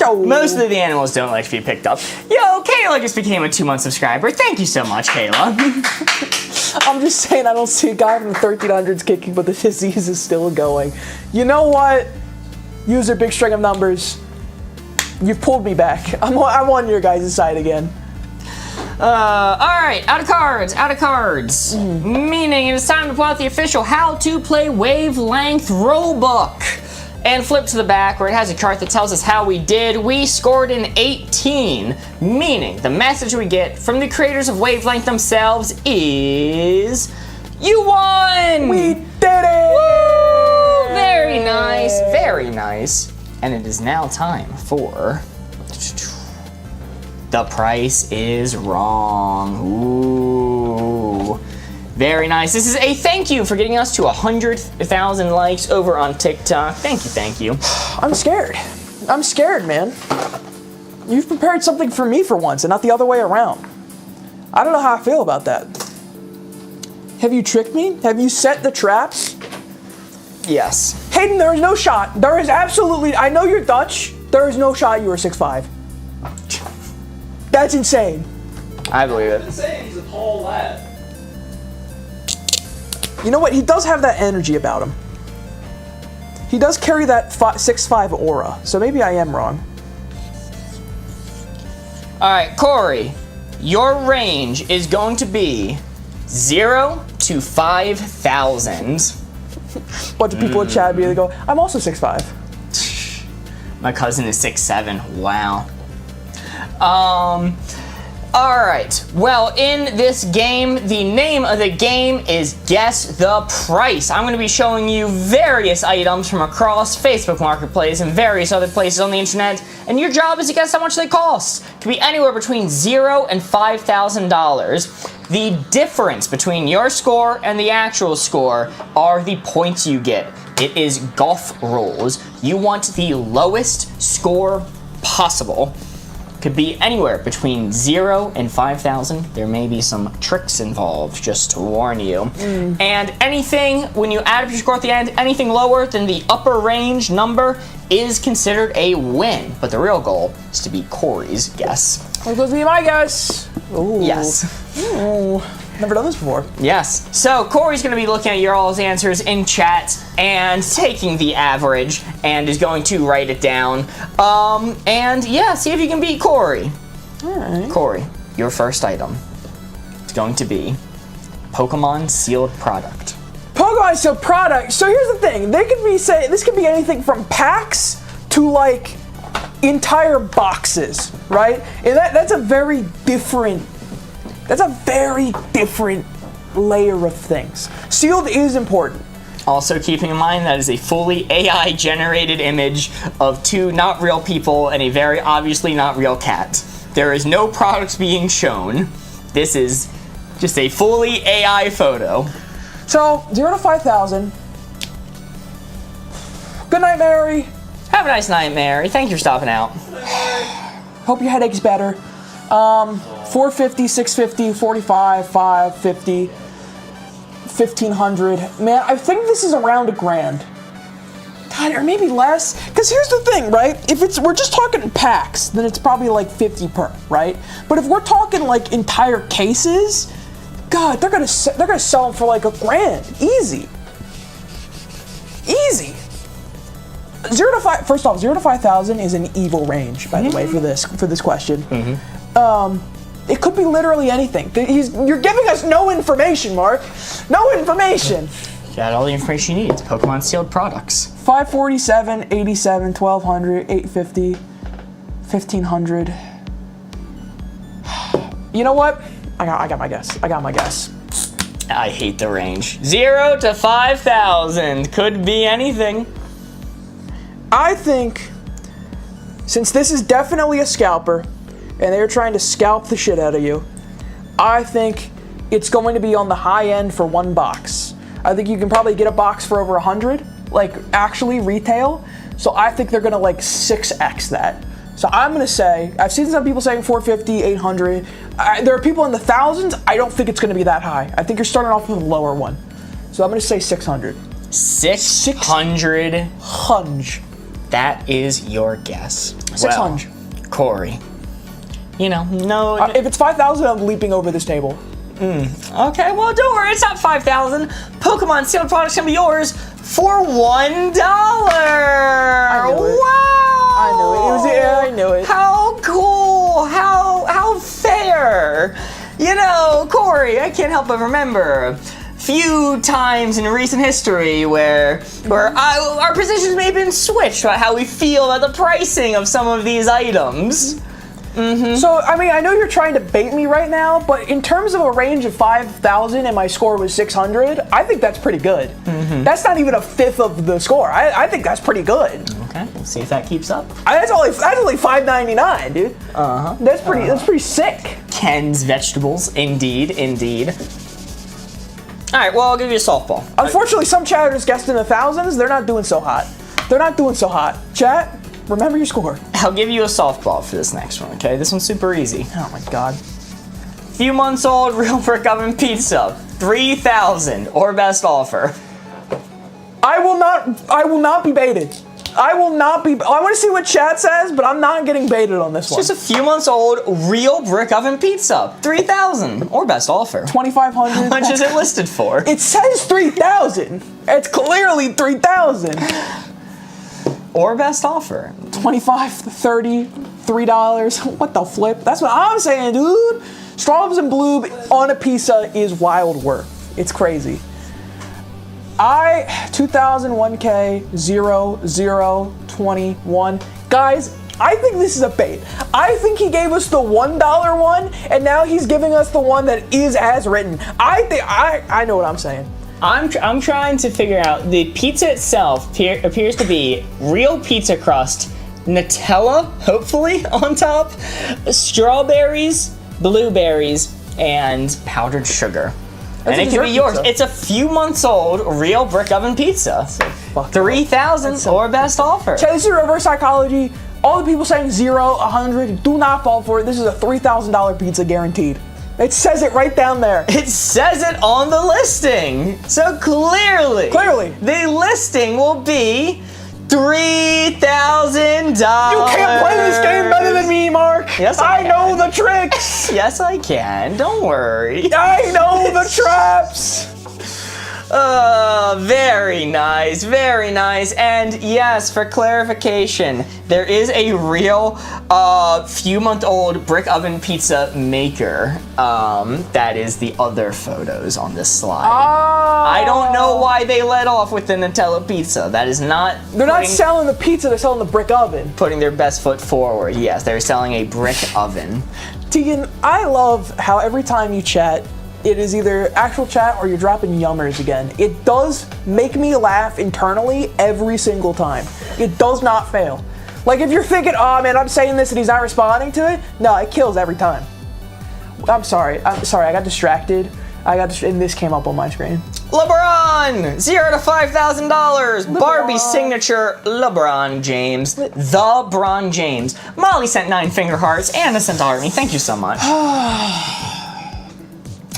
Most of the animals don't like to be picked up. Yo, Kayla just became a 2-month subscriber. Thank you so much, Kayla. I'm just saying I don't see a guy from the 1300s kicking, but the disease is still going. You know what? Use a big string of numbers. You've pulled me back. I'm on your guys' side again. Alright, out of cards. Meaning it is time to pull out the official How to Play Wavelength rulebook. And flip to the back where it has a chart that tells us how we did. We scored an 18, meaning the message we get from the creators of Wavelength themselves is, you won! We did it! Woo! Very nice, very nice. And it is now time for The Price is Wrong. Ooh. Very nice. This is a thank you for getting us to 100,000 likes over on TikTok. Thank you. I'm scared. I'm scared, man. You've prepared something for me for once and not the other way around. I don't know how I feel about that. Have you tricked me? Have you set the traps? Yes. Hayden, there is no shot. There is absolutely, I know you're Dutch. There is no shot you are 6'5". That's insane. I believe it. I'm saying he's a tall lad. You know what? He does have that energy about him. He does carry that 6'5" aura, so maybe I am wrong. Alright, Corey, your range is going to be 0 to 5,000. Bunch of people in chat immediately go, I'm also 6'5". My cousin is 6'7". Wow. Alright, well, in this game, the name of the game is Guess the Price. I'm going to be showing you various items from across Facebook Marketplace and various other places on the internet, and your job is to guess how much they cost. It could be anywhere between $0 and $5,000. The difference between your score and the actual score are the points you get. It is golf rules. You want the lowest score possible. Could be anywhere between 0 and 5,000. There may be some tricks involved, just to warn you. And anything, when you add up your score at the end, anything lower than the upper range number is considered a win. But the real goal is to beat Corey's guess. That goes to be my guess. Ooh. Yes. Ooh. Never done this before. Yes. So Corey's going to be looking at your all's answers in chat and taking the average and is going to write it down. And yeah, see if you can beat Corey. All right. Corey, your first item is going to be Pokemon sealed product. Pokemon sealed product. So here's the thing. They could be say this could be anything from packs to like entire boxes, right? And that's a very different layer of things. Sealed is important. Also keeping in mind that is a fully AI generated image of 2 not real people and a very obviously not real cat. There is no products being shown. This is just a fully AI photo. So 0 to 5,000. Good night, Mary. Have a nice night, Mary. Thank you for stopping out. Hope your headache's better. 450, 650, 45, 550, 1,500. Man, I think this is around $1,000. God, or maybe less. Because here's the thing, right? If we're just talking packs, then it's probably like 50 per, right? But if we're talking like entire cases, God, they're gonna sell them for like $1,000, easy. Easy. 0 to 5. First off, 0 to 5,000 is an evil range, by the way, for this question. It could be literally anything. You're giving us no information, Mark. No information. You got all the information you need. It's Pokemon sealed products. 547, 87, 1,200, 850, 1,500. You know what? I got my guess. I hate the range. 0 to 5,000 could be anything. I think, since this is definitely a scalper, and they're trying to scalp the shit out of you, I think it's going to be on the high end for 1 box. I think you can probably get a box for over 100, like actually retail. So I think they're gonna like 6x that. So I'm gonna say, I've seen some people saying 450, 800. There are people in the thousands. I don't think it's gonna be that high. I think you're starting off with a lower one. So I'm gonna say 600. 600. Hunch. That is your guess. 600. Well, Corey. You know, no. If it's 5,000, I'm leaping over this table. Okay, well, don't worry. It's not 5,000. Pokemon sealed products can be yours for $1. I knew it. Wow. I knew it. How cool. How fair. You know, Corey, I can't help but remember few times in recent history where our positions may have been switched about how we feel about the pricing of some of these items. So, I mean, I know you're trying to bait me right now, but in terms of a range of 5,000 and my score was 600, I think that's pretty good. That's not even a fifth of the score. I think that's pretty good. Okay, let's see if that keeps up. That's only $5.99, dude. That's pretty sick. Ken's vegetables, indeed. All right, well, I'll give you a softball. Unfortunately, some chatters guessed in the thousands. They're not doing so hot. Chat, remember your score. I'll give you a softball for this next one, okay? This one's super easy. Oh my God. Few months old, real brick oven pizza, 3,000 or best offer. I will not be baited. I want to see what chat says, but I'm not getting baited on this one. Just a few months old, real brick oven pizza, 3,000 or best offer. 2,500. How much is it listed for? It says 3,000. It's clearly 3,000. Or best offer. 25, 30, $3. What the flip? That's what I'm saying, dude. Strawberries and blue on a pizza is wild work. It's crazy. 2001K 0021. Guys, I think this is a bait. I think he gave us the $1 one, and now he's giving us the one that is as written. I know what I'm saying. I'm trying to figure out, the pizza itself appears to be real pizza crust, Nutella, hopefully, on top, strawberries, blueberries, and powdered sugar. That's And a it can be dessert yours. pizza. It's a few months old, real brick oven pizza. fucked 3,000 or best offer. Chad, this is reverse psychology. All the people saying 0, 100, do not fall for it. This is a $3,000 pizza guaranteed. It says it right down there. It says it on the listing. So clearly, the listing will be $3,000. You can't play this game better than me, Mark. Yes, I I know the tricks. Yes, I can. Don't worry. I know the traps. Very nice, very nice. And yes, for clarification, there is a real few-month-old brick oven pizza maker. That is the other photos on this slide. I don't know why they let off with the Nutella pizza. That is not. They're not selling the pizza, they're selling the brick oven. Putting their best foot forward. Yes, they're selling a brick oven. Tegan, I love how every time you chat, it is either actual chat or you're dropping yummers again. It does make me laugh internally every single time. It does not fail. Like if you're thinking, oh man, I'm saying this and he's not responding to it, no, it kills every time. I'm sorry, I got distracted. And this came up on my screen. LeBron! $0 to $5,000. Barbie signature LeBron James. The Bron James. Molly sent 9 finger hearts. Anna sent a heart me. Thank you so much.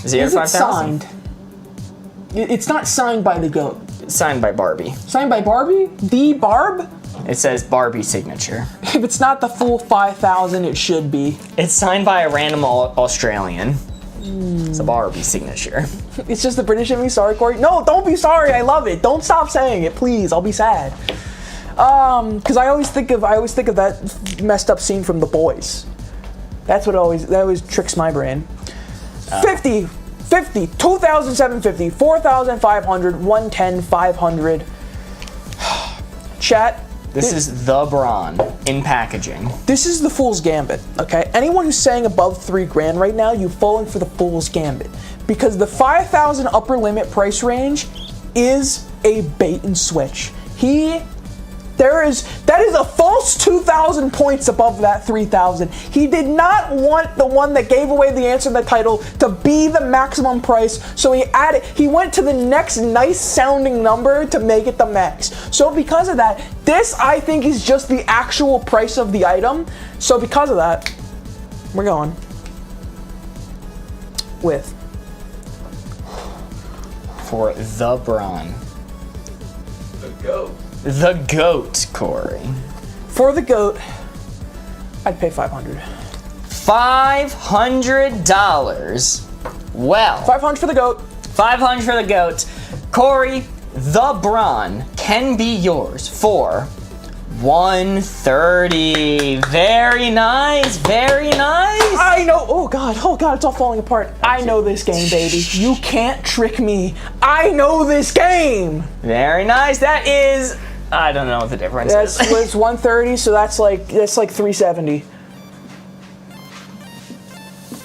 0 Is to it 5,000. signed? It's not signed by the GOAT. It's signed by Barbie. Signed by Barbie? The Barb? It says Barbie signature. If it's not the full 5,000, it should be. It's signed by a random Australian. It's a Barbie signature. It's just the British in me. Sorry, Corey. No, don't be sorry. I love it. Don't stop saying it, please. I'll be sad. Because I always think of that messed up scene from The Boys. That always tricks my brain. 50, 2,750, 4,500, 110, 500. Chat. This is the Bron in packaging. This is the Fool's Gambit, okay? Anyone who's saying above $3,000 right now, you've fallen for the Fool's Gambit. Because the 5,000 upper limit price range is a bait and switch. That is a false 2,000 points above that 3,000. He did not want the one that gave away the answer to the title to be the maximum price, so he went to the next nice sounding number to make it the max. So because of that, this I think is just the actual price of the item. So because of that, we're going with For the Bron. The GOAT. The GOAT, Corey. For the GOAT, I'd pay $500. $500. Well. $500 for the GOAT. $500 for the GOAT. Corey, the Bron can be yours for $130. Very nice, very nice. I know. Oh god, it's all falling apart. I know this game, baby. You can't trick me. I know this game. Very nice. That is, I don't know what the difference is. It's 130, so that's like 370.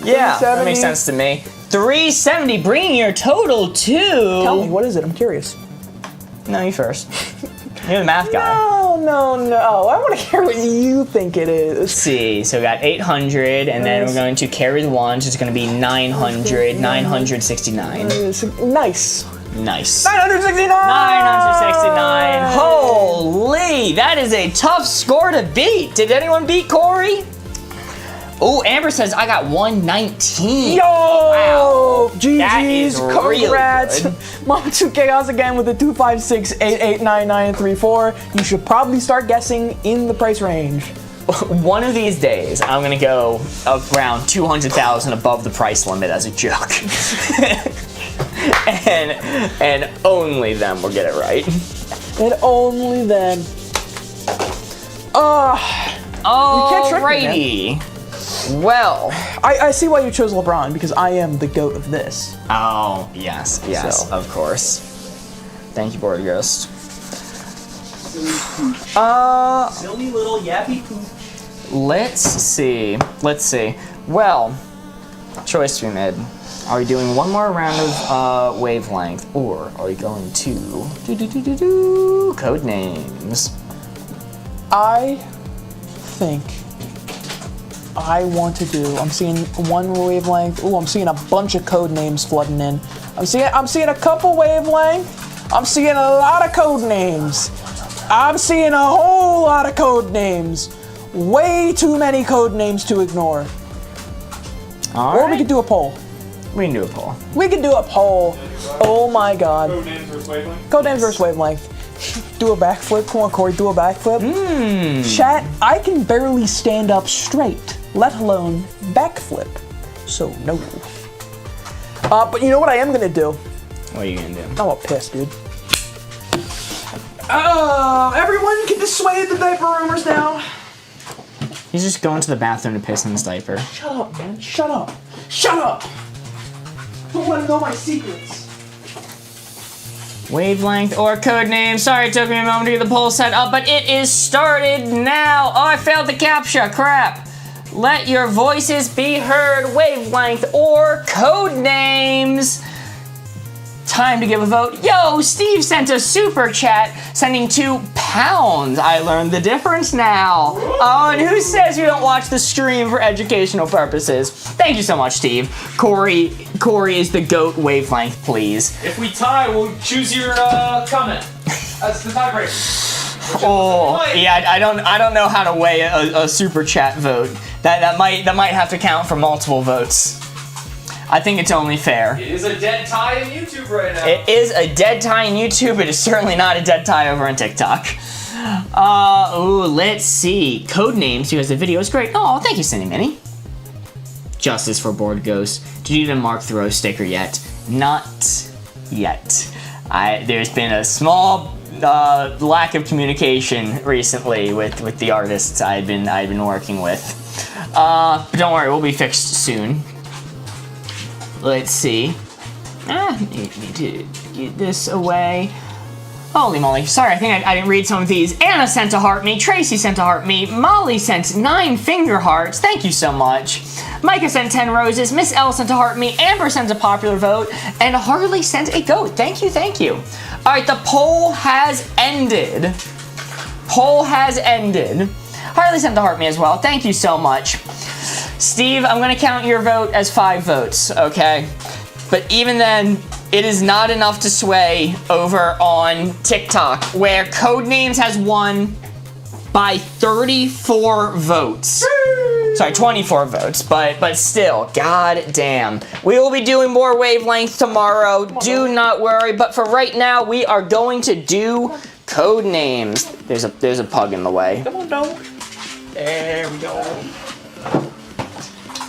Yeah, that makes sense to me. 370, bringing your total to. Tell me, what is it? I'm curious. No, you first. You're the math guy. No. I want to hear what you think it is. Let's see. So we got 800, and then we're going to carry the one, so it's going to be 900, 969. Nice. Nice. 969! 969. Holy, that is a tough score to beat. Did anyone beat Corey? Oh, Amber says I got 119. Yo! Wow. GG's, that is congrats. Really Mama 2 Chaos again with the 256-8899-34. You should probably start guessing in the price range. One of these days, I'm gonna go around 200,000 above the price limit as a joke. and only then we'll get it right. And only then. Alrighty. Well, I see why you chose LeBron, because I am the GOAT of this. oh yes, So. of course. Thank you, Board Ghost. Silly little yappy poop. Let's see. Well, choice to be made. Are we doing one more round of Wavelength, or are we going to Codenames? I think I want to do. I'm seeing one wavelength. Ooh, I'm seeing a bunch of code names flooding in. I'm seeing a couple wavelength. I'm seeing a lot of code names. I'm seeing a whole lot of code names. Way too many code names to ignore. Or we could do a poll. We can do a poll. We could do a poll. Oh my god. Codenames versus Wavelength? Codenames versus Wavelength. Do a backflip. Come on, Corey, do a backflip. Chat, I can barely stand up straight, let alone backflip. So, no. But you know what I am gonna do? What are you gonna do? I'm a piss, dude. Everyone can dissuade the diaper rumors now. He's just going to the bathroom to piss in his diaper. Shut up, man. Shut up. Shut up. Don't let him know my secrets. Wavelength or Codename. Sorry it took me a moment to get the poll set up, but it is started now. Oh, I failed the CAPTCHA. Crap. Let your voices be heard. Wavelength or Codenames. Time to give a vote. Yo, Steve sent a super chat sending £2. I learned the difference now. Oh, and who says you don't watch the stream for educational purposes? Thank you so much, Steve. Corey is the GOAT. Wavelength, please. If we tie, we'll choose your comment. That's the tiebreaker. Oh, yeah, I don't know how to weigh a super chat vote. That might have to count for multiple votes. I think it's only fair. It is a dead tie in YouTube right now. It is a dead tie in YouTube. It is certainly not a dead tie over on TikTok. Ooh, let's see. Codenames, because the video is great. Oh, thank you, Cindy Minnie. Justice for Board Ghost. Did you even mark the rose sticker yet? Not yet. There's been a small lack of communication recently with the artists I've been working with. But don't worry, we'll be fixed soon. Let's see. Need to get this away. Holy moly. Sorry, I think I didn't read some of these. Anna sent a heart me. Tracy sent a heart me. Molly sent 9 finger hearts. Thank you so much. Micah sent 10 roses. Miss L sent a heart me. Amber sent a popular vote. And Harley sent a goat. Thank you, thank you. All right, the poll has ended. Poll has ended. Harley sent a heart me as well. Thank you so much. Steve, I'm gonna count your vote as 5 votes, okay? But even then, it is not enough to sway over on TikTok, where Codenames has won by 34 votes. Sorry, 24 votes, but still, god damn. We will be doing more Wavelength tomorrow, do not worry, but for right now, we are going to do Codenames. There's a pug in the way. Come on, don't. There we go.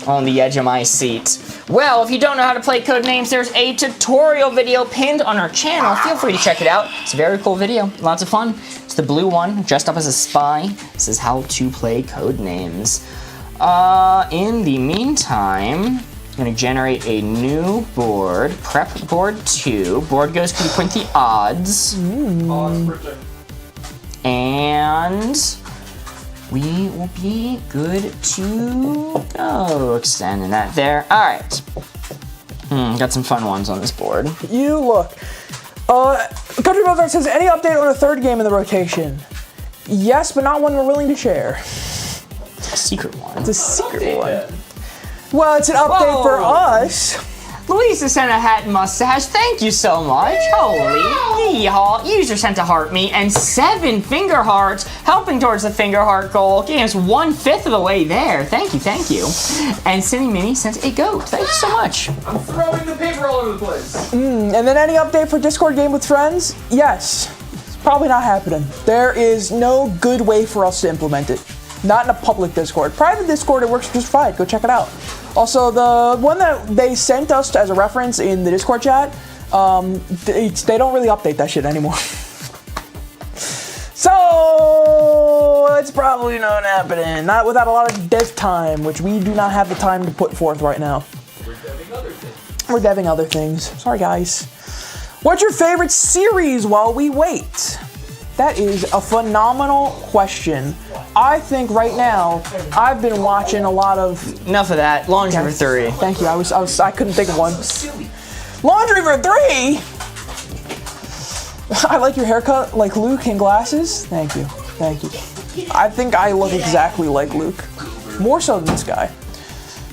On the edge of my seat. Well, if you don't know how to play Codenames, there's a tutorial video pinned on our channel. Feel free to check it out. It's a very cool video. Lots of fun. It's the blue one, dressed up as a spy. This is how to play Codenames. In the meantime, I'm going to generate a new board. Prep board 2. Board goes to print the odds. And we will be good to go. Extending that there. All right. Got some fun ones on this board. You look. Country Mozart says, any update on a 3rd game in the rotation? Yes, but not one we're willing to share. A secret one. It's a secret one. Well, it's an update for us. Louisa sent a hat and mustache. Thank you so much. Holy yeehaw. User sent a heart me and 7 finger hearts, helping towards the finger heart goal. Getting us 1/5 of the way there. Thank you, thank you. And Cindy Minnie sent a goat. Thank you so much. I'm throwing the paper all over the place. And then any update for Discord game with friends? Yes. It's probably not happening. There is no good way for us to implement it. Not in a public Discord. Private Discord, it works just fine. Go check it out. Also, the one that they sent us as a reference in the Discord chat, they don't really update that shit anymore. So, it's probably not happening. Not without a lot of dev time, which we do not have the time to put forth right now. We're deving other things. We're deving other things. Sorry, guys. What's your favorite series while we wait? That is a phenomenal question. I think right now, I've been watching a lot of... Enough of that. Laundry for 3. Thank you. I couldn't think of one. Laundry for 3? I like your haircut, like Luke, and glasses. Thank you. Thank you. I think I look exactly like Luke. More so than this guy.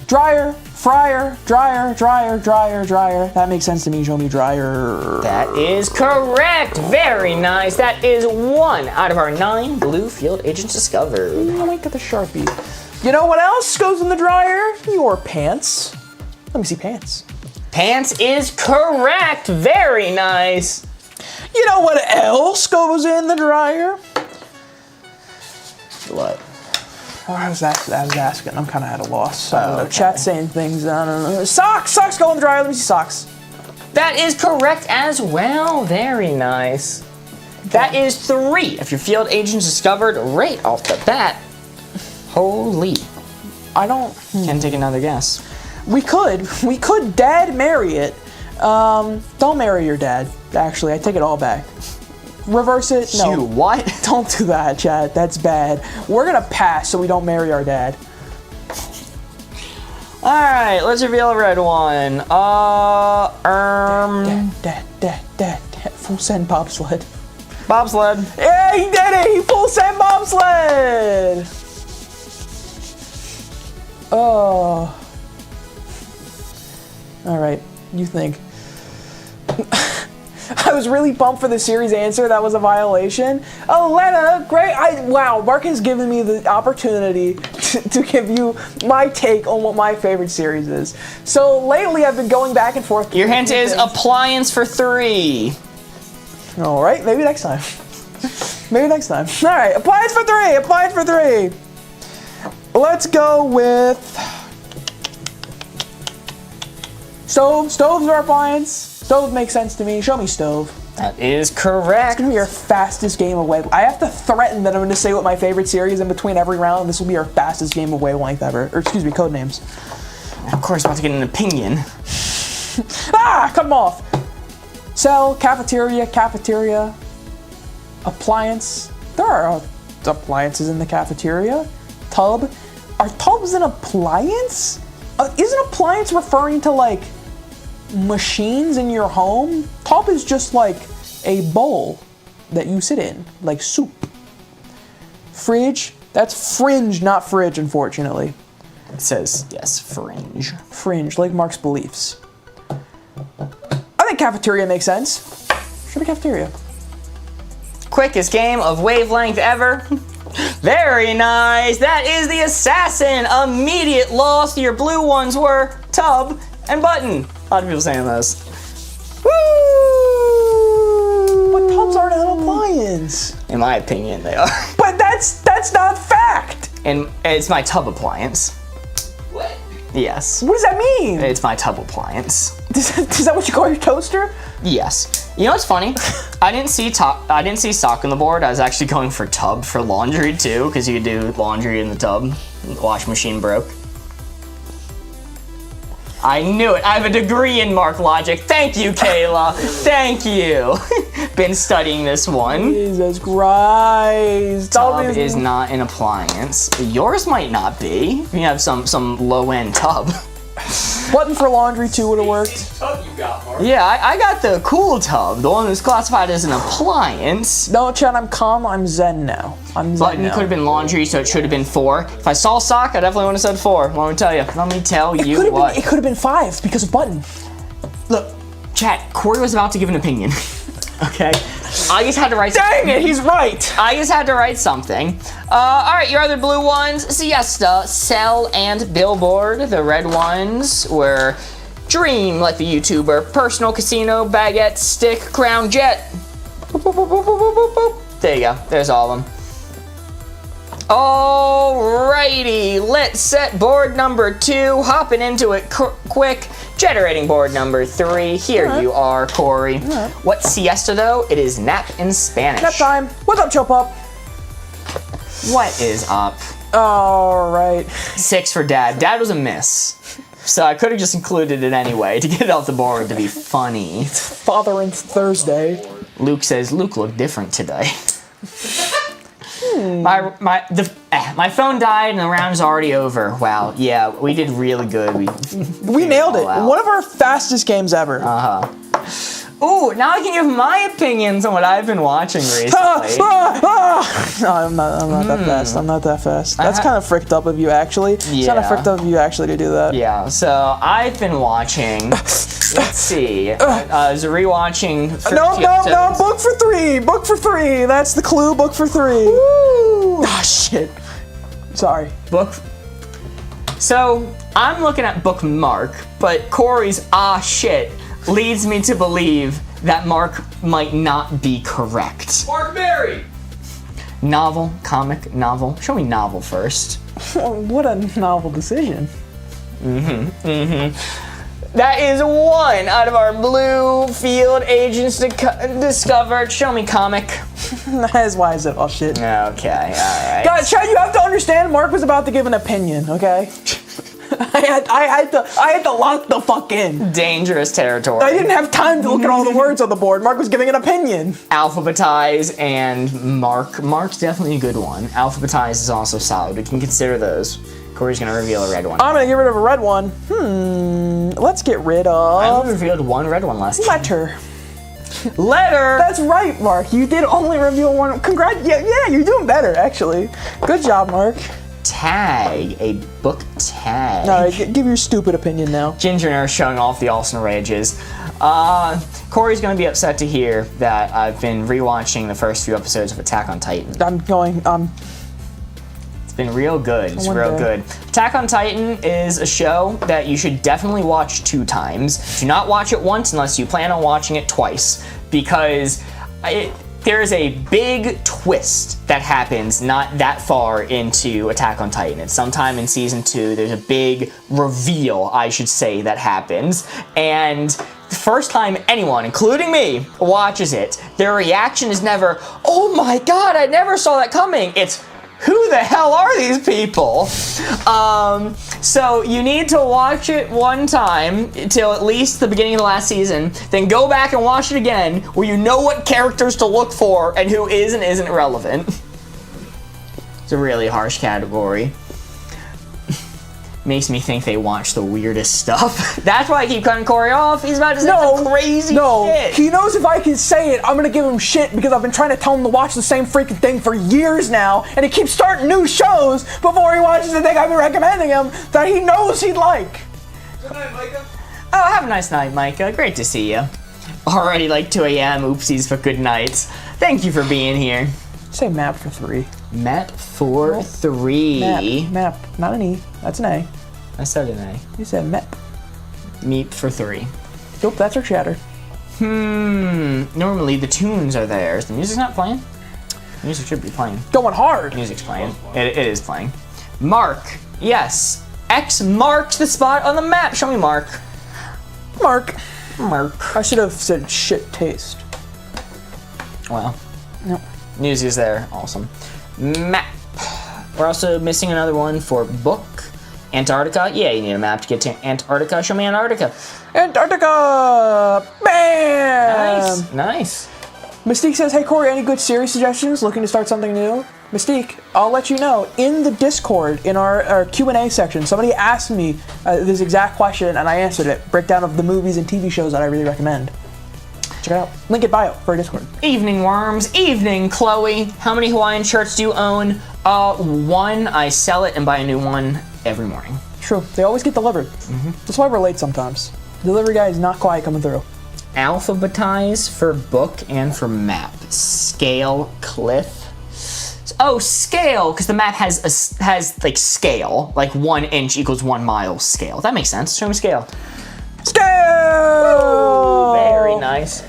Dryer, fryer, dryer, dryer, dryer, dryer. That makes sense to me. Show me dryer. That is correct. Very nice. That is 1 out of our 9 blue field agents discovered. Let me get the Sharpie. You know what else goes in the dryer? Your pants. Let me see pants. Pants is correct. Very nice. You know what else goes in the dryer? What? I was asking. I'm kind of at a loss. Okay. Chat saying things. I don't know. Socks. Socks go in the dryer. Let me see socks. That is correct as well. Very nice. That is 3 of your field agents discovered right off the bat. Holy. I don't. Can take another guess. We could dad marry it. Don't marry your dad. Actually, I take it all back. Reverse it. No. You what? Don't do that, Chad. That's bad. We're gonna pass so we don't marry our dad. All right, let's reveal a red one. Dad. Full send bobsled. Bobsled. Yeah, he did it. He full send bobsled. Oh. All right, you think. I was really pumped for the series answer. That was a violation. Oh, Lena, great. Wow, Mark has given me the opportunity to give you my take on what my favorite series is. So lately I've been going back and forth. Your hint is appliance for 3. All right, maybe next time. Maybe next time. All right, appliance for 3. Appliance for 3. Let's go with stove. Stoves are appliance. Stove makes sense to me. Show me stove. That is correct. It's gonna be our fastest game of Wavelength. I have to threaten that I'm gonna say what my favorite series in between every round. This will be our fastest game of Wavelength ever. Or excuse me, Codenames. Of course, about to get an opinion. Ah, cut 'em off. Cell, cafeteria, appliance. There are appliances in the cafeteria. Tub. Are tubs an appliance? Isn't appliance referring to like machines in your home? Tub is just like a bowl that you sit in, like soup. Fridge. That's fringe, not fridge, unfortunately. It says, yes, fringe. Fringe, like Mark's beliefs. I think cafeteria makes sense. Should be cafeteria. Quickest game of Wavelength ever. Very nice. That is the assassin. Immediate loss. Your blue ones were tub and button. A lot of people saying this. Woo! But tubs aren't an appliance. In my opinion, they are. But that's not fact. And it's my tub appliance. What? Yes. What does that mean? It's my tub appliance. Is that what you call your toaster? Yes. You know what's funny? I didn't see sock on the board. I was actually going for tub for laundry too, because you could do laundry in the tub. The washing machine broke. I knew it. I have a degree in Mark logic. Thank you, Kayla. Thank you. Been studying this one. Jesus Christ. Tub is not an appliance. Yours might not be. You have some low-end tub. Button for laundry too would have worked. Tub you got, Mark. Yeah, I got the cool tub, the one that's classified as an appliance. No, Chad, I'm calm. I'm zen now. I'm zen Button now. could have been laundry, so it should have been 4. If I saw sock, I definitely would have said 4. Let me tell you. Let me tell you what. It could have been 5 because of button. Look, chat, Corey was about to give an opinion. Okay? I just had to write Dang it, he's right. I just had to write something. All right, your other blue ones, Siesta, Cell, and Billboard. The red ones were Dream, like the YouTuber, Personal Casino, Baguette, Stick, Crown Jet. Boop, boop, boop, boop, boop, boop, boop. There you go, there's all of them. Alrighty, let's set board number 2, hopping into it quick, generating board number 3. Here you are, Corey. What's siesta though? It is nap in Spanish. Nap time. What's up, Chop Up? What is up? Alright. 6 for Dad. Dad was a miss. So I could have just included it anyway to get it off the board to be funny. Father and Thursday. Luke says, Luke looked different today. My phone died and the round's already over. Wow, yeah, we did really good. We nailed it. One of our fastest games ever. Ooh, now I can give my opinions on what I've been watching recently. No, I'm not that fast. I'm not that fast. That's kind of fricked up of you, actually. It's kind of fricked up of you, actually, to do that. Yeah, so I've been watching, let's see, I was rewatching No, book for three. Book for three. That's the clue, book for three. Woo! Ah, shit. Sorry. Book. So, I'm looking at bookmark, but Corey's shit leads me to believe that Mark might not be correct. Mark Berry! Novel, comic, novel. Show me novel first. What a novel decision. That is 1 out of our blue field agents discovered. Show me comic. That is why I said, oh shit. Okay, alright. Guys, Chad, you have to understand, Mark was about to give an opinion, okay? I had to lock the fuck in. Dangerous territory. I didn't have time to look at all the words on the board. Mark was giving an opinion. Alphabetize and Mark. Mark's definitely a good one. Alphabetize is also solid. We can consider those. Corey's gonna reveal a red one. I'm gonna get rid of a red one. Let's get rid I of... only revealed 1 red one last time. letter. Letter! That's right, Mark. You did only reveal 1. Congrats. Yeah, you're doing better, actually. Good job, Mark. Tag. A book tag. All right, give your stupid opinion now. Ginger Nurse showing off the Austin Rages. Corey's gonna be upset to hear that I've been rewatching the first few episodes of Attack on Titan. It's been real good. It's real good. Attack on Titan is a show that you should definitely watch 2 times. Do not watch it once unless you plan on watching it twice, because there is a big twist that happens not that far into Attack on Titan. It's sometime in season 2. There's a big reveal, I should say, that happens. And the first time anyone, including me, watches it, their reaction is never, oh my god, I never saw that coming. It's, who the hell are these people? So you need to watch it 1 time till at least the beginning of the last season, then go back and watch it again where you know what characters to look for and who is and isn't relevant. It's a really harsh category. Makes me think they watch the weirdest stuff. That's why I keep cutting Corey off. He's about to say some crazy shit. He knows if I can say it, I'm gonna give him shit because I've been trying to tell him to watch the same freaking thing for years now, and he keeps starting new shows before he watches the thing I've been recommending him that he knows he'd like. Good night, Micah. Oh, have a nice night, Micah. Great to see you. Already like 2 a.m. Oopsies for good nights. Thank you for being here. Say map for 3. Map for 3. Map. Not an E. That's an A. I said an A. You said map. Meep for 3. Nope, that's our chatter. Normally the tunes are there. The music's not playing. Music should be playing. Going hard. Music's playing. It is playing. Mark. Yes. X marked the spot on the map. Show me Mark. Mark. Mark. I should have said shit taste. Well. Nope. News is there. Awesome. Map. We're also missing another one for book. Antarctica? Yeah, you need a map to get to Antarctica. Show me Antarctica. Antarctica! Bam! Nice. Mystique says, hey Corey, any good series suggestions? Looking to start something new? Mystique, I'll let you know. In the Discord, in our Q&A section, somebody asked me this exact question and I answered it. Breakdown of the movies and TV shows that I really recommend. Check it out. Link in bio for our Discord. Evening Worms. Evening Chloe. How many Hawaiian shirts do you own? 1. I sell it and buy a new one every morning. True. They always get delivered. That's why we're late sometimes. Delivery guy is not quiet coming through. Alphabetize for book and for map. Scale, cliff. Oh, scale, because the map has like scale, like 1 inch equals 1 mile scale. That makes sense. Show me scale. Scale! Woo, very nice.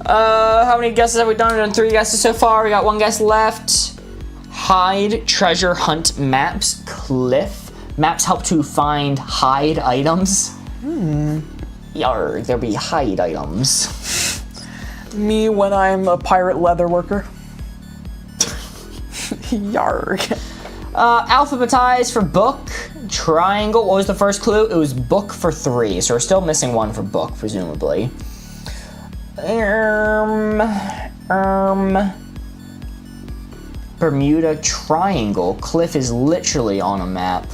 How many guesses have we done? We've done 3 guesses so far. We got 1 guess left. Hide, treasure hunt maps, cliff. Maps help to find hide items. Yarg, there'll be hide items. Me when I'm a pirate leather worker. Yarg. Alphabetize for book. Triangle. What was the first clue? It was book for 3. So we're still missing 1 for book, presumably. Bermuda Triangle. Cliff is literally on a map.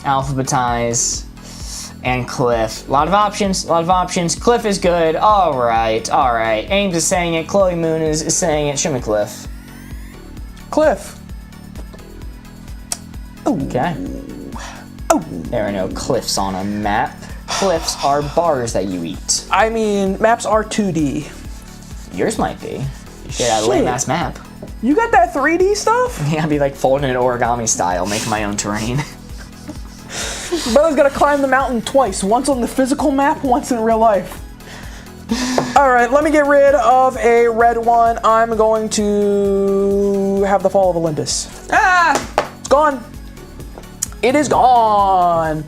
Alphabetize. and Cliff. A lot of options, a lot of options. Cliff is good. All right, all right. Ames is saying it. Chloe Moon is saying it. Show me Cliff. Cliff. Okay. There are no cliffs on a map. Cliffs are bars that you eat. I mean, maps are 2D. Yours might be. You should have a lame-ass map. You got that 3D stuff? Yeah, I'd be like folding it origami style, making my own terrain. Brother's gotta climb the mountain twice. Once on the physical map, once in real life. Alright, let me get rid of a red one. I'm going to have the Fall of Olympus. Ah! It's gone. It is gone.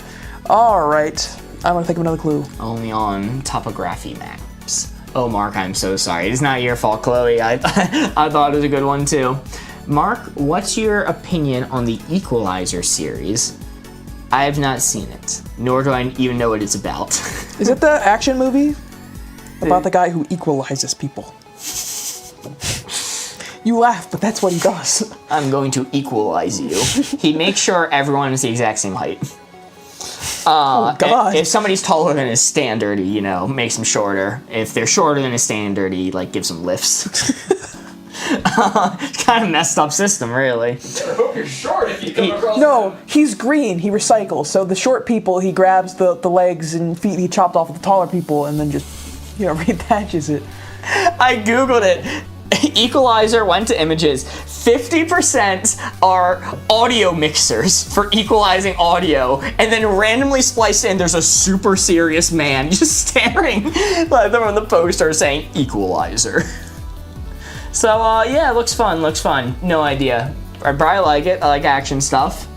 Alright. I'm gonna think of another clue. Only on topography maps. Oh, Mark, I'm so sorry. It's not your fault, Chloe. I thought it was a good one, too. Mark, what's your opinion on the Equalizer series? I have not seen it, nor do I even know what it's about. Is it the action movie? About the guy who equalizes people. You laugh, but that's what he does. I'm going to equalize you. He makes sure everyone is the exact same height. Oh, God. If somebody's taller than his standard, he, makes them shorter. If they're shorter than his standard, he, gives them lifts. Kind of messed up system, really. I hope you're short if you come across No, he's green. He recycles. So the short people, he grabs the legs and feet he chopped off of the taller people and then just, reattaches it. I Googled it. Equalizer went to images. 50% are audio mixers for equalizing audio, and then randomly spliced in, there's a super serious man just staring at them on the poster saying Equalizer. So, yeah, it looks fun. No idea. I probably like it. I like action stuff.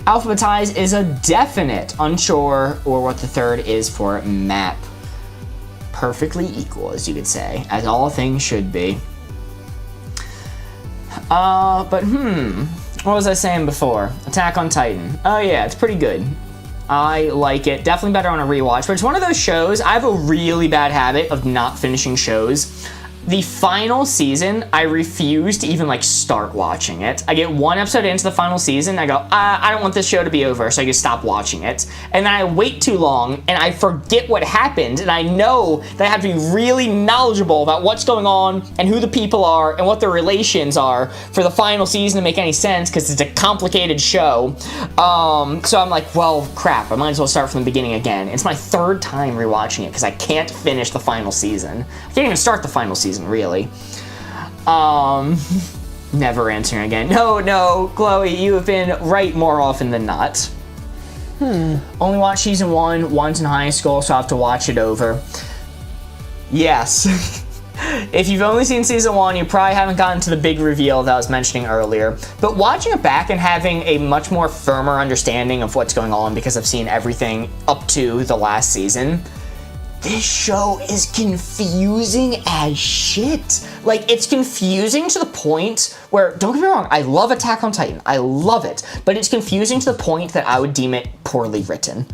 Alphabetize is a definite. Unsure or what the third is for map. Perfectly equal, as you could say, as all things should be. What was I saying before? Attack on Titan. Oh yeah, it's pretty good. I like it. Definitely better on a rewatch, but it's one of those shows, I have a really bad habit of not finishing shows. The final season, I refuse to even start watching it. I get one episode into the final season, I go, I don't want this show to be over, so I just stop watching it. And then I wait too long, and I forget what happened, and I know that I have to be really knowledgeable about what's going on, and who the people are, and what their relations are for the final season to make any sense, because it's a complicated show. So I'm like, well, crap, I might as well start from the beginning again. It's my third time rewatching it, because I can't finish the final season. I can't even start the final season, really. Never answering again. No, Chloe, you have been right more often than not. Only watched season 1 once in high school, so I have to watch it over. Yes. If you've only seen season 1, you probably haven't gotten to the big reveal that I was mentioning earlier. But watching it back and having a much more firmer understanding of what's going on, because I've seen everything up to the last season, this show is confusing as shit. It's confusing to the point where, don't get me wrong, I love Attack on Titan. I love it. But it's confusing to the point that I would deem it poorly written.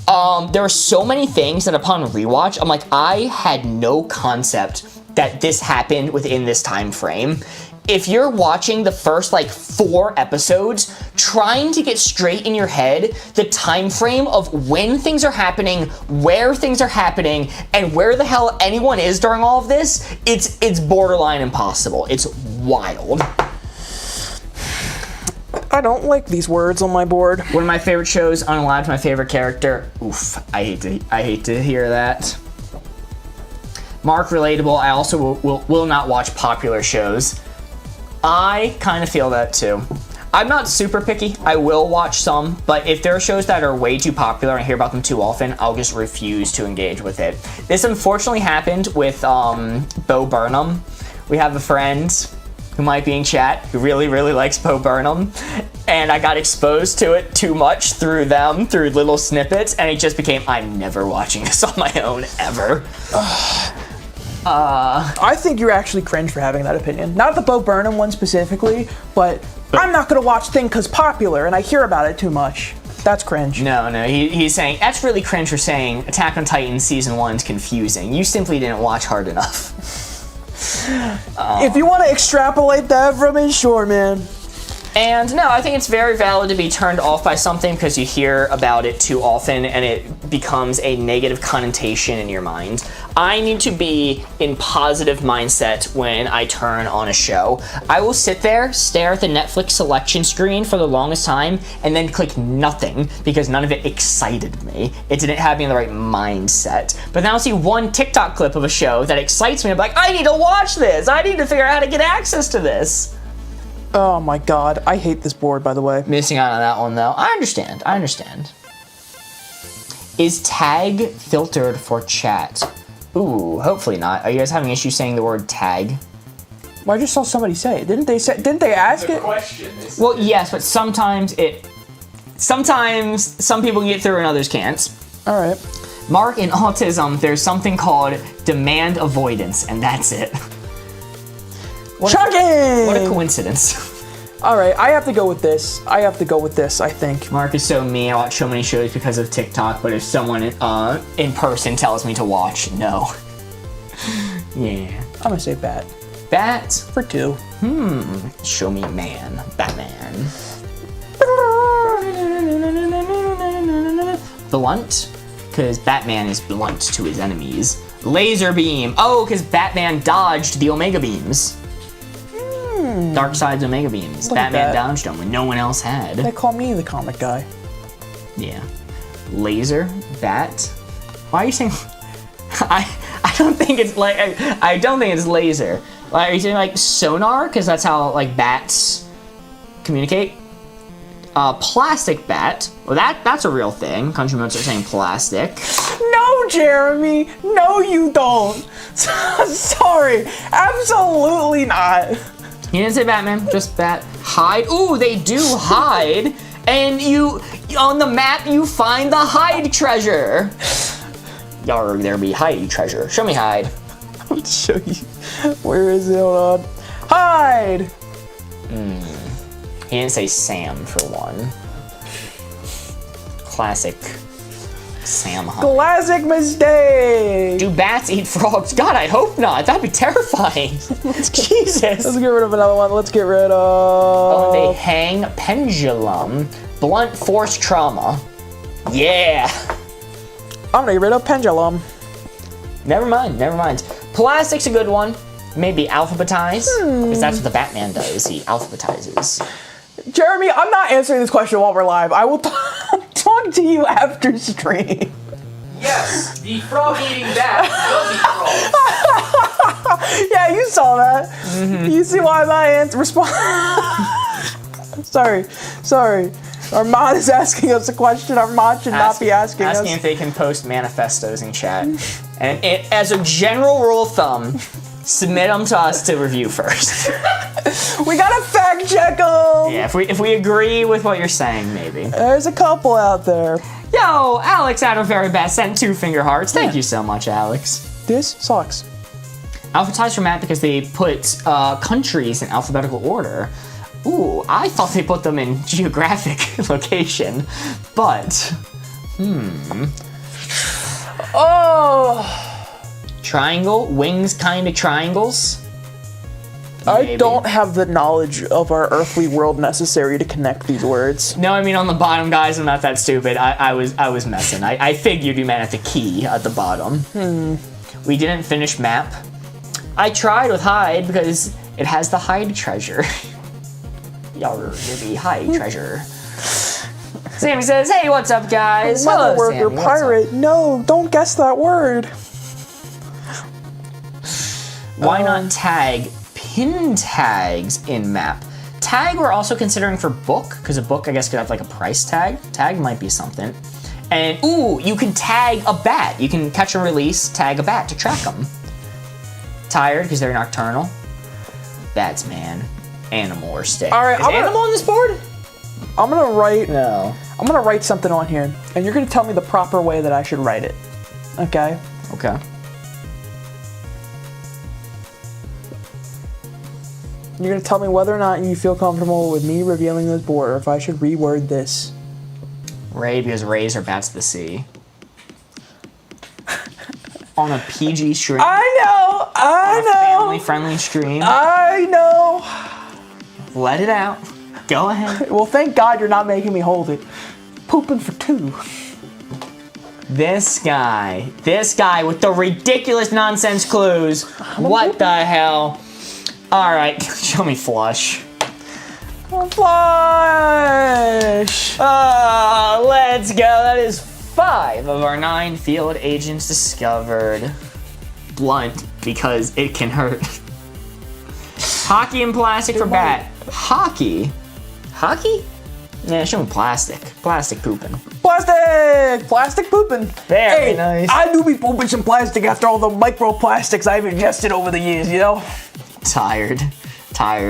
There are so many things that upon rewatch, I'm like, I had no concept that this happened within this time frame. If you're watching the first 4 episodes, trying to get straight in your head the time frame of when things are happening, where things are happening, and where the hell anyone is during all of this, it's borderline impossible. It's wild. I don't like these words on my board. One of my favorite shows, unalive my favorite character. Oof, I hate to hear that. Mark, relatable. I also will not watch popular shows. I kind of feel that too. I'm not super picky. I will watch some, but if there are shows that are way too popular and I hear about them too often, I'll just refuse to engage with it. This unfortunately happened with Bo Burnham. We have a friend who might be in chat who really, really likes Bo Burnham, and I got exposed to it too much through them, through little snippets, and it just became, I'm never watching this on my own, ever. I think you're actually cringe for having that opinion. Not the Bo Burnham one specifically, but I'm not gonna watch thing because popular and I hear about it too much. That's cringe. No, he's saying, that's really cringe for saying Attack on Titan Season 1 is confusing. You simply didn't watch hard enough. If you want to extrapolate that from it, sure, man. And no, I think it's very valid to be turned off by something because you hear about it too often and it becomes a negative connotation in your mind. I need to be in positive mindset when I turn on a show. I will sit there, stare at the Netflix selection screen for the longest time, and then click nothing because none of it excited me. It didn't have me in the right mindset. But then I'll see one TikTok clip of a show that excites me. I'm like, I need to watch this. I need to figure out how to get access to this. Oh my god, I hate this board, by the way. Missing out on that one, though. I understand. Is tag filtered for chat? Ooh, hopefully not. Are you guys having issues saying the word tag? Well, I just saw somebody say it. Didn't they ask The it? question is, Well, yes, but sometimes some people get through and others can't. All right. Mark, in autism, there's something called demand avoidance, and that's it. Shocking! What a coincidence. All right, I have to go with this. I think. Mark is so mean. I watch so many shows because of TikTok, but if someone in person tells me to watch, no. Yeah. I'm gonna say bat. Bat? For 2. Show me man. Batman. Blunt? Because Batman is blunt to his enemies. Laser beam. Oh, because Batman dodged the Omega beams. Darkseid's Omega beams. Look at Batman that. dodged them when no one else had. They call me the comic guy. Yeah. Laser, bat. Why are you saying? I don't think it's like I don't think it's laser. Like, are you saying like sonar? Because that's how like bats communicate. Plastic bat. Well, that's a real thing. Country modes are saying plastic. No, Jeremy. No, you don't. Sorry. Absolutely not. You didn't say Batman, just bat. Hide. Ooh, they do hide. And you on the map you find the hide treasure. Yarg, there be hide treasure. Show me hide. I'll show you. Where is it? Hold on. Hide. He didn't say Sam for one. Classic Sam hunt. Classic mistake. Do bats eat frogs? God, I hope not. That'd be terrifying. Jesus. Let's get rid of another one. Let's get rid of. Oh, they hang pendulum. Blunt force trauma. Yeah. I'm gonna get rid of pendulum. Never mind. Plastic's a good one. Maybe alphabetize. Because that's what the Batman does. He alphabetizes. Jeremy, I'm not answering this question while we're live. I will talk to you after stream. yes, the frog-eating bat does eat frogs. Yeah, you saw that. You see why my answer respond? Sorry. Armand is asking us a question. Armand should not be asking us. Asking if they can post manifestos in chat. And as a general rule of thumb, submit them to us to review first. We gotta fact check them. Yeah, if we agree with what you're saying, maybe. There's a couple out there. Yo, Alex at her very best sent 2 finger hearts. Thank you so much, Alex. This sucks. Alphabetized format because they put countries in alphabetical order. Ooh, I thought they put them in geographic location, but Oh, triangle, wings kind of triangles. I Maybe. don't have the knowledge of our earthly world necessary to connect these words. No, I mean on the bottom, guys. I'm not that stupid. I was messing. I figured you meant at the key at the bottom. We didn't finish map. I tried with hide because it has the hide treasure. Maybe hide treasure. Sammy says, "Hey, what's up, guys? Leather worker, Sammy, what's pirate. up? No, don't guess that word. Why not tag pin tags in map? Tag we're also considering for book, because a book I guess could have like a price tag. Tag might be something. And ooh, you can tag a bat. You can catch and release, tag a bat to track them. Tired because they're nocturnal. Bats, man. Animal or stick. All right, Is I'm gonna- animal on this board? I'm gonna write. No. I'm gonna write something on here, and you're gonna tell me the proper way that I should write it. Okay. Okay. You're gonna tell me whether or not you feel comfortable with me revealing this board, or if I should reword this. Ray, because rays are bats of the sea. On a PG stream. I know. Family-friendly stream. I know. Let it out. Go ahead. Well, thank God you're not making me hold it. Pooping for 2. This guy with the ridiculous nonsense clues. What the hell? All right, show me flush. Flush! Let's go. That is 5 of our 9 field agents discovered. Blunt, because it can hurt. Hockey and plastic for bat. Hockey? Hockey? Yeah, show me plastic. Plastic pooping. Plastic! Plastic pooping. Very nice. I do be pooping some plastic after all the microplastics I've ingested over the years, you know? Tired,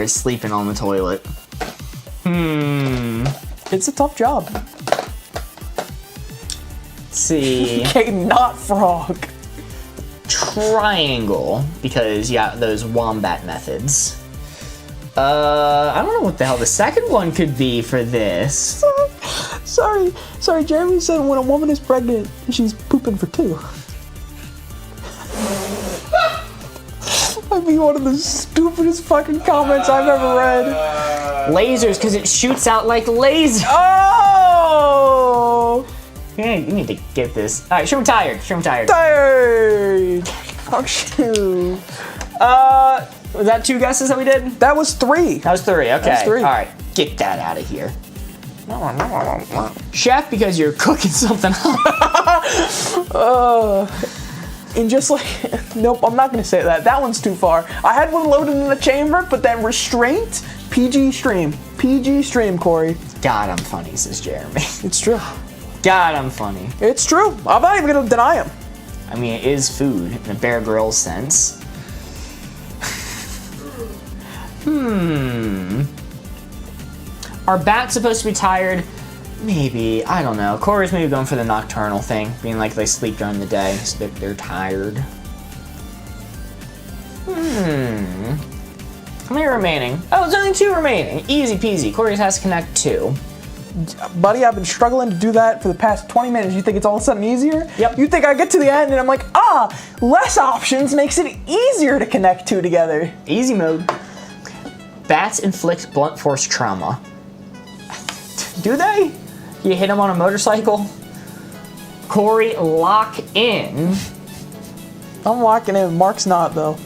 sleeping on the toilet. It's a tough job. Let's see. Okay, not frog. Triangle, because yeah, those wombat methods. I don't know what the hell the second one could be for this. Sorry, Jeremy said when a woman is pregnant, she's pooping for 2. That'd be one of the stupidest fucking comments I've ever read. Lasers, because it shoots out like lasers. Oh! You need to get this. All right, show me tired. Tired! Fuck you. Was that 2 guesses that we did? That was 3. That was 3, okay. That was 3. All right, get that out of here. Chef, because you're cooking something up. And just like, nope, I'm not gonna say that. That one's too far. I had one loaded in the chamber, but then restraint, PG stream, Corey. God, I'm funny, says Jeremy. It's true. God, I'm funny. It's true. I'm not even gonna deny him. I mean, it is food in a Bear Grylls sense. Are bats supposed to be tired? Maybe. I don't know. Corey's maybe going for the nocturnal thing, being like they sleep during the day, so they're tired. How many remaining? Oh, there's only 2 remaining. Easy peasy. Corey has to connect 2. Buddy, I've been struggling to do that for the past 20 minutes. You think it's all of a sudden easier? Yep. You think I get to the end and I'm like, less options makes it easier to connect 2 together. Easy mode. Bats inflict blunt force trauma. Do they? You hit him on a motorcycle? Corey, lock in. I'm locking in. Mark's not, though.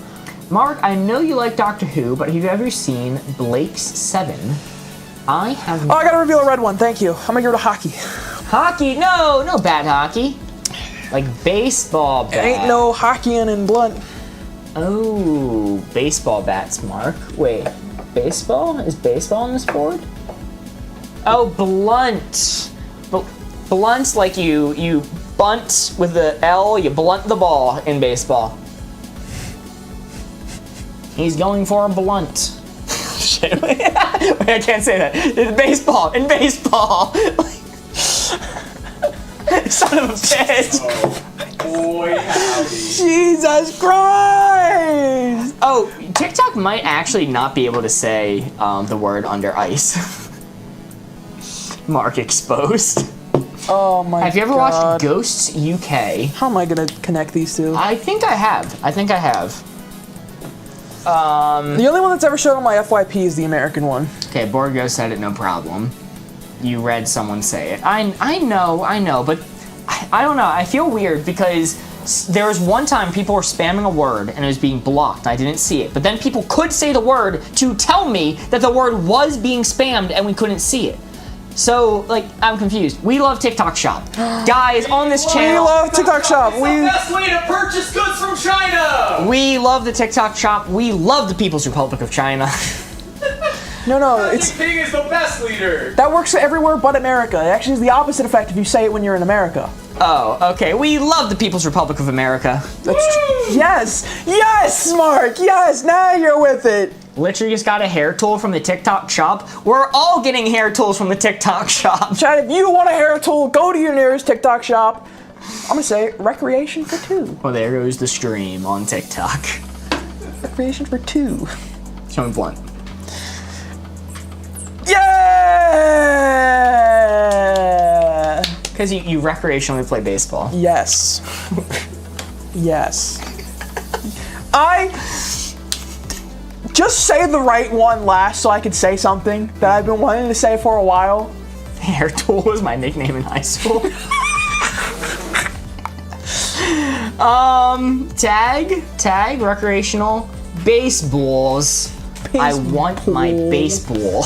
Mark, I know you like Doctor Who, but have you ever seen Blake's 7? I have. Oh, I gotta reveal a red one. Thank you. I'm gonna go to hockey. Hockey? No bad hockey. Like baseball bat. Ain't no hockeying in blunt. Oh, baseball bats, Mark. Wait, baseball? Is baseball on this board? Oh, blunt. Blunt's like you bunt with the L, you blunt the ball in baseball. He's going for a blunt. Shit. Wait, I can't say that. In baseball. Son of a bitch. Oh, boy, howdy. Jesus Christ! Oh, TikTok might actually not be able to say the word under ice. Mark exposed. Oh my god. Have you ever watched Ghosts UK? How am I gonna connect these 2? I think I have. The only one that's ever shown on my FYP is the American one. Okay, Borgo said it, no problem. You read someone say it. I know, but I don't know. I feel weird because there was one time people were spamming a word and it was being blocked. I didn't see it. But then people could say the word to tell me that the word was being spammed and we couldn't see it. So, like, I'm confused. We love TikTok Shop. Guys, on this We channel... love TikTok Shop. It's the best way to purchase goods from China! We love the TikTok Shop. We love the People's Republic of China. No, It's Ping is the best leader! that works everywhere but America. It actually has the opposite effect if you say it when you're in America. Oh, okay. We love the People's Republic of America. Yes, Mark. Yes, now you're with it. Literally just got a hair tool from the TikTok Shop. We're all getting hair tools from the TikTok Shop. Chad, if you want a hair tool, go to your nearest TikTok shop. I'm gonna say recreation for 2. Well, there goes the stream on TikTok. Recreation for 2. Show me blunt. Yeah! Because you recreationally play baseball. Yes. Yes. Just say the right one last so I could say something that I've been wanting to say for a while. Hair tool was my nickname in high school. Tag, recreational, baseballs. I want my baseball.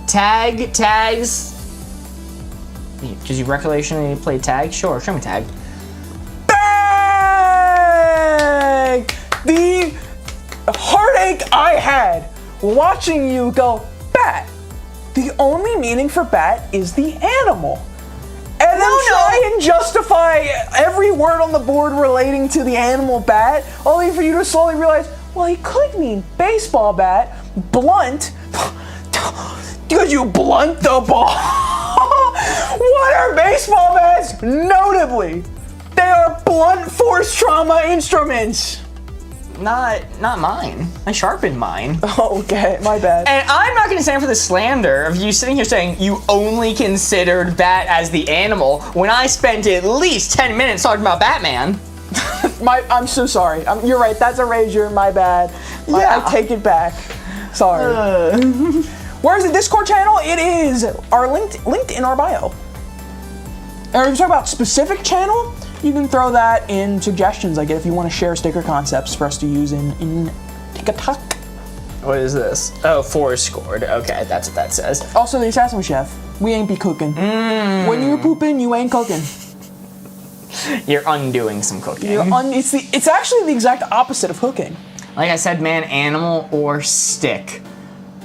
Tags. Does you recreationally play tag? Sure, show me tag. Bang! The heartache I had watching you go, bat. The only meaning for bat is the animal. And then try and justify every word on the board relating to the animal bat, only for you to slowly realize, well, he could mean baseball bat, blunt. Because you blunt the ball. What are baseball bats? Notably, they are blunt force trauma instruments. Not mine. I sharpened mine. Oh, okay, my bad. And I'm not gonna stand for the slander of you sitting here saying you only considered bat as the animal when I spent at least 10 minutes talking about Batman. I'm so sorry. You're right, that's a razor, my bad. Yeah. I take it back. Sorry. Where's the Discord channel? It is linked in our bio. And if you talk about specific channel, you can throw that in suggestions I get if you want to share sticker concepts for us to use in TikTok. What is this? Oh, 4 scored. Okay, that's what that says. Also, the Assassin Chef. We ain't be cooking. When you're pooping, you ain't cooking. You're undoing some cooking. It's actually the exact opposite of cooking. Like I said, man, animal or stick.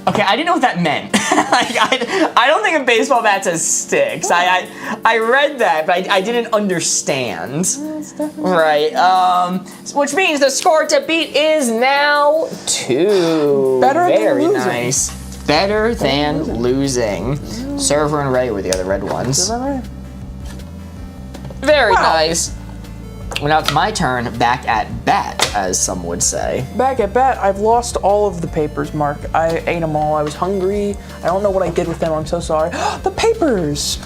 Okay, I didn't know what that meant. I don't think a baseball bat says sticks. I read that, but I didn't understand. Right. Which means the score to beat is now 2. Better than Very losing. nice. Better than losing. Server and Ray were the other red ones. Very nice. Well, now it's my turn, back at bat, as some would say. Back at bat, I've lost all of the papers, Mark. I ate them all. I was hungry. I don't know what I did with them. I'm so sorry. The papers!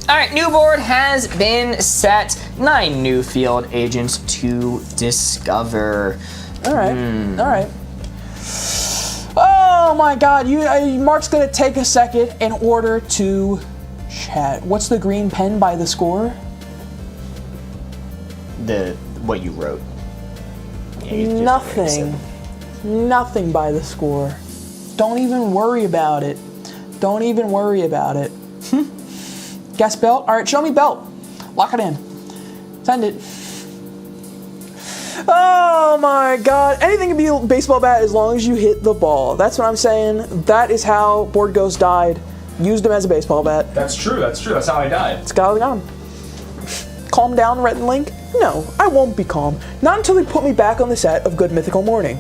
All right, new board has been set. 9 new field agents to discover. All right. All right. Oh my God! Mark's gonna take a second in order to chat. What's the green pen by the score? What you wrote. Yeah, Nothing. Nothing by the score. Don't even worry about it. Don't even worry about it. Guess belt? All right, show me belt. Lock it in. Send it. Oh my God. Anything can be a baseball bat as long as you hit the ball. That's what I'm saying. That is how Board Ghost died. Used him as a baseball bat. That's true. That's how I died. It's got him. Calm down, Rhett and Link. No, I won't be calm. Not until they put me back on the set of Good Mythical Morning.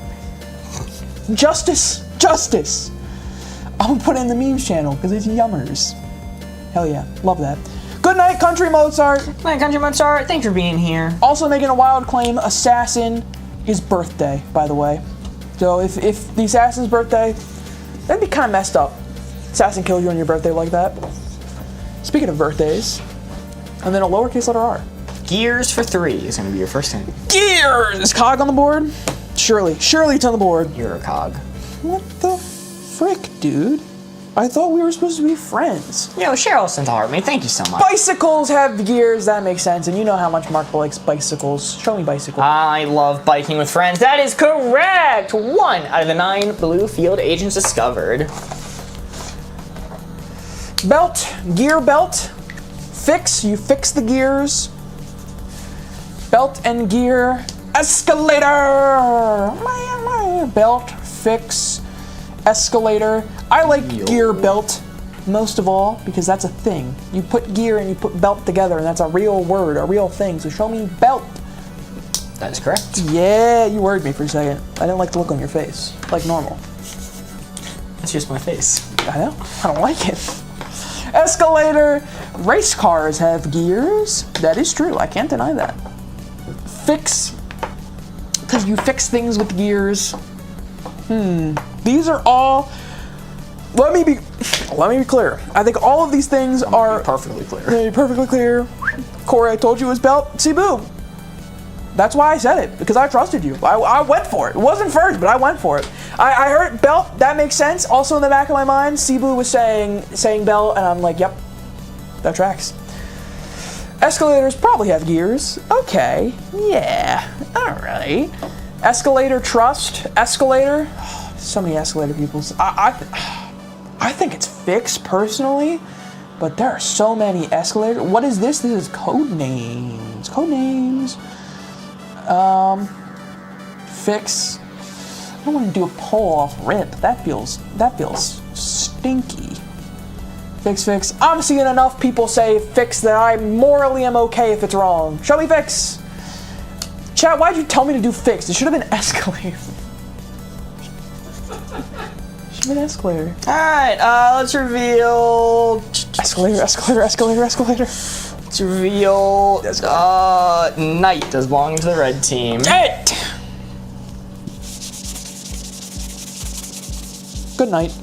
Justice. I'm gonna put it in the memes channel because it's yummers. Hell yeah, love that. Good night, Country Mozart. Good night, Country Mozart. Thanks for being here. Also making a wild claim, Assassin is birthday, by the way. So if the Assassin's birthday, that'd be kind of messed up. Assassin killed you on your birthday like that. Speaking of birthdays, and then a lowercase letter R. Gears for 3 is going to be your first hint. Gears! Is Cog on the board? Surely it's on the board. You're a cog. What the frick, dude? I thought we were supposed to be friends. Yo, Cheryl sent to heart me. Thank you so much. Bicycles have gears, that makes sense, and you know how much Mark likes bicycles. Show me bicycle. I love biking with friends. That is correct. 1 out of the 9 blue field agents discovered. Belt, gear belt. You fix the gears. Belt and gear. Escalator. Belt, fix, escalator. I like gear belt most of all because that's a thing. You put gear and you put belt together and that's a real word, a real thing. So show me belt. That is correct. Yeah, you worried me for a second. I didn't like the look on your face, like normal. That's just my face. I know, I don't like it. Escalator. Race cars have gears. That is true, I can't deny that. Fix, because you fix things with gears. These are all, let me be clear. I think all of these things are perfectly clear. Perfectly clear. Corey, I told you it was belt. See, boom. That's why I said it, because I trusted you. I went for it. It wasn't first, but I went for it. I heard belt, that makes sense. Also in the back of my mind, Cebu was saying belt, and I'm like, yep, that tracks. Escalators probably have gears. Okay, yeah, all right. Escalator trust, escalator. Oh, so many escalator people. I think it's fixed personally, but there are so many escalators. What is this? This is Codenames. Codenames. Fix. I don't want to do a pull off rip. That feels stinky. Fix. I'm seeing enough people say fix that I morally am okay if it's wrong. Show me fix. Chat, why'd you tell me to do fix? It should have been escalator. Should have been escalator. Alright, let's reveal... Escalator. Let's reveal... Knight does belong to the red team. It! Good night.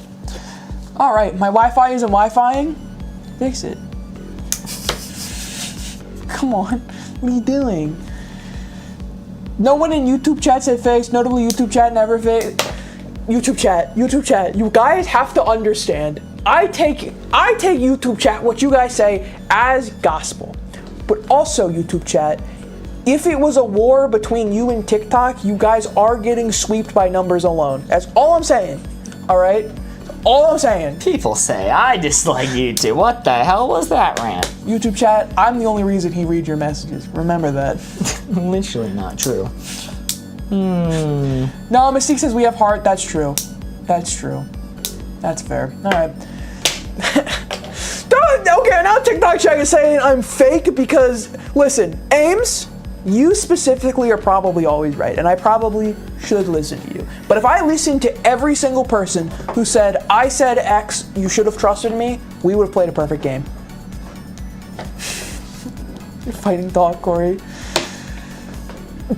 Alright, my Wi-Fi isn't Wi-Fiing. Fix it. Come on. What are you doing? No one in YouTube chat said fix. Notably, YouTube chat never fix. YouTube chat. You guys have to understand. I take YouTube chat, what you guys say, as gospel. But also, YouTube chat, if it was a war between you and TikTok, you guys are getting swept by numbers alone. That's all I'm saying. All right? All I'm saying. People say I dislike YouTube. What the hell was that rant? YouTube chat, I'm the only reason he reads your messages. Remember that. Literally not true. No, Mystique says we have heart. That's true. That's fair. All right. Okay, now TikTok chat is saying I'm fake because, listen, Ames, you specifically are probably always right, and I probably should listen to you. But if I listened to every single person who said, I said X, you should have trusted me, we would have played a perfect game. You're fighting talk, Corey.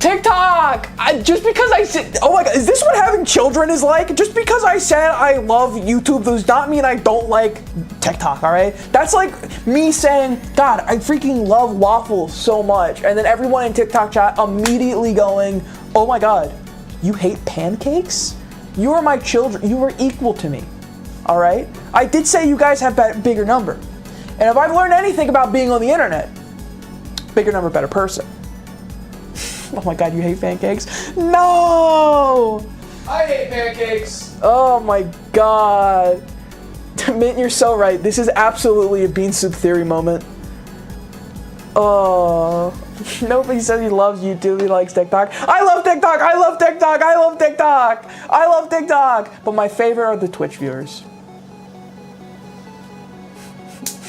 TikTok! Just because I said, oh my god, is this what having children is like? Just because I said I love YouTube does not mean I don't like TikTok, alright? That's like me saying, God, I freaking love waffles so much. And then everyone in TikTok chat immediately going, oh my god, you hate pancakes? You are my children. You are equal to me, alright? I did say you guys have a bigger number. And if I've learned anything about being on the internet, bigger number, better person. Oh my god, you hate pancakes? No! I hate pancakes. Oh my god. Mint, you're so right. This is absolutely a bean soup theory moment. Oh. Nobody says he loves YouTube, he likes TikTok. I love TikTok! But my favorite are the Twitch viewers.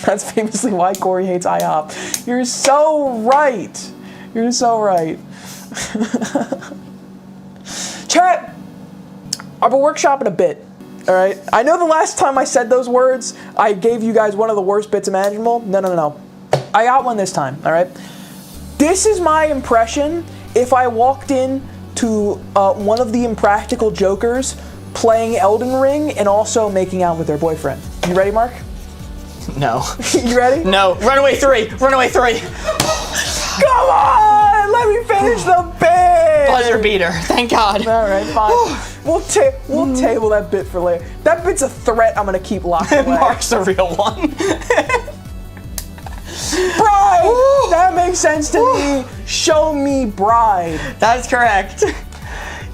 That's famously why Corey hates IHOP. You're so right. Chat, I've been workshopping a bit, alright? I know the last time I said those words, I gave you guys one of the worst bits imaginable. No. I got one this time, alright? This is my impression if I walked in to one of the Impractical Jokers playing Elden Ring and also making out with their boyfriend. You ready, Mark? No. You ready? No. Runaway 3. Come on! Let me finish the bit! Buzzer beater. Thank God. Alright, fine. We'll table that bit for later. That bit's a threat I'm gonna keep locked away. Mark's the real one. Bride! That makes sense to me. Show me bride. That's correct.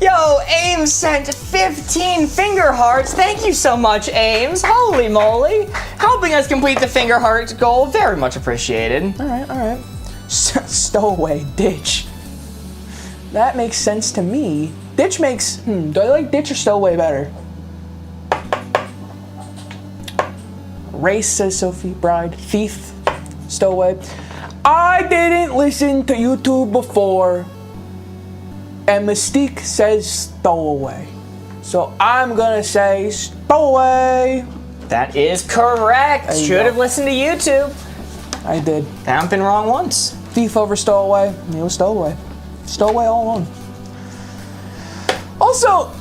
Yo, Ames sent 15 finger hearts. Thank you so much, Ames. Holy moly. Helping us complete the finger heart goal. Very much appreciated. Alright. Stowaway, ditch. That makes sense to me. Ditch makes, do I like ditch or stowaway better? Race, says Sophie, bride. Thief, stowaway. I didn't listen to YouTube before. And Mystique says stowaway. So I'm gonna say stowaway. That is correct. Should have listened to YouTube. I did. Haven't been wrong once. Thief over stowaway. It was stowaway. Stowaway all along. Also,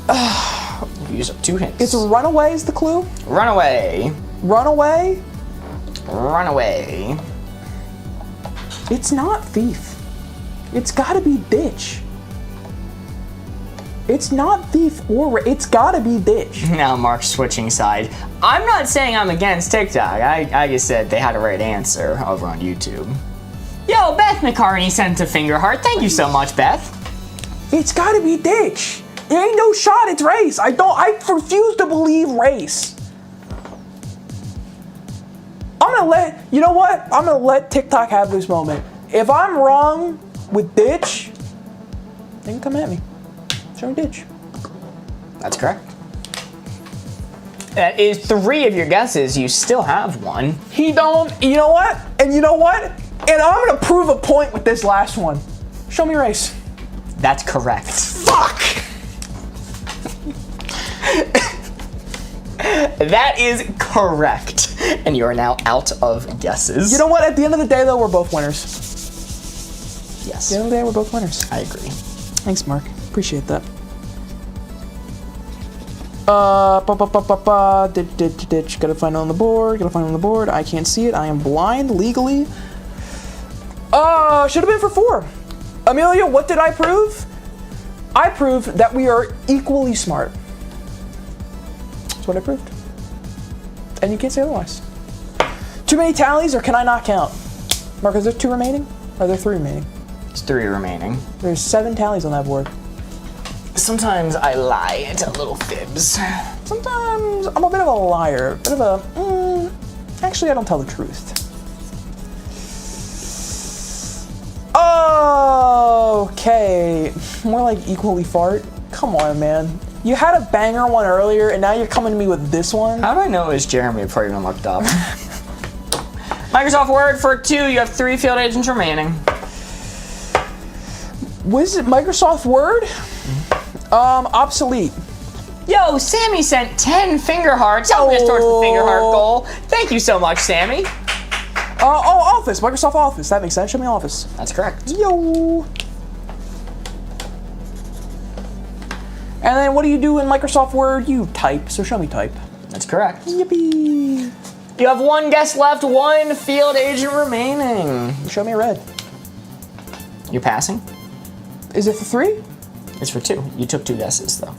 Use up 2 hints. it's runaway is the clue. Runaway. Runaway. Runaway. It's not thief. It's gotta be ditch. It's not thief or it's gotta be ditch. Now Mark's switching side. I'm not saying I'm against TikTok. I just said they had a right answer over on YouTube. Yo, Beth McCartney sent a finger heart. Thank you so much, Beth. It's gotta be ditch. It ain't no shot, it's race. I refuse to believe race. You know what? I'm gonna let TikTok have this moment. If I'm wrong with ditch, then come at me. Show me ditch. That's correct. That is 3 of your guesses. You still have one. You know what? And you know what? And I'm gonna prove a point with this last one. Show me race. That's correct. Fuck! That is correct. And you are now out of guesses. You know what? At the end of the day, though, we're both winners. Yes. At the end of the day, we're both winners. I agree. Thanks, Mark. Appreciate that. Ditch. Gotta find it on the board. I can't see it. I am blind legally. Should have been for 4. Amelia, what did I prove? I proved that we are equally smart. That's what I proved. And you can't say otherwise. Too many tallies, or can I not count? Mark, is there 2 remaining? Or are there 3 remaining? It's 3 remaining. There's 7 tallies on that board. Sometimes I lie to little fibs. Sometimes I'm a bit of a liar. A bit of a, actually, I don't tell the truth. Okay. More like equally fart. Come on, man. You had a banger one earlier, and now you're coming to me with this one? How do I know it was Jeremy before I even looked up? Microsoft Word for 2. You have 3 field agents remaining. Was it Microsoft Word? Obsolete. Yo, Sammy sent 10 finger hearts. Helping us towards the finger heart goal. Thank you so much, Sammy. Office. Microsoft Office. That makes sense. Show me Office. That's correct. Yo. And then what do you do in Microsoft Word? You type. So show me type. That's correct. Yippee. You have 1 guess left, 1 field agent remaining. Show me red. You're passing? Is it for 3? It's for 2. You took 2 guesses, though.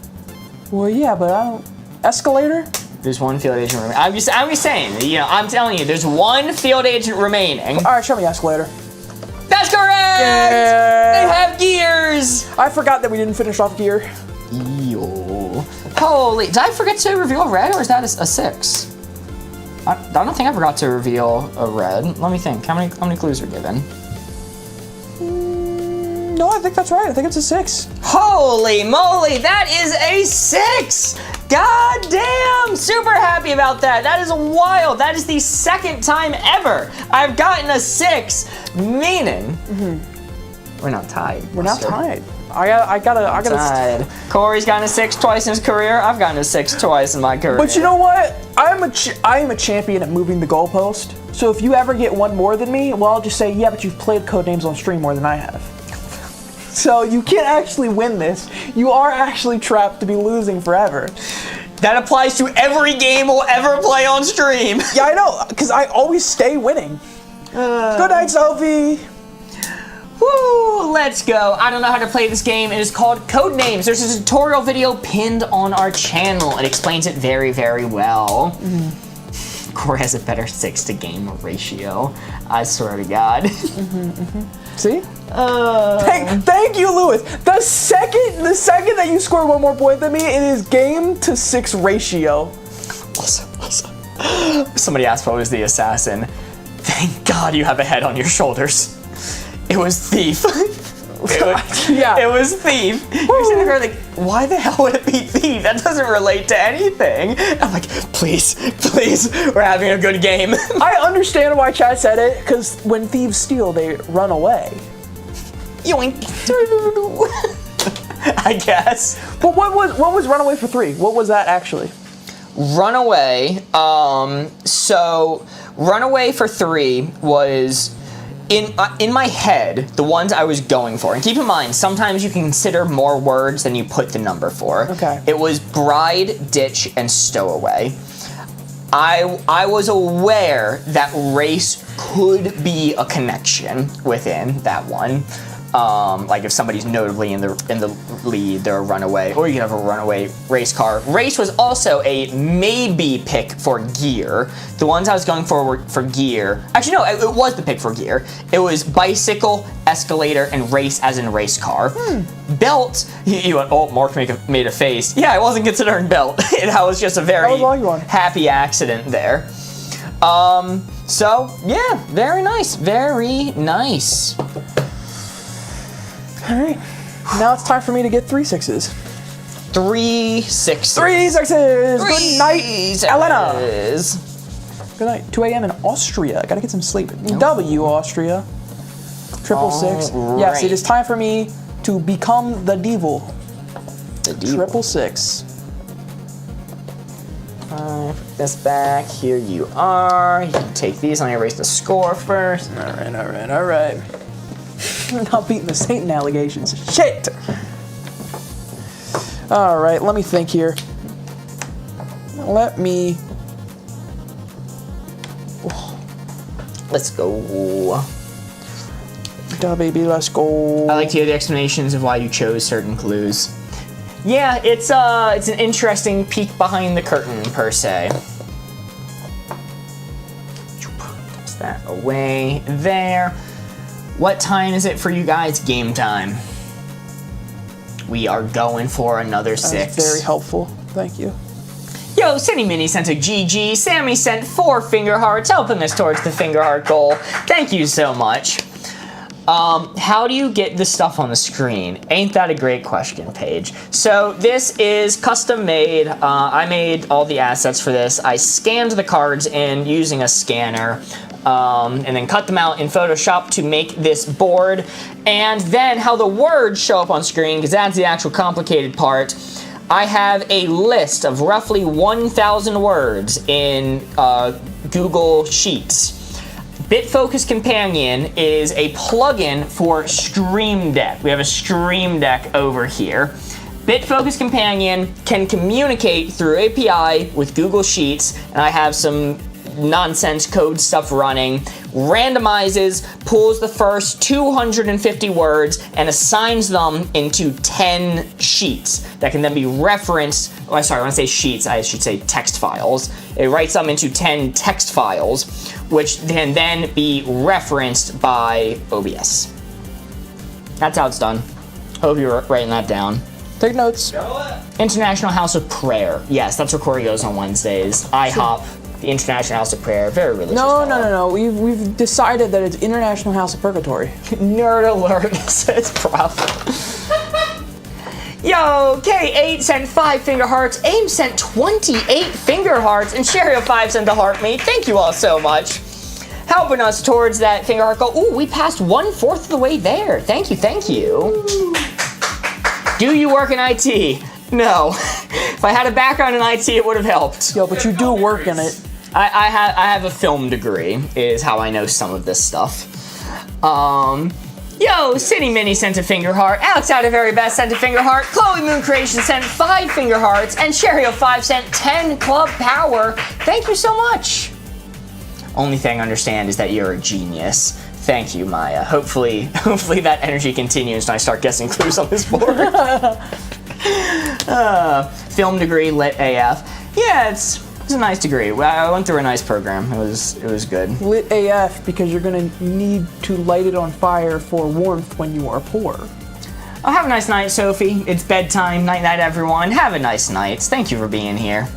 Well, yeah, but I don't... Escalator? There's 1 field agent remaining. I'm just saying, you know, I'm telling you, there's 1 field agent remaining. All right, show me escalator. That's correct! Yeah. They have gears! I forgot that we didn't finish off gear. Yo. Holy, did I forget to reveal red, or is that a 6? I don't think I forgot to reveal a red. Let me think, how many clues are given? No, I think that's right. I think it's a 6. Holy moly, that is a 6! God damn! Super happy about that. That is wild. That is the 2nd time ever I've gotten a 6, meaning we're not tied. We're not tied. I gotta. Tied. Corey's gotten a 6 twice in his career. I've gotten a 6 twice in my career. But you know what? I am a champion at moving the goalpost. So if you ever get 1 more than me, well, I'll just say, yeah, but you've played Codenames on stream more than I have. So you can't actually win this. You are actually trapped to be losing forever. That applies to every game we'll ever play on stream. Yeah, I know, because I always stay winning. Good night, Sophie. Woo, let's go. I don't know how to play this game. It is called Codenames. There's a tutorial video pinned on our channel. It explains it very, very well. Corey has a better 6 to game ratio. I swear to God. See? Thank you, Lewis. The second that you score 1 more point than me, it is game to 6 ratio. Also, somebody asked what was the assassin. Thank God you have a head on your shoulders. It was Thief. It was Thief. You're sitting there like, why the hell would it be Thief? That doesn't relate to anything. I'm like, please, we're having a good game. I understand why chat said it, because when thieves steal, they run away. Yoink. I guess. But what was Runaway for 3? What was that actually? Runaway, so Runaway for 3 was in my head, the ones I was going for. And keep in mind, sometimes you can consider more words than you put the number for. Okay. It was bride, ditch, and stowaway. I was aware that race could be a connection within that one, Like if somebody's notably in the lead, they're a runaway, or you can have a runaway race car. Race was also a maybe pick for gear. The ones I was going for gear, actually no, it was the pick for gear. It was bicycle, escalator, and race as in race car. Belt, you went, oh, Mark made a face. Yeah, I wasn't considering belt. That was just a very happy accident there. So yeah, very nice, very nice. All right, now it's time for me to get 3 6s. 3 6s. 3 6s. Good night, Elena. Good Good night. 2 a.m. in Austria. I gotta get some sleep. W Austria. 666. Yes, it is time for me to become the devil. The devil. 666. Put this back. Here you are. You can take these. Let me erase the score first. All right. I'm not beating the Satan allegations. Shit! All right, let me think here. Let's go. Duh, baby, let's go. I like to hear the explanations of why you chose certain clues. Yeah, it's an interesting peek behind the curtain, per se. Toss that away there. What time is it for you guys? Game time. We are going for another 6. That's very helpful. Thank you. Yo, Cindy Mini sent a GG. Sammy sent 4 finger hearts, helping us towards the finger heart goal. Thank you so much. How do you get the stuff on the screen? Ain't that a great question, Paige? So this is custom made. I made all the assets for this. I scanned the cards in using a scanner. And then cut them out in Photoshop to make this board. And then how the words show up on screen, because that's the actual complicated part. I have a list of roughly 1,000 words in Google Sheets. BitFocus Companion is a plugin for Stream Deck. We have a Stream Deck over here. BitFocus Companion can communicate through API with Google Sheets, and I have some nonsense code stuff running, randomizes, pulls the first 250 words, and assigns them into 10 sheets that can then be referenced. Oh, sorry, when I say sheets, I should say text files. It writes them into 10 text files, which can then be referenced by OBS. That's how it's done. Hope you're writing that down. Take notes. International House of Prayer. Yes, that's where Corey goes on Wednesdays. IHOP. The International House of Prayer, very religious. No. We've decided that it's International House of Purgatory. Nerd alert, says Prof. Yo, K8 sent 5 finger hearts, Aim sent 28 finger hearts, and Sherry05 sent a heart me. Thank you all so much. Helping us towards that finger heart goal. Ooh, we passed 1/4 of the way there. Thank you. Do you work in IT? No. If I had a background in IT, it would have helped. Yo, but you do work in it. I have a film degree, is how I know some of this stuff. Yo, City Mini sent a finger heart, Alex Out of Very Best sent a finger heart, Chloe Moon Creation sent 5 finger hearts, and Sherry05 sent 10 club power. Thank you so much. Only thing I understand is that you're a genius. Thank you, Maya. Hopefully that energy continues and I start guessing clues on this board. Film degree, lit AF. Yeah, it's a nice degree. I went through a nice program. It was good. Lit AF because you're gonna need to light it on fire for warmth when you are poor. Oh, have a nice night, Sophie. It's bedtime. Night night, everyone. Have a nice night. Thank you for being here.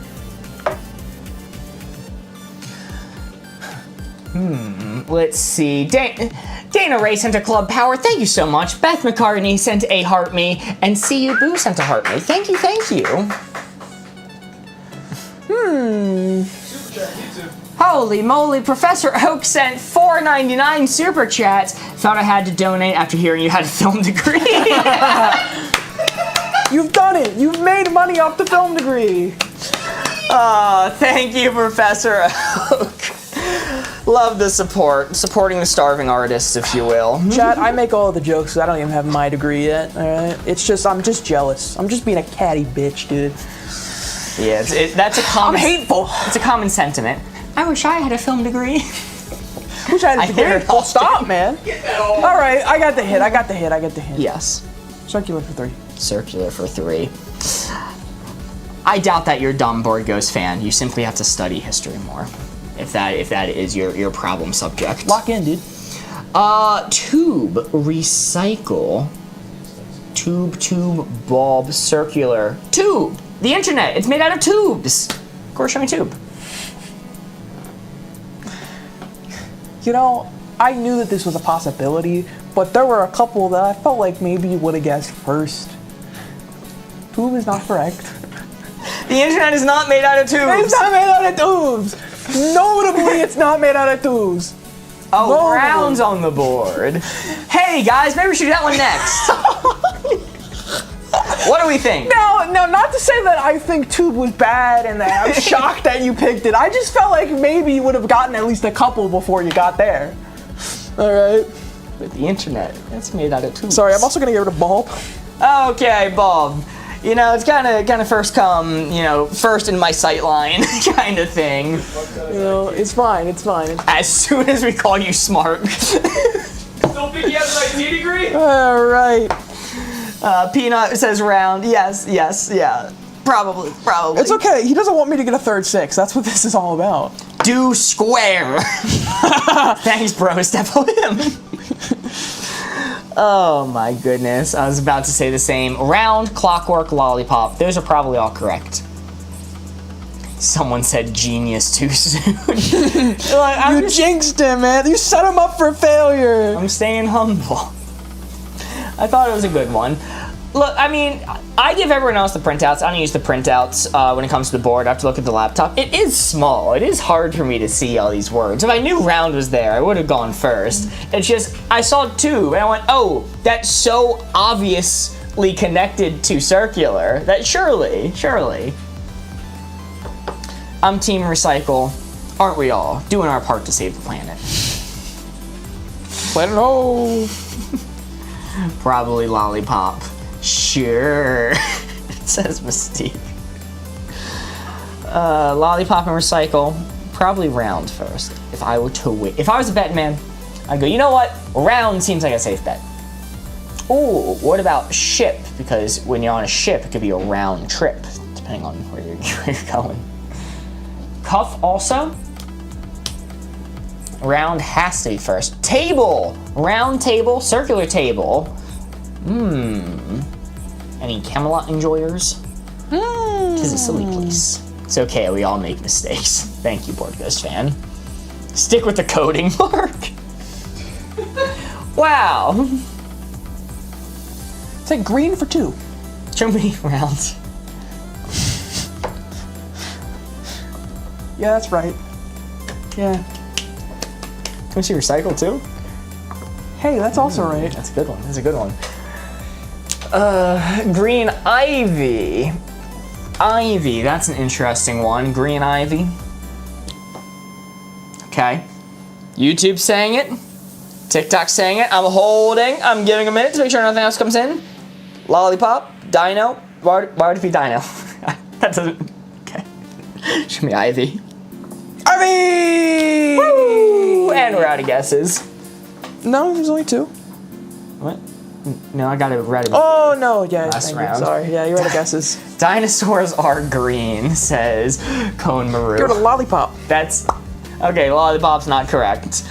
Let's see. Dana Ray sent a club power. Thank you so much. Beth McCartney sent a heart me, and See You Boo sent a heart me. Thank you. Holy moly, Professor Oak sent $4.99 super chats. Thought I had to donate after hearing you had a film degree. You've done it. You've made money off the film degree. Thank you, Professor Oak. Love the support. Supporting the starving artists, if you will. Chat, I make all of the jokes because I don't even have my degree yet, alright? I'm just jealous. I'm just being a catty bitch, dude. Yeah, that's a common... I'm hateful. It's a common sentiment. I wish I had a film degree. Wish I had I the hear green. it Well, often. stop, man. Get that all. All right, I got the hit. I got the hit. Yes. Circular for 3. Circular for 3. I doubt that you're a dumb Board Ghost fan. You simply have to study history more. If that is your problem subject. Lock in, dude. Tube, recycle. Tube, bulb, circular. Tube! The internet, it's made out of tubes. Of course, show me tube. You know, I knew that this was a possibility, but there were a couple that I felt like maybe you would have guessed first. Tube is not correct. The internet is not made out of tubes. It's not made out of tubes! Notably, it's not made out of tubes. Oh, No. rounds on the board. Hey guys, maybe we should do that one next. What do we think? No, not to say that I think tube was bad and that I'm shocked that you picked it. I just felt like maybe you would have gotten at least a couple before you got there. All right. But the internet, it's made out of tubes. Sorry, I'm also gonna get rid of bulb. Okay, Bob. You know, it's kind of first come, first in my sight line kind of thing. You know, it's fine. As soon as we call you smart. Don't think he has an IT degree? All right. Peanut says round. Yes, yeah. Probably. It's okay. He doesn't want me to get a third 6. That's what this is all about. Do square. Thanks, bro. Step on him. Oh my goodness. I was about to say the same. Round, clockwork, lollipop. Those are probably all correct. Someone said genius too soon. You jinxed him, man. You set him up for failure. I'm staying humble. I thought it was a good one. Look, I mean, I give everyone else the printouts. I don't use the printouts when it comes to the board. I have to look at the laptop. It is small. It is hard for me to see all these words. If I knew round was there, I would have gone first. It's just, I saw tube, and I went, oh, that's so obviously connected to circular that surely. I'm Team Recycle. Aren't we all? Doing our part to save the planet. Let it know. Probably lollipop. Sure. It says Mystique. Lollipop and recycle. Probably round first. If I were to win. If I was a betting man, I'd go, you know what? Round seems like a safe bet. Ooh, what about ship? Because when you're on a ship, it could be a round trip, depending on where you're going. Cuff also. Round has to be first. Table! Round table, circular table. Any Camelot enjoyers? Tis a silly place. It's okay, we all make mistakes. Thank you, Board Ghost fan. Stick with the coding mark. Wow. Take green for 2. Show me rounds. Yeah, that's right. Yeah. Can we see recycle too? Hey, that's also right. That's a good one. That's a good one. Green ivy. Ivy, that's an interesting one. Green ivy. Okay. YouTube saying it. TikTok saying it. I'm giving a minute to make sure nothing else comes in. Lollipop. Dino. Why would it be Dino? That doesn't. Okay. Show me ivy. Ivy! Woo! And we're out of guesses. No, there's only 2. What? No, I got it right. Oh no, yeah, Last thank you. round. Sorry. Yeah, you're out of guesses. Dinosaurs are green, says Cone Maru. Give it a lollipop. That's okay. Lollipop's not correct.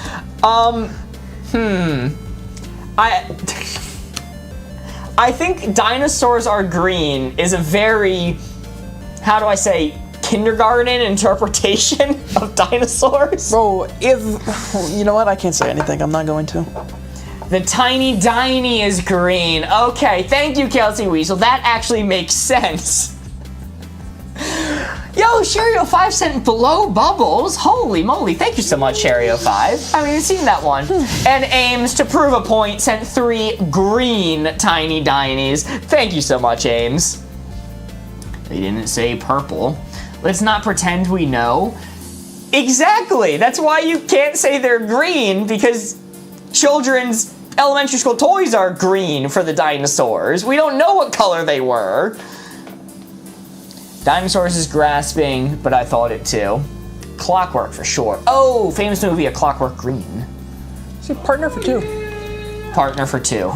I think dinosaurs are green is a very, how do I say, kindergarten interpretation of dinosaurs. Bro, you know what? I can't say anything. I'm not going to. The tiny diny is green. Okay, thank you, Kelsey Weasel. That actually makes sense. Yo, Sherry05 sent below bubbles. Holy moly, thank you so much, Sherry05. I haven't even seen that one. And Ames, to prove a point, sent 3 green tiny dinies. Thank you so much, Ames. They didn't say purple. Let's not pretend we know. Exactly, that's why you can't say they're green, because children's elementary school toys are green for the dinosaurs. We don't know what color they were. Dinosaurs is grasping, but I thought it too. Clockwork for sure. Oh, famous movie, A Clockwork Green. It's a partner for 2. Partner for 2.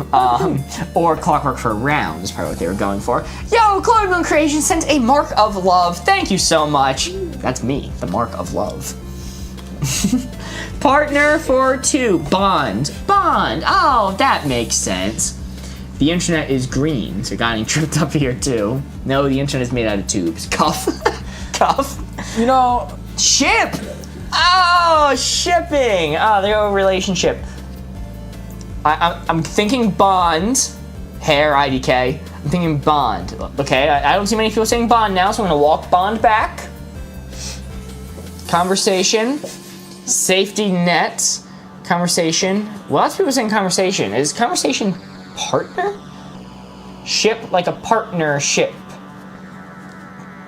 Or Clockwork for a round is probably what they were going for. Yo, Chloe Moon Creation sent a mark of love. Thank you so much. That's me, the mark of love. Partner for 2. Bond. Bond. Oh, that makes sense. The internet is green, so got any tripped up here too. No, the internet is made out of tubes. Cuff. Cuff. You know, Ship! Oh, shipping! Oh, they're a relationship. I'm thinking Bond. Hair, IDK. I'm thinking Bond. Okay, I don't see many people saying Bond now, so I'm gonna walk Bond back. Conversation. Safety net. Conversation. Lots of people saying conversation. Is conversation partner? Ship like a partnership.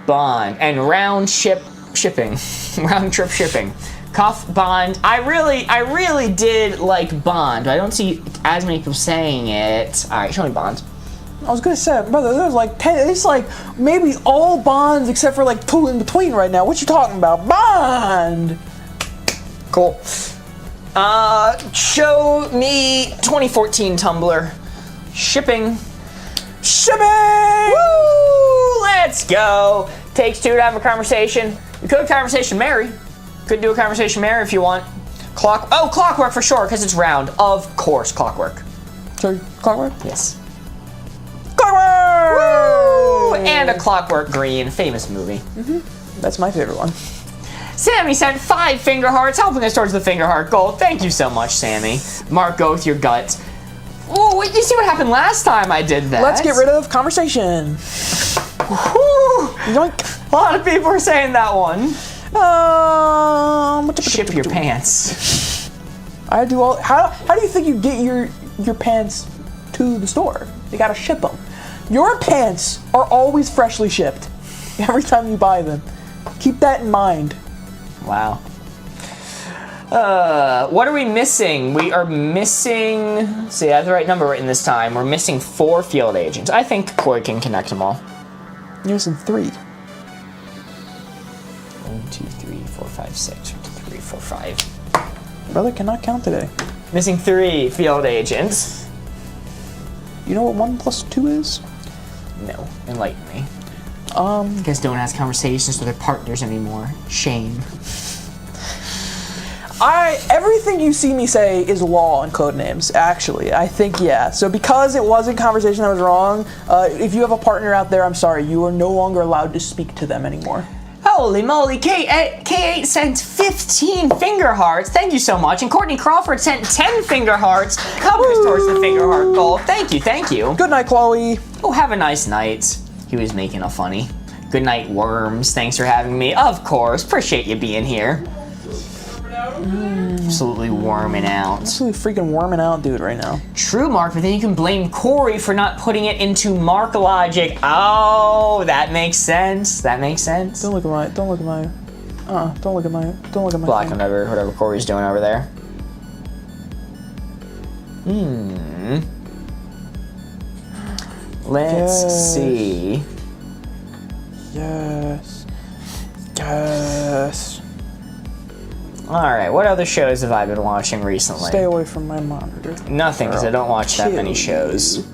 Bond. And round ship shipping. Round trip shipping. Cuff, Bond. I really did like Bond, but I don't see as many people saying it. Alright, show me Bond. I was gonna say, brother, there's like 10, it's like maybe all Bonds except for like 2 in between right now. What you talking about? Bond! Cool. Show me 2014 Tumblr. Shipping. Shipping! Woo! Let's go. Takes 2 to have a conversation. You could conversation Mary. Could do a conversation Mary if you want. Clockwork for sure, because it's round. Of course, Clockwork. Sorry, Clockwork? Yes. Clockwork! Woo! And A Clockwork Green, famous movie. That's my favorite one. Sammy sent 5 finger hearts, helping us towards the finger heart goal. Thank you so much, Sammy. Mark, go with your gut. Ooh, wait, you see what happened last time I did that? Let's get rid of conversation. Woo! Yoink. A lot of people are saying that one. Ship your pants. I do all. How do you think you get your pants to the store? You gotta ship them. Your pants are always freshly shipped every time you buy them. Keep that in mind. Wow. What are we missing? We are missing. See, I have the right number written this time. We're missing 4 field agents. I think Corey can connect them all. You're missing 3. 1, 2, 3, 4, 5, 6. 1, 2, 3, 4, 5. Brother cannot count today. Missing 3 field agents. You know what 1 plus 2 is? No, enlighten me. You guys don't ask conversations with their partners anymore. Shame. Everything you see me say is law in Codenames, actually. I think, yeah. So because it wasn't conversation that was wrong, if you have a partner out there, I'm sorry, you are no longer allowed to speak to them anymore. Holy moly, K8 sent 15 finger hearts. Thank you so much. And Courtney Crawford sent 10 finger hearts. Helping us towards the finger heart goal. Thank you, thank you. Good night, Chloe. Oh, have a nice night. He was making a funny. Good night, Worms. Thanks for having me. Of course. Appreciate you being here. Absolutely worming out. Absolutely freaking worming out, dude, right now. True, Mark, but then you can blame Corey for not putting it into Mark logic. Oh, that makes sense. That makes sense. Don't look at my Block thing. whatever Corey's doing over there. Let's see. Yes. Alright, what other shows have I been watching recently? Stay away from my monitor. Nothing, because I don't watch that many shows.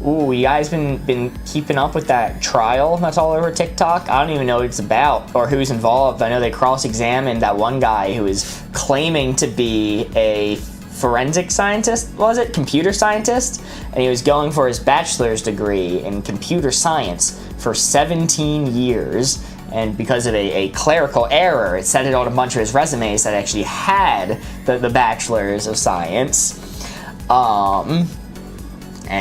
Ooh, you guys been keeping up with that trial that's all over TikTok? I don't even know what it's about or who's involved. I know they cross-examined that one guy who is claiming to be a forensic scientist, was it? Computer scientist? And he was going for his bachelor's degree in computer science for 17 years. And because of a clerical error, it set it on a bunch of his resumes that actually had the bachelor's of science. And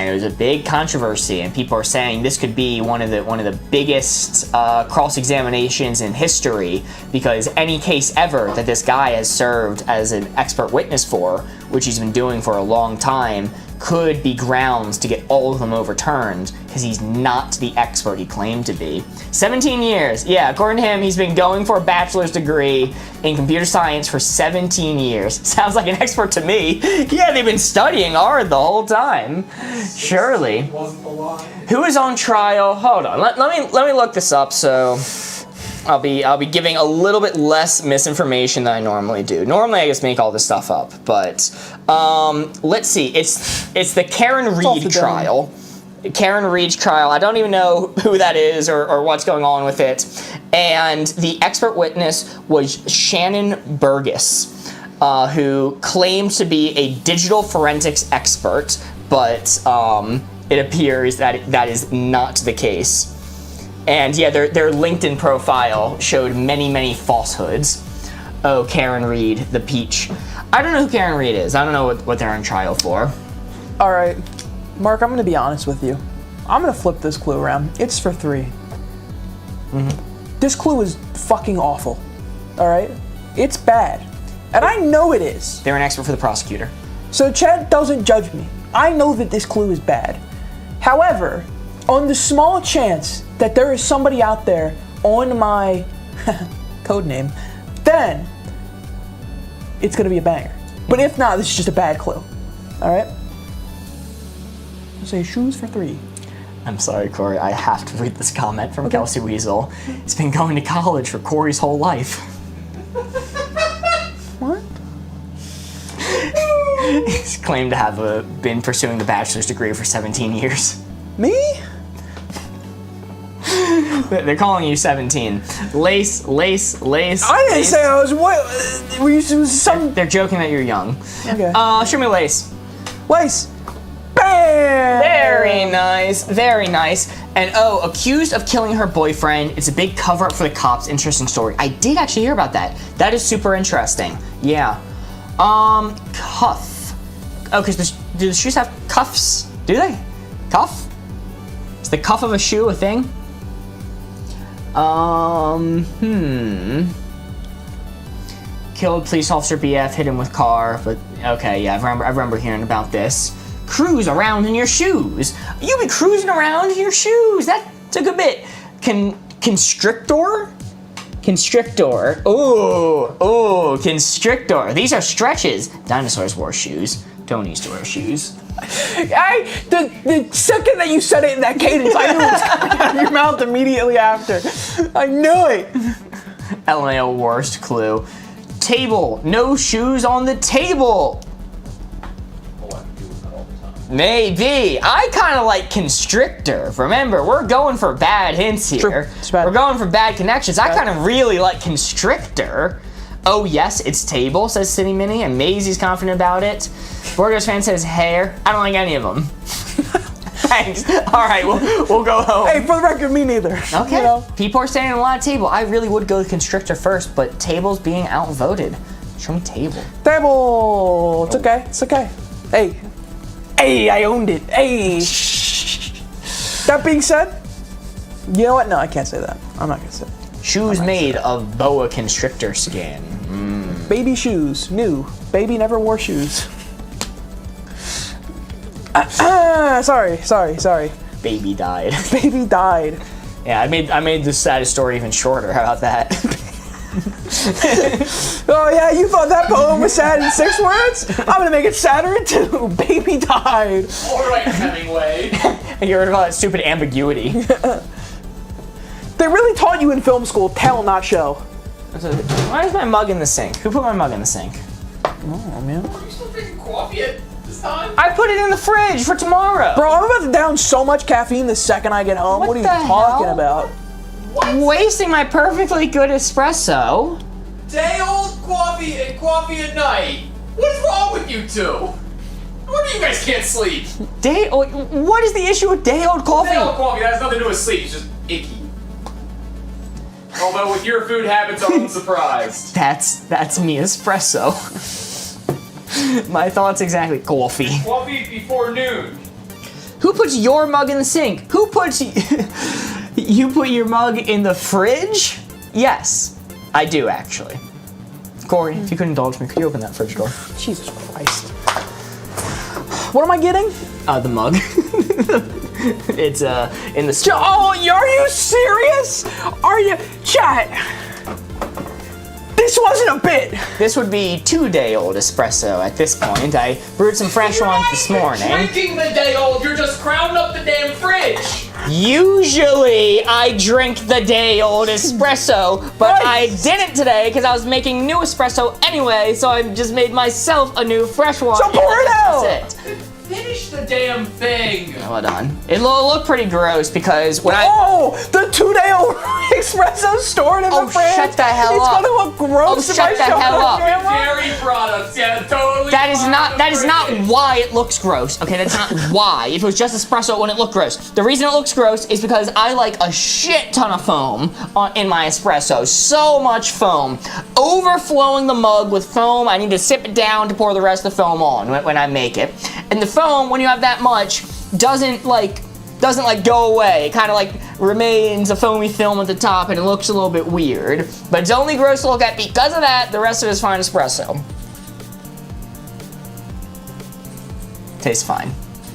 it was a big controversy, and people are saying this could be one of the biggest cross-examinations in history, because any case ever that this guy has served as an expert witness for which he's been doing for a long time, could be grounds to get all of them overturned because he's not the expert he claimed to be. 17 years. Yeah, according to him, he's been going for a bachelor's degree in computer science for 17 years. Sounds like an expert to me. Yeah, they've been studying hard the whole time. Surely. Wasn't the line. Who is on trial? Hold on. Let me look this up so I'll be giving a little bit less misinformation than I normally do. Normally I just make all this stuff up, but let's see. It's the Karen Reed trial. Karen Reed's trial. I don't even know who that is or what's going on with it. And the expert witness was Shannon Burgess, who claimed to be a digital forensics expert, but it appears that that is not the case. And yeah, their LinkedIn profile showed many falsehoods. Oh, Karen Reed, the peach. I don't know who Karen Reed is. I don't know what they're on trial for. All right, Mark, I'm gonna be honest with you. I'm gonna flip this clue around. It's for 3. This clue is fucking awful. All right? It's bad. And I know it is. They're an expert for the prosecutor. So Chad doesn't judge me. I know that this clue is bad. However, on the small chance that there is somebody out there on my codename, then it's gonna be a banger. But if not, this is just a bad clue. All right? I'll say shoes for 3. I'm sorry, Corey. I have to read this comment from Kelsey Weasel. He's been going to college for Corey's whole life. What? He's claimed to have been pursuing the bachelor's degree for 17 years. Me? They're calling you 17. Lace. I didn't say I was what? Were you some? They're joking that you're young. Okay. Show me Lace. Lace. Bam! Very nice, very nice. And oh, accused of killing her boyfriend. It's a big cover up for the cops. Interesting story. I did actually hear about that. That is super interesting. Yeah. Cuff. Oh, because do the shoes have cuffs? Do they? Cuff? Is the cuff of a shoe a thing? Killed police officer BF, hit him with car, but okay, yeah, I remember hearing about this. Cruise around in your shoes. You be cruising around in your shoes. That's a good bit. Constrictor? Constrictor. Oh, constrictor. These are stretches. Dinosaurs wore shoes. Don't used to wear shoes. The second that you said it in that cadence, I knew it was coming out of your mouth immediately after. I knew it. LMAO worst clue. Table. No shoes on the table. Maybe. I kind of like constrictor. Remember, we're going for bad hints here. True. It's bad. We're going for bad connections. I kind of really like constrictor. Oh yes, it's table, says City Mini, and Maisie's confident about it. Boardgamers fan says hair. I don't like any of them. Thanks. All right, we'll go home. Hey, for the record, me neither. Okay. You know? People are standing in a lot of table. I really would go with constrictor first, but table's being outvoted. Show me table. Table. It's okay. It's okay. Hey, I owned it. Hey. That being said, you know what? No, I can't say that. I'm not gonna say it. Shoes made of boa constrictor skin. Baby shoes, new. Baby never wore shoes. Sorry. Baby died. Baby died. Yeah, I made the saddest story even shorter. How about that? Oh yeah, you thought that poem was sad in 6 words? I'm gonna make it sadder in 2. Baby died. All right, Hemingway. You heard about that stupid ambiguity. They really taught you in film school, tell, not show. Why is my mug in the sink? Who put my mug in the sink? Oh man. Are you still drinking coffee at this time? I put it in the fridge for tomorrow. Bro, I'm about to down so much caffeine the second I get home. What are you the talking hell? about? What? Wasting my perfectly good espresso. Day-old coffee and coffee at night. What is wrong with you two? What do you guys can't sleep? What is the issue with day-old coffee? Day-old coffee, that has nothing to do with sleep. It's just icky. Although with your food habits, I'm unsurprised. That's me espresso. My thoughts exactly. Coffee. Coffee before noon. Who puts your mug in the sink? Who puts you put your mug in the fridge? Yes, I do actually. Corey, if you could indulge me, could you open that fridge door? Jesus Christ. What am I getting? The mug. It's in the store. Oh, are you serious? Are you, chat? This wasn't a bit. This would be 2-day-old espresso at this point. I brewed some fresh ones this morning. Drinking the day old, you're just crowding up the damn fridge. Usually, I drink the day-old espresso, but I didn't today because I was making new espresso anyway, so I just made myself a new fresh one. So pour it out. That's it. Finish the damn thing. Hold on. It looked pretty gross because when the 2-day-old espresso stored in the fridge. Shut the hell it's up. It's gonna look gross if I shut the show it hell on up. camera. Dairy products, yeah, totally. That is not why it looks gross. Okay, that's not why. If it was just espresso, it wouldn't look gross. The reason it looks gross is because I like a shit ton of foam in my espresso. So much foam. Overflowing the mug with foam. I need to sip it down to pour the rest of the foam on when I make it. And the foam, when you have that much, doesn't go away. It kind of like remains a foamy film at the top and it looks a little bit weird. But it's only gross to look at because of that. The rest of it is fine espresso. Tastes fine.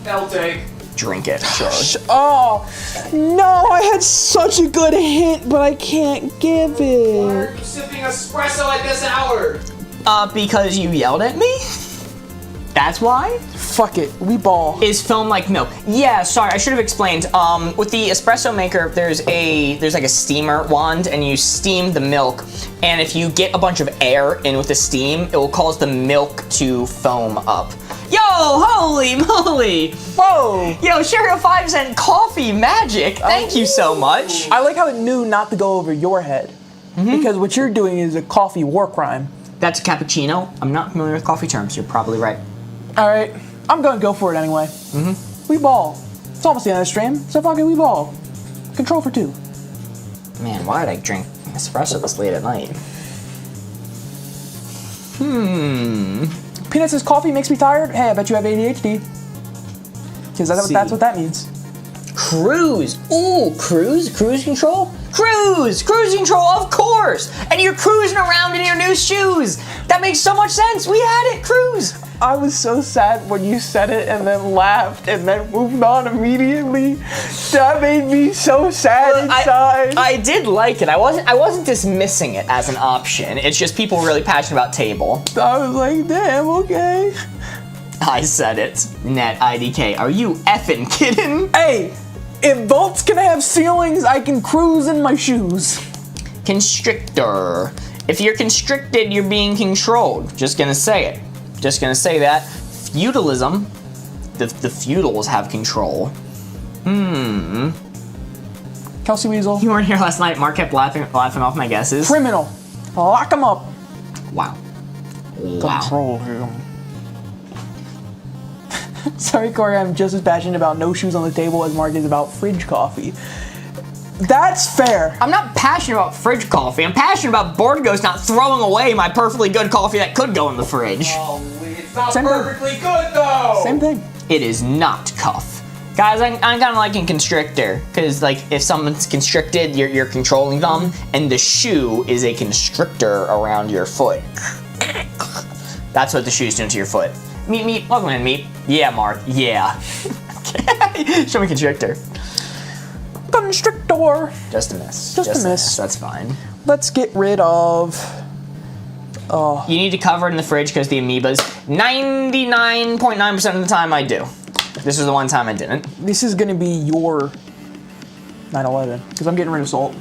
I'll take. Drink it, sure. Oh, no, I had such a good hint, but I can't give Why it. are you sipping espresso at this hour? Because you yelled at me? That's why? Fuck it, we ball. Is foam like milk? Yeah, sorry, I should have explained. With the espresso maker, there's like a steamer wand, and you steam the milk. And if you get a bunch of air in with the steam, it will cause the milk to foam up. Yo, holy moly! Whoa! Yo, share a 5-cent coffee magic. Thank you so much. I like how it knew not to go over your head. Because what you're doing is a coffee war crime. That's a cappuccino. I'm not familiar with coffee terms. You're probably right. All right, I'm gonna go for it anyway. We ball. It's almost the end of the stream, so fuck it, we ball. Control for 2. Man, why did I drink espresso this late at night? Peanut says coffee makes me tired. Hey, I bet you have ADHD. Because that's what that means. Cruise. Ooh, cruise control? Cruise control, of course. And you're cruising around in your new shoes. That makes so much sense. We had it, cruise. I was so sad when you said it and then laughed and then moved on immediately. That made me so sad inside. I did like it. I wasn't dismissing it as an option. It's just people really passionate about table. I was like, damn, okay. I said it. Net IDK. Are you effing kidding? Hey, if vaults can have ceilings, I can cruise in my shoes. Constrictor. If you're constricted, you're being controlled. Just gonna say it. Just gonna say that. Feudalism. The feudals have control. Kelsey Weasel. You weren't here last night. Mark kept laughing off my guesses. Criminal. Lock him up. Wow. Control him. Sorry, Corey, I'm just as passionate about no shoes on the table as Mark is about fridge coffee. That's fair. I'm not passionate about fridge coffee. I'm passionate about BOARDGAMES not throwing away my perfectly good coffee that could go in the fridge. Oh, it's not Same thing. perfectly good though. Same thing. It is not cuff. Guys, I'm kind of liking constrictor, because like if someone's constricted, you're controlling them, and the shoe is a constrictor around your foot. That's what the shoe's doing to your foot. Meep, welcome in, Meep. Yeah, Mark, yeah. Okay. Show me constrictor. Constrictor. Just a miss. Just a miss. That's fine. Let's get rid of... You need to cover it in the fridge because the amoebas, 99.9% of the time I do. This was the one time I didn't. This is gonna be your 9/11, because I'm getting rid of salt.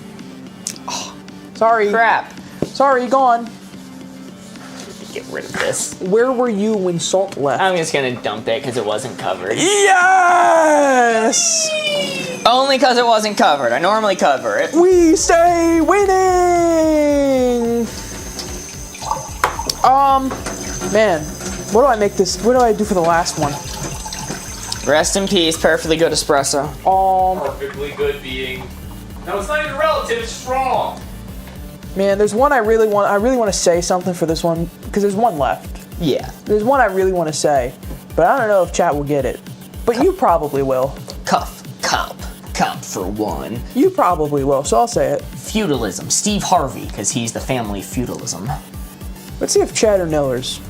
Oh, sorry. Crap. Sorry, gone. Get rid of this. Where were you when salt left? I'm just gonna dump it because it wasn't covered. Yes! Only because it wasn't covered. I normally cover it. We stay winning! Man, what do I make this? What do I do for the last one? Rest in peace, perfectly good espresso. Perfectly good being. No, it's not even relative, it's strong. Man, there's one I really want to say something for this one, because there's one left. Yeah. There's one I really want to say, but I don't know if chat will get it. But you probably will. Cup for one. You probably will, so I'll say it. Feudalism. Steve Harvey, because he's the family feudalism. Let's see if chat or knowers.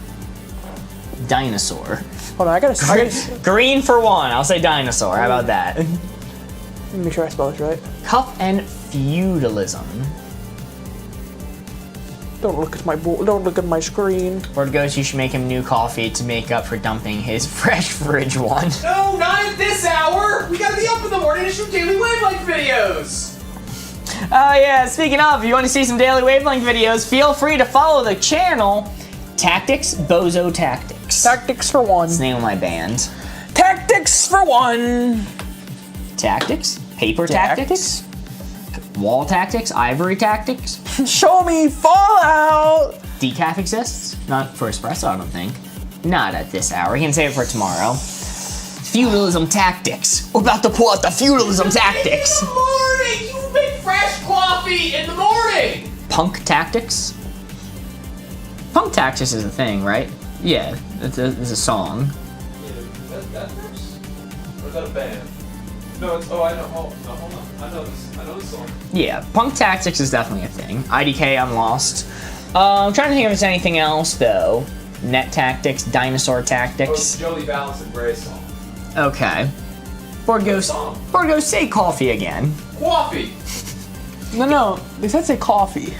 dinosaur. Hold on, I gotta Green for one. I'll say dinosaur. How about that? let me make sure I spell this right. Cup and feudalism. Don't look at my don't look at my screen. Word goes, you should make him new coffee to make up for dumping his fresh fridge one. No, not at this hour! We gotta be up in the morning to shoot daily Wavelength videos! Oh yeah, speaking of, if you want to see some daily Wavelength videos, feel free to follow the channel. Tactics, Bozo Tactics. Tactics for one. That's the name of my band. Tactics for one. Tactics? Paper tactics? Wall tactics? Ivory tactics? Show me Fallout. Decaf exists? Not for espresso, I don't think. Not at this hour. You can save it for tomorrow. Feudalism tactics. We're about to pull out the feudalism tactics. In the morning! You make fresh coffee in the morning! Punk tactics? Punk tactics is a thing, right? Yeah, it's a song. Yeah, that verse? Or is that a band? No, it's, I know, hold on. I know this song. Yeah, punk tactics is definitely a thing. IDK, I'm lost. I'm trying to think if there's anything else, though. Net tactics, dinosaur tactics. Oh, it's Jolie Balance and Gray's song. Okay. Board goes, say coffee again. Coffee! No, they said say coffee.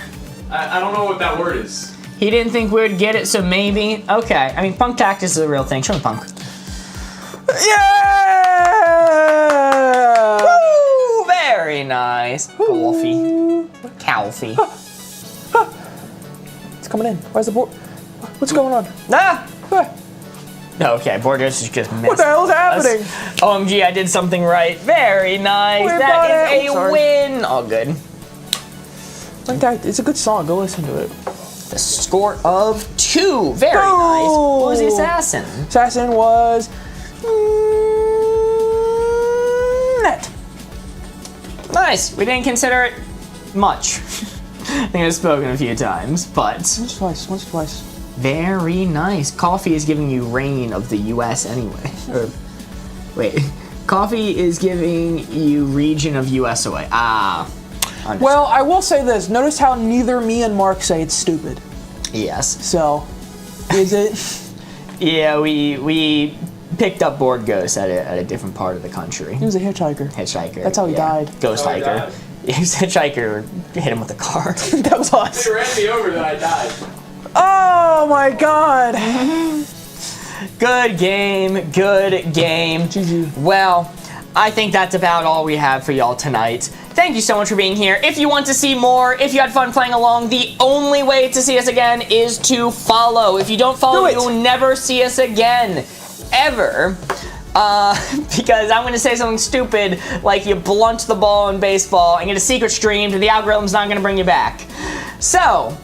I don't know what that word is. He didn't think we would get it, so maybe. Okay, I mean, punk tactics is a real thing. Show me punk. Yeah! Woo! Very nice. Coffee. Coffee. It's coming in. Where's the board? What's going on? Ah! Ah, Okay, board just missed. What the hell is happening? OMG, I did something right. Very nice. We're That done. is a Sorry. win. All good. It's a good song. Go listen to it. The score of 2. Very Go! nice. What was the assassin? Assassin was net. Nice. We didn't consider it much. I think I've spoken a few times, but Once or twice. very nice. Coffee is giving you reign of the U.S. anyway. Or, wait. Coffee is giving you region of U.S. away. Ah. Understood. Well, I will say this. Notice how neither me and Mark say it's stupid. Yes. So, is it? Yeah, we picked up Board Ghost at a different part of the country. He was a hitchhiker. Hitchhiker. That's how he died. Ghost That's how he hiker. died? Yeah, his hitchhiker hit him with a car. That was us. They ran me over that I died. Oh my god. Good game. Good game. GG. Well, I think that's about all we have for y'all tonight. Thank you so much for being here. If you want to see more, if you had fun playing along, the only way to see us again is to follow. If you don't follow, you'll never see us again. Ever. Because I'm going to say something stupid like you blunt the ball in baseball and get a secret stream and the algorithm's not going to bring you back. So,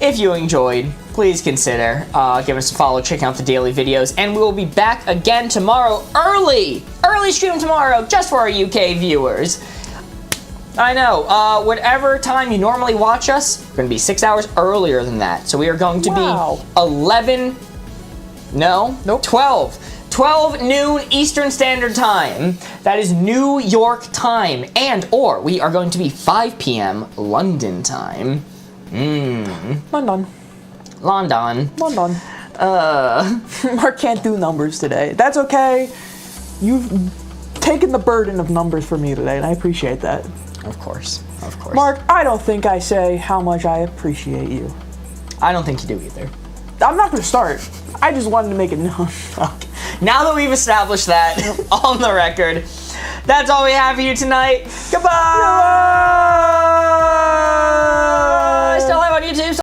if you enjoyed, please consider giving us a follow, checking out the daily videos, and we will be back again tomorrow early stream tomorrow just for our UK viewers. I know, whatever time you normally watch us, we're going to be 6 hours earlier than that. So we are going to be 12 noon Eastern Standard Time. That is New York time. And, or, we are going to be 5 p.m. London time. London. Mark can't do numbers today. That's okay. You've taken the burden of numbers for me today, and I appreciate that. Of course. Mark, I don't think I say how much I appreciate you. I don't think you do either. I'm not going to start. I just wanted to make it known. Okay. Now that we've established that on the record, that's all we have for you tonight. Goodbye!